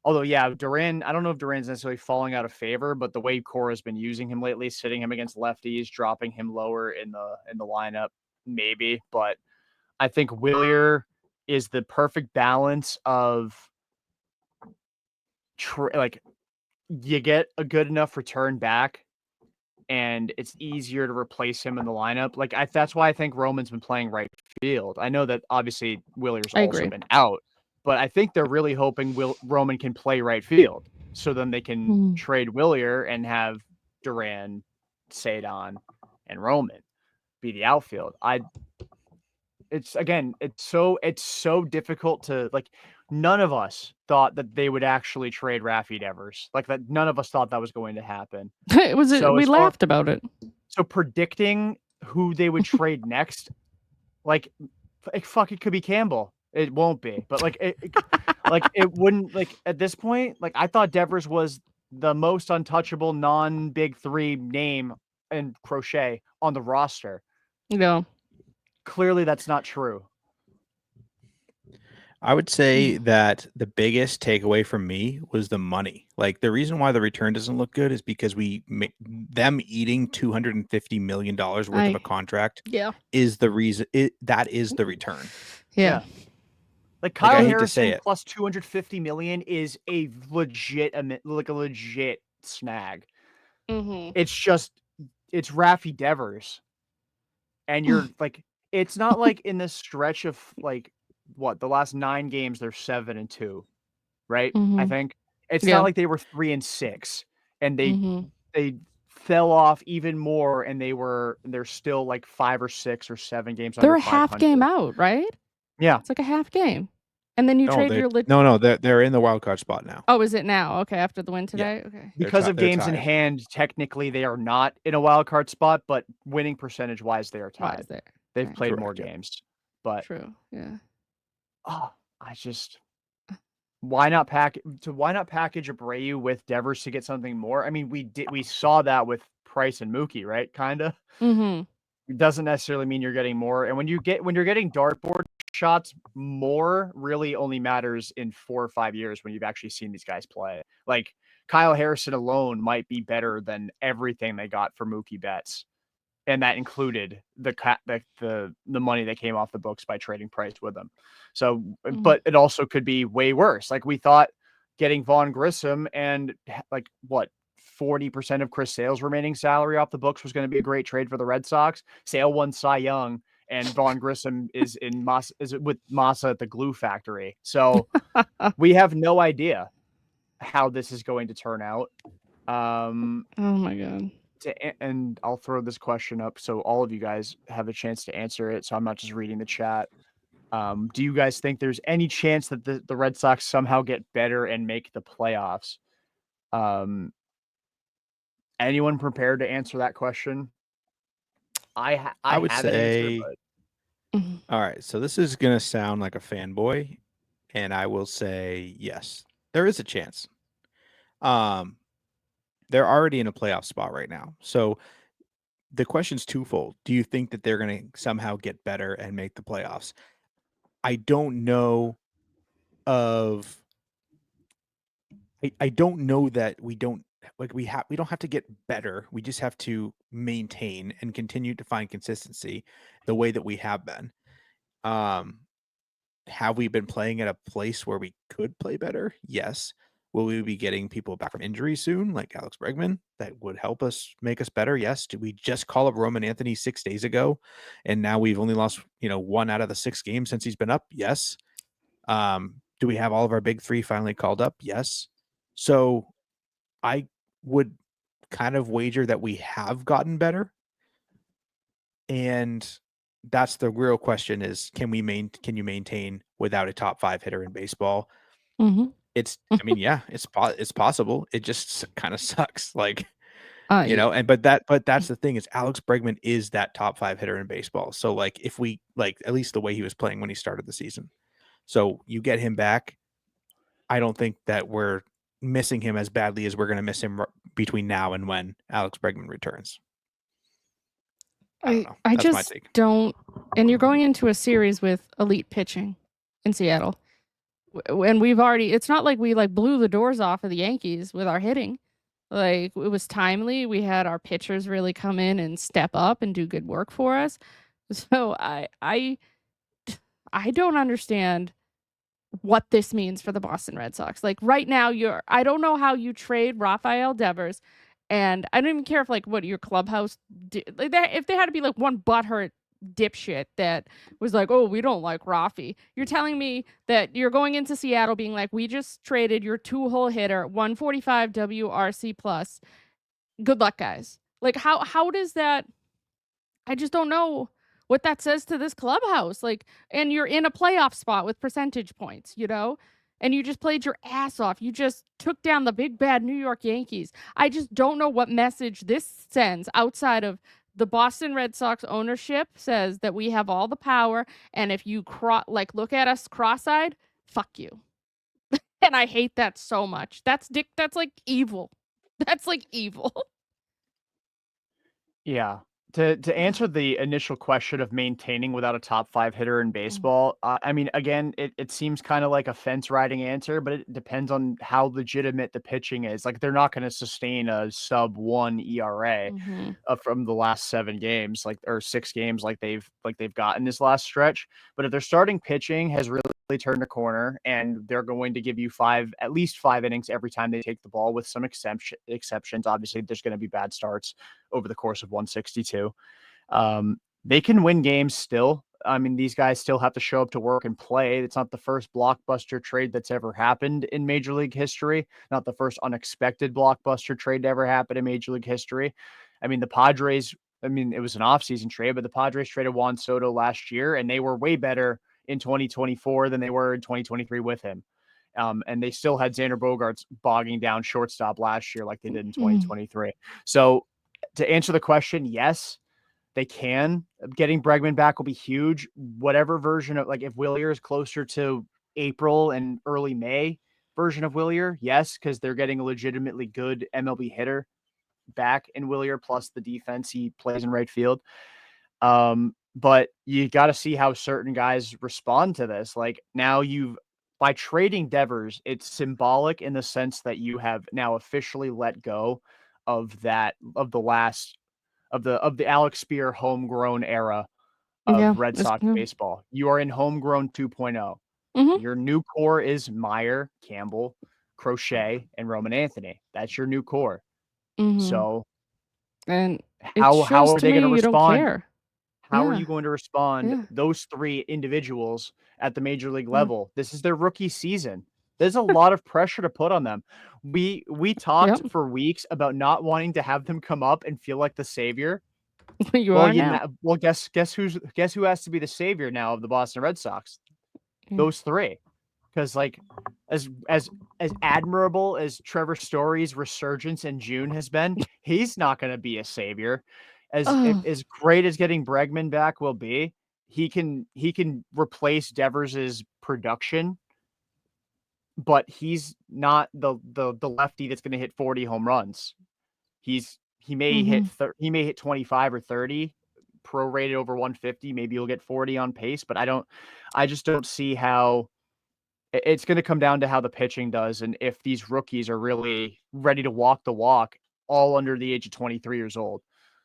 although, Duran, I don't know if Duran's necessarily falling out of favor, but the way Cora's been using him lately, sitting him against lefties, dropping him lower in the lineup, maybe. But I think Willier is the perfect balance of you get a good enough return back, and it's easier to replace him in the lineup. Like that's why I think Roman's been playing right field. I know that obviously Willier's also been out. But I think they're really hoping Roman can play right field, so then they can trade Willier and have Duran, Cedon, and Roman be the outfield. It's so difficult to like. None of us thought that they would actually trade Raffy Devers. Like that, none of us thought that was going to happen.
We laughed about it.
So predicting who they would trade next, it could be Campbell. It won't be, but it wouldn't, at this point, I thought Devers was the most untouchable non-big three name in Crochet on the roster.
No.
Clearly that's not true.
I would say that the biggest takeaway from me was the money. Like the reason why the return doesn't look good is because them eating $250 million worth of a contract is the reason that is the return.
Yeah.
Like Kyle Harrison plus $250 million is a legit snag. It's Raffy Devers. And you're it's not like in this stretch of the last 9 games, they're 7-2, right? I think it's not like they were 3-6 and they fell off even more, and they're still 5 or 6 or 7 games.
They're a half game out, right?
Yeah,
it's like a half game, and then you trade your.
No, they're in the wild card spot now.
Oh, is it now? Okay, after the win today.
Yeah.
Okay,
because of games in hand, technically they are not in a wild card spot, but winning percentage wise, they are tied. They've played more games, but
true. Yeah.
Oh, why not package Abreu with Devers to get something more? I mean, we saw that with Price and Mookie, right? Kinda. It doesn't necessarily mean you're getting more. And when you're getting dartboard shots, more really only matters in 4 or 5 years when you've actually seen these guys play. Like Kyle Harrison alone might be better than everything they got for Mookie Betts. And that included the money that came off the books by trading Price with them. So, but it also could be way worse. Like we thought getting Vaughn Grissom and 40% of Chris Sale's remaining salary off the books was going to be a great trade for the Red Sox. Sale won Cy Young, and Vaughn Grissom is with Massa at the glue factory. So we have no idea how this is going to turn out.
Oh my God.
and I'll throw this question up so all of you guys have a chance to answer it. So I'm not just reading the chat. Do you guys think there's any chance that the Red Sox somehow get better and make the playoffs? Anyone prepared to answer that question? I
would
have an answer,
say,
but
all right, so this is going to sound like a fanboy, and I will say yes, there is a chance. They're already in a playoff spot right now. So the question's twofold. Do you think that they're going to somehow get better and make the playoffs? I don't know of I don't know that we don't we don't have to get better. We just have to maintain and continue to find consistency the way that we have been. Um have we been playing at a place where we could play better? Yes. Will we be getting people back from injury soon, like Alex Bregman, that would help us make us better? Yes. Did we just call up Roman Anthony 6 days ago, and now we've only lost 1 out of the 6 games since he's been up? Yes. Do we have all of our big three finally called up? Yes. So I would kind of wager that we have gotten better, and that's the real question: is can you maintain without a top 5 hitter in baseball?
Mm-hmm.
I mean, yeah, it's possible. It just kind of sucks, like,
Yeah.
and but that's the thing, is Alex Bregman is that top 5 hitter in baseball. So like, if we at least the way he was playing when he started the season. So you get him back, I don't think that we're missing him as badly as we're going to miss him between now and when Alex Bregman returns. I don't know.
I
That's my
just
take.
don't. And you're going into a series with elite pitching in Seattle, and we've already. It's not like we blew the doors off of the Yankees with our hitting. Like, it was timely. We had our pitchers really come in and step up and do good work for us. So I don't understand what this means for the Boston Red Sox. Like, right now, I don't know how you trade Rafael Devers, and I don't even care if what your clubhouse if they had to be one butthurt dipshit that was like, oh, we don't like Rafi. You're telling me that you're going into Seattle being like, we just traded your 2-hole hitter, 145 WRC plus. Good luck, guys. Like, how does that? I just don't know what that says to this clubhouse. And you're in a playoff spot with percentage points, and you just played your ass off. You just took down the big bad New York Yankees. I just don't know what message this sends outside of the Boston Red Sox ownership says that we have all the power, and if you look at us cross-eyed, fuck you. And I hate that so much. That's evil. That's evil.
yeah. To answer the initial question of maintaining without a top 5 hitter in baseball, I mean, again, it seems kind of like a fence riding answer, but it depends on how legitimate the pitching is. Like, they're not going to sustain a sub 1 ERA from the last 7 games, or 6 games, like they've gotten this last stretch. But if their starting pitching has really turned a corner and they're going to give you at least 5 innings every time they take the ball, with some exceptions, obviously there's going to be bad starts over the course of 162. They can win games still. I mean, these guys still have to show up to work and play. It's not the first blockbuster trade that's ever happened in Major League history, not the first unexpected blockbuster trade to ever happen in Major League history. I mean, the Padres, it was an offseason trade, but the Padres traded Juan Soto last year, and they were way better in 2024 than they were in 2023 with him. And they still had Xander Bogaerts bogging down shortstop last year like they did in 2023. So to answer the question, yes, they can. Getting Bregman back will be huge. Whatever version of, if Willier is closer to April and early May version of Willier, yes, because they're getting a legitimately good MLB hitter back in Willier, plus the defense he plays in right field. But you got to see how certain guys respond to this. Like, now by trading Devers, it's symbolic in the sense that you have now officially let go of the Alex Spear homegrown era of Red Sox baseball. You are in homegrown 2.0. Your new core is Meyer, Campbell, Crochet, and Roman Anthony. That's your new core. So,
and
how are they going to respond? How are
Yeah.
you going to respond?
Yeah.
Those 3 individuals at the major league level. This is their rookie season. There's a lot of pressure to put on them. We talked
Yep.
for weeks about not wanting to have them come up and feel like the savior.
You
Well,
are now.
guess who has to be the savior now of the Boston Red Sox?
Yeah.
Those three. Because like as admirable as Trevor Story's resurgence in June has been, he's not going to be a savior. As great as getting Bregman back will be, he can replace Devers's production, but he's not the lefty that's going to hit 40 home runs. He may
Mm-hmm.
hit 25 or 30 prorated over 150. Maybe he'll get 40 on pace, but I just don't see how. It's going to come down to how the pitching does, and if these rookies are really ready to walk the walk, all under the age of 23 years old.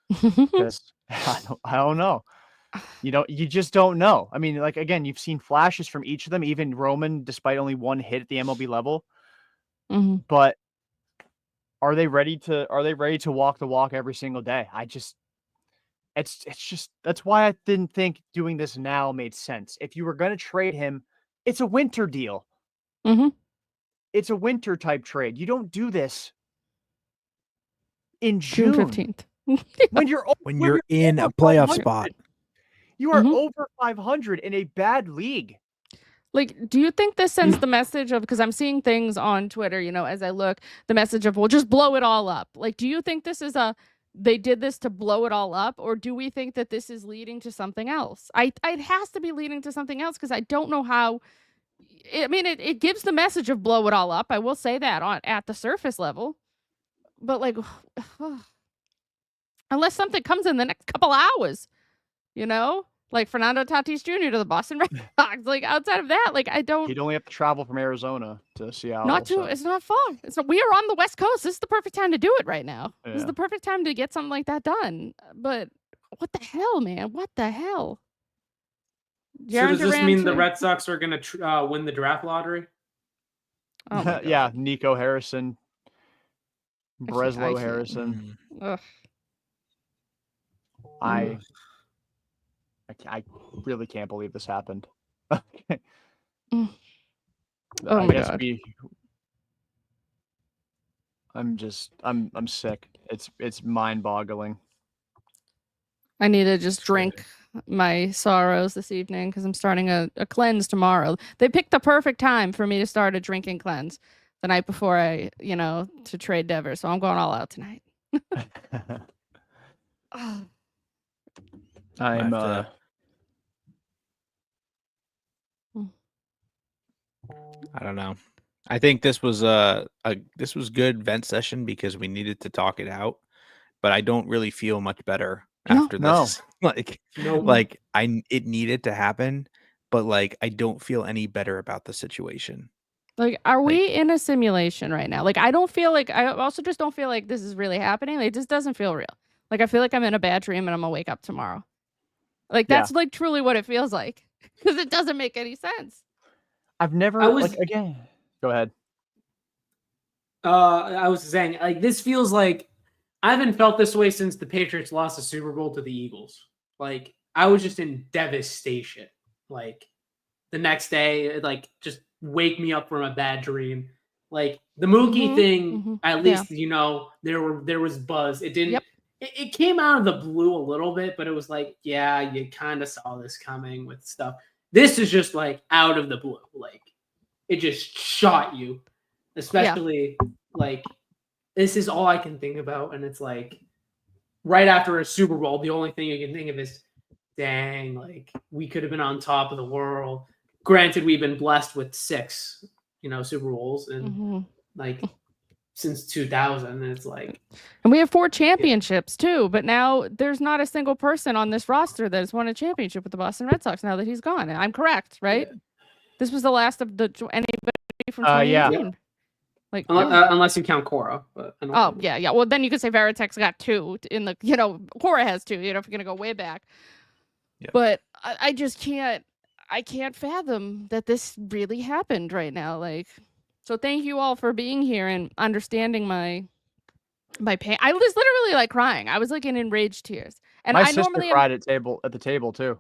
Because I don't know. You just don't know. I mean, like, again, you've seen flashes from each of them, even Roman, despite only one hit at the MLB level.
Mm-hmm.
But are they ready to walk the walk every single day? It's just that's why I didn't think doing this now made sense. If you were going to trade him, it's a winter deal.
Mm-hmm.
It's a winter type trade. You don't do this in
June
June
15th.
when you're
in a
over
playoff
500.
spot.
You are
Mhm.
over 500 in a bad league.
Like, do you think this sends the message of, because I'm seeing things on Twitter, as I look, the message of, well, just blow it all up. Like, do you think this is they did this to blow it all up, or do we think that this is leading to something else? It has to be leading to something else, because I don't know how. I mean, it gives the message of blow it all up. I will say that at the surface level, but like, unless something comes in the next couple hours, like Fernando Tatis Jr. to the Boston Red Sox. Like, outside of that, like, I don't.
He'd only have to travel from Arizona to Seattle.
It's not far. We are on the West Coast. This is the perfect time to do it right now.
Yeah.
This is the perfect time to get something like that done. But what the hell, man? What the hell?
So does this mean the Red Sox are going to win the draft lottery?
Oh my God.
Yeah, Nico Harrison, Breslow Harrison.
Ugh.
I really can't believe this happened.
Oh
I
my
guess
God.
I'm sick. It's mind-boggling.
I need to just drink my sorrows this evening, because I'm starting a cleanse tomorrow. They picked the perfect time for me to start a drinking cleanse the night before to trade Devers. So I'm going all out tonight.
I'm
I don't know. I think this was this was good vent session because we needed to talk it out, but I don't really feel much better after this. It needed to happen, but like I don't feel any better about the situation.
Like, are we in a simulation right now? Like, I also just don't feel like this is really happening. Like, it just doesn't feel real. Like, I feel like I'm in a bad dream and I'm gonna wake up tomorrow. Like, that's like truly what it feels like, because it doesn't make any sense.
I've never again. Go ahead.
I was saying, like, this feels like I haven't felt this way since the Patriots lost the Super Bowl to the Eagles. Like, I was just in devastation. Like, the next day, like, just wake me up from a bad dream. Like, the Mookie thing, at least, there was buzz. It didn't. Yep. It came out of the blue a little bit, but it was like, yeah, you kind of saw this coming with stuff. This is just like out of the blue. Like, it just shot you. Especially like, this is all I can think about. And it's like, right after a Super Bowl, the only thing you can think of is, dang, like, we could have been on top of the world. Granted, we've been blessed with 6, Super Bowls, and like since 2000, and it's like,
and we have 4 championships too. But now there's not a single person on this roster that has won a championship with the Boston Red Sox. Now that he's gone, I'm correct, right? Yeah. This was the last of anybody from 2018.
Yeah. Like, unless you count Cora. But
yeah. Well, then you could say Veritek's got 2 in the, Cora has 2. If you're gonna go way back. Yeah. But I just can't. I can't fathom that this really happened right now. Like, so thank you all for being here and understanding my pain. I was literally like crying. I was like in enraged tears. And
my sister cried at the table too.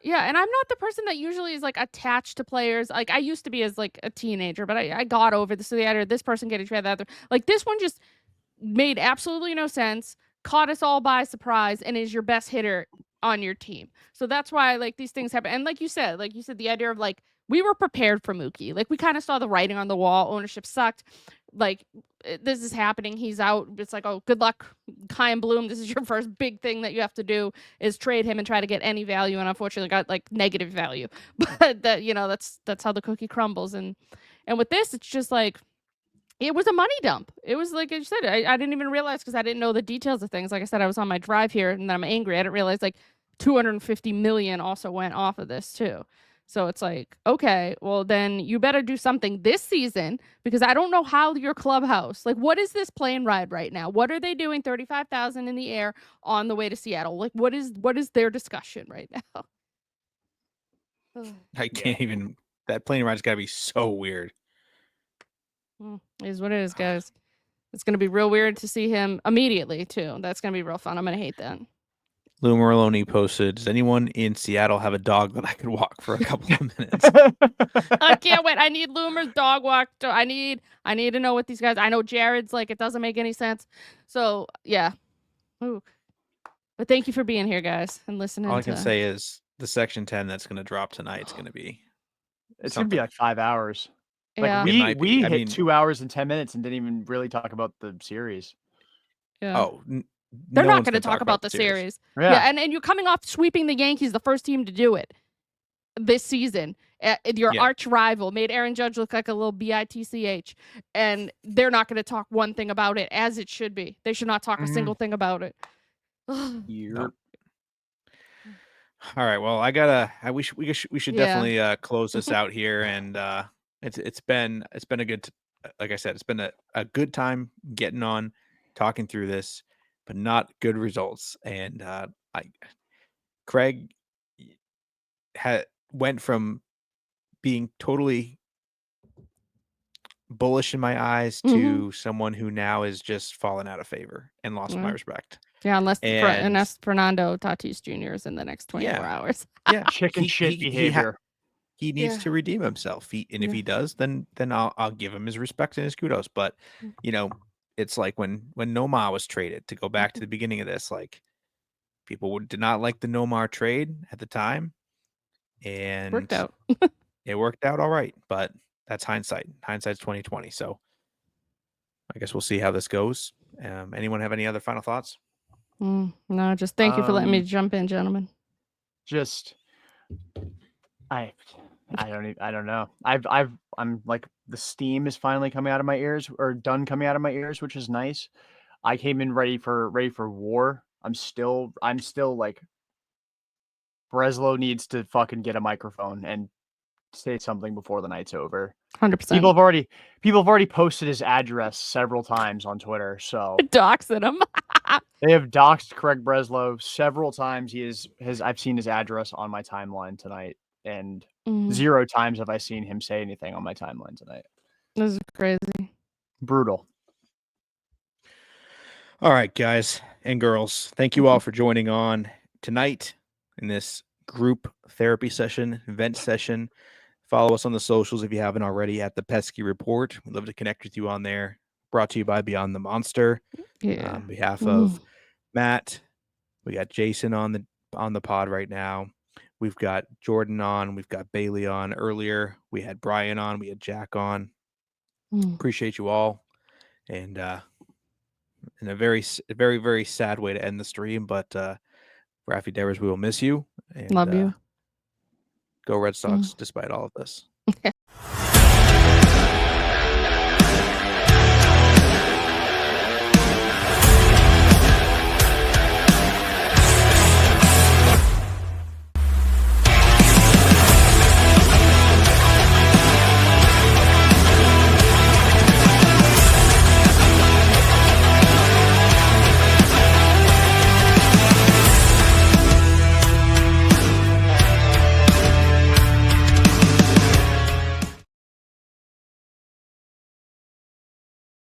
Yeah, and I'm not the person that usually is like attached to players. Like I used to be as like a teenager, but I got over this. So the idea of this person getting traded, that other, like this one just made absolutely no sense, caught us all by surprise, and is your best hitter on your team. So that's why like these things happen. And like you said, the idea of like we were prepared for Mookie. Like we kind of saw the writing on the wall. Ownership sucked. Like this is happening. He's out. It's like, oh, good luck, Chaim Bloom. This is your first big thing that you have to do is trade him and try to get any value. And unfortunately, got like negative value. But that that's how the cookie crumbles. And with this, it's just like. It was a money dump. It was like I said, I didn't even realize because I didn't know the details of things. Like I said, I was on my drive here and I'm angry. I didn't realize like 250 million also went off of this too. So it's like, okay, well then you better do something this season because I don't know how your clubhouse, like what is this plane ride right now? What are they doing 35,000 in the air on the way to Seattle? Like what is their discussion right now?
I can't even, that plane ride's got to be so weird.
Is what it is, guys. It's going to be real weird to see him immediately, too. That's going to be real fun. I'm going to hate that.
Lou Merloni posted, does anyone in Seattle have a dog that I could walk for a couple of minutes?
I can't wait. I need Loomer's dog walk. I need to know what these guys. I know Jared's like, it doesn't make any sense. So, yeah. Ooh. But thank you for being here, guys, and listening.
All I can say is the Section 10 that's going to drop tonight is going to be.
It's going to be like 5 hours.
Yeah.
Like we hit 2 hours and 10 minutes and didn't even really talk about the series.
Yeah.
Oh,
they're not going to talk about the series. Yeah, and you're coming off sweeping the Yankees, the first team to do it this season. Your arch rival made Aaron Judge look like a little bitch, and they're not going to talk one thing about it as it should be. They should not talk a single thing about it.
Nope. All right. Well, we should definitely close this out here, and it's been a good, like I said, it's been a good time getting on, talking through this, but not good results. And Craig went from being totally bullish in my eyes to someone who now is just fallen out of favor and lost my respect.
Yeah, unless Fernando Tatis Jr. is in the next 24 hours.
Yeah,
chicken shit behavior.
He needs to redeem himself. If he does, then I'll give him his respect and his kudos. But it's like when Nomar was traded, to go back to the beginning of this, like people did not like the Nomar trade at the time, and
worked out.
It worked out all right, but that's hindsight. Hindsight's 2020. So I guess we'll see how this goes. Anyone have any other final thoughts?
No, just thank you for letting me jump in, gentlemen.
I don't know. I'm like, the steam is finally coming out of my ears, or done coming out of my ears, which is nice. I came in ready for war. I'm still like, Breslow needs to fucking get a microphone and say something before the night's over.
100%.
People have already posted his address several times on Twitter, so
doxing him.
They have doxed Craig Breslow several times. I've seen his address on my timeline tonight, and 0 times have I seen him say anything on my timeline tonight.
This is crazy.
Brutal.
All right, guys and girls, thank you all for joining on tonight in this group therapy session, event session. Follow us on the socials if you haven't already at the Pesky Report. We'd love to connect with you on there. Brought to you by Beyond the Monster. On behalf of Matt, we got Jason on the pod right now. We've got Jordan on. We've got Bayleigh on. Earlier, we had Brian on. We had Jack on. Appreciate you all. And in a very, very, very sad way to end the stream, but Rafael Devers, we will miss you. And,
love you.
Go Red Sox, despite all of this.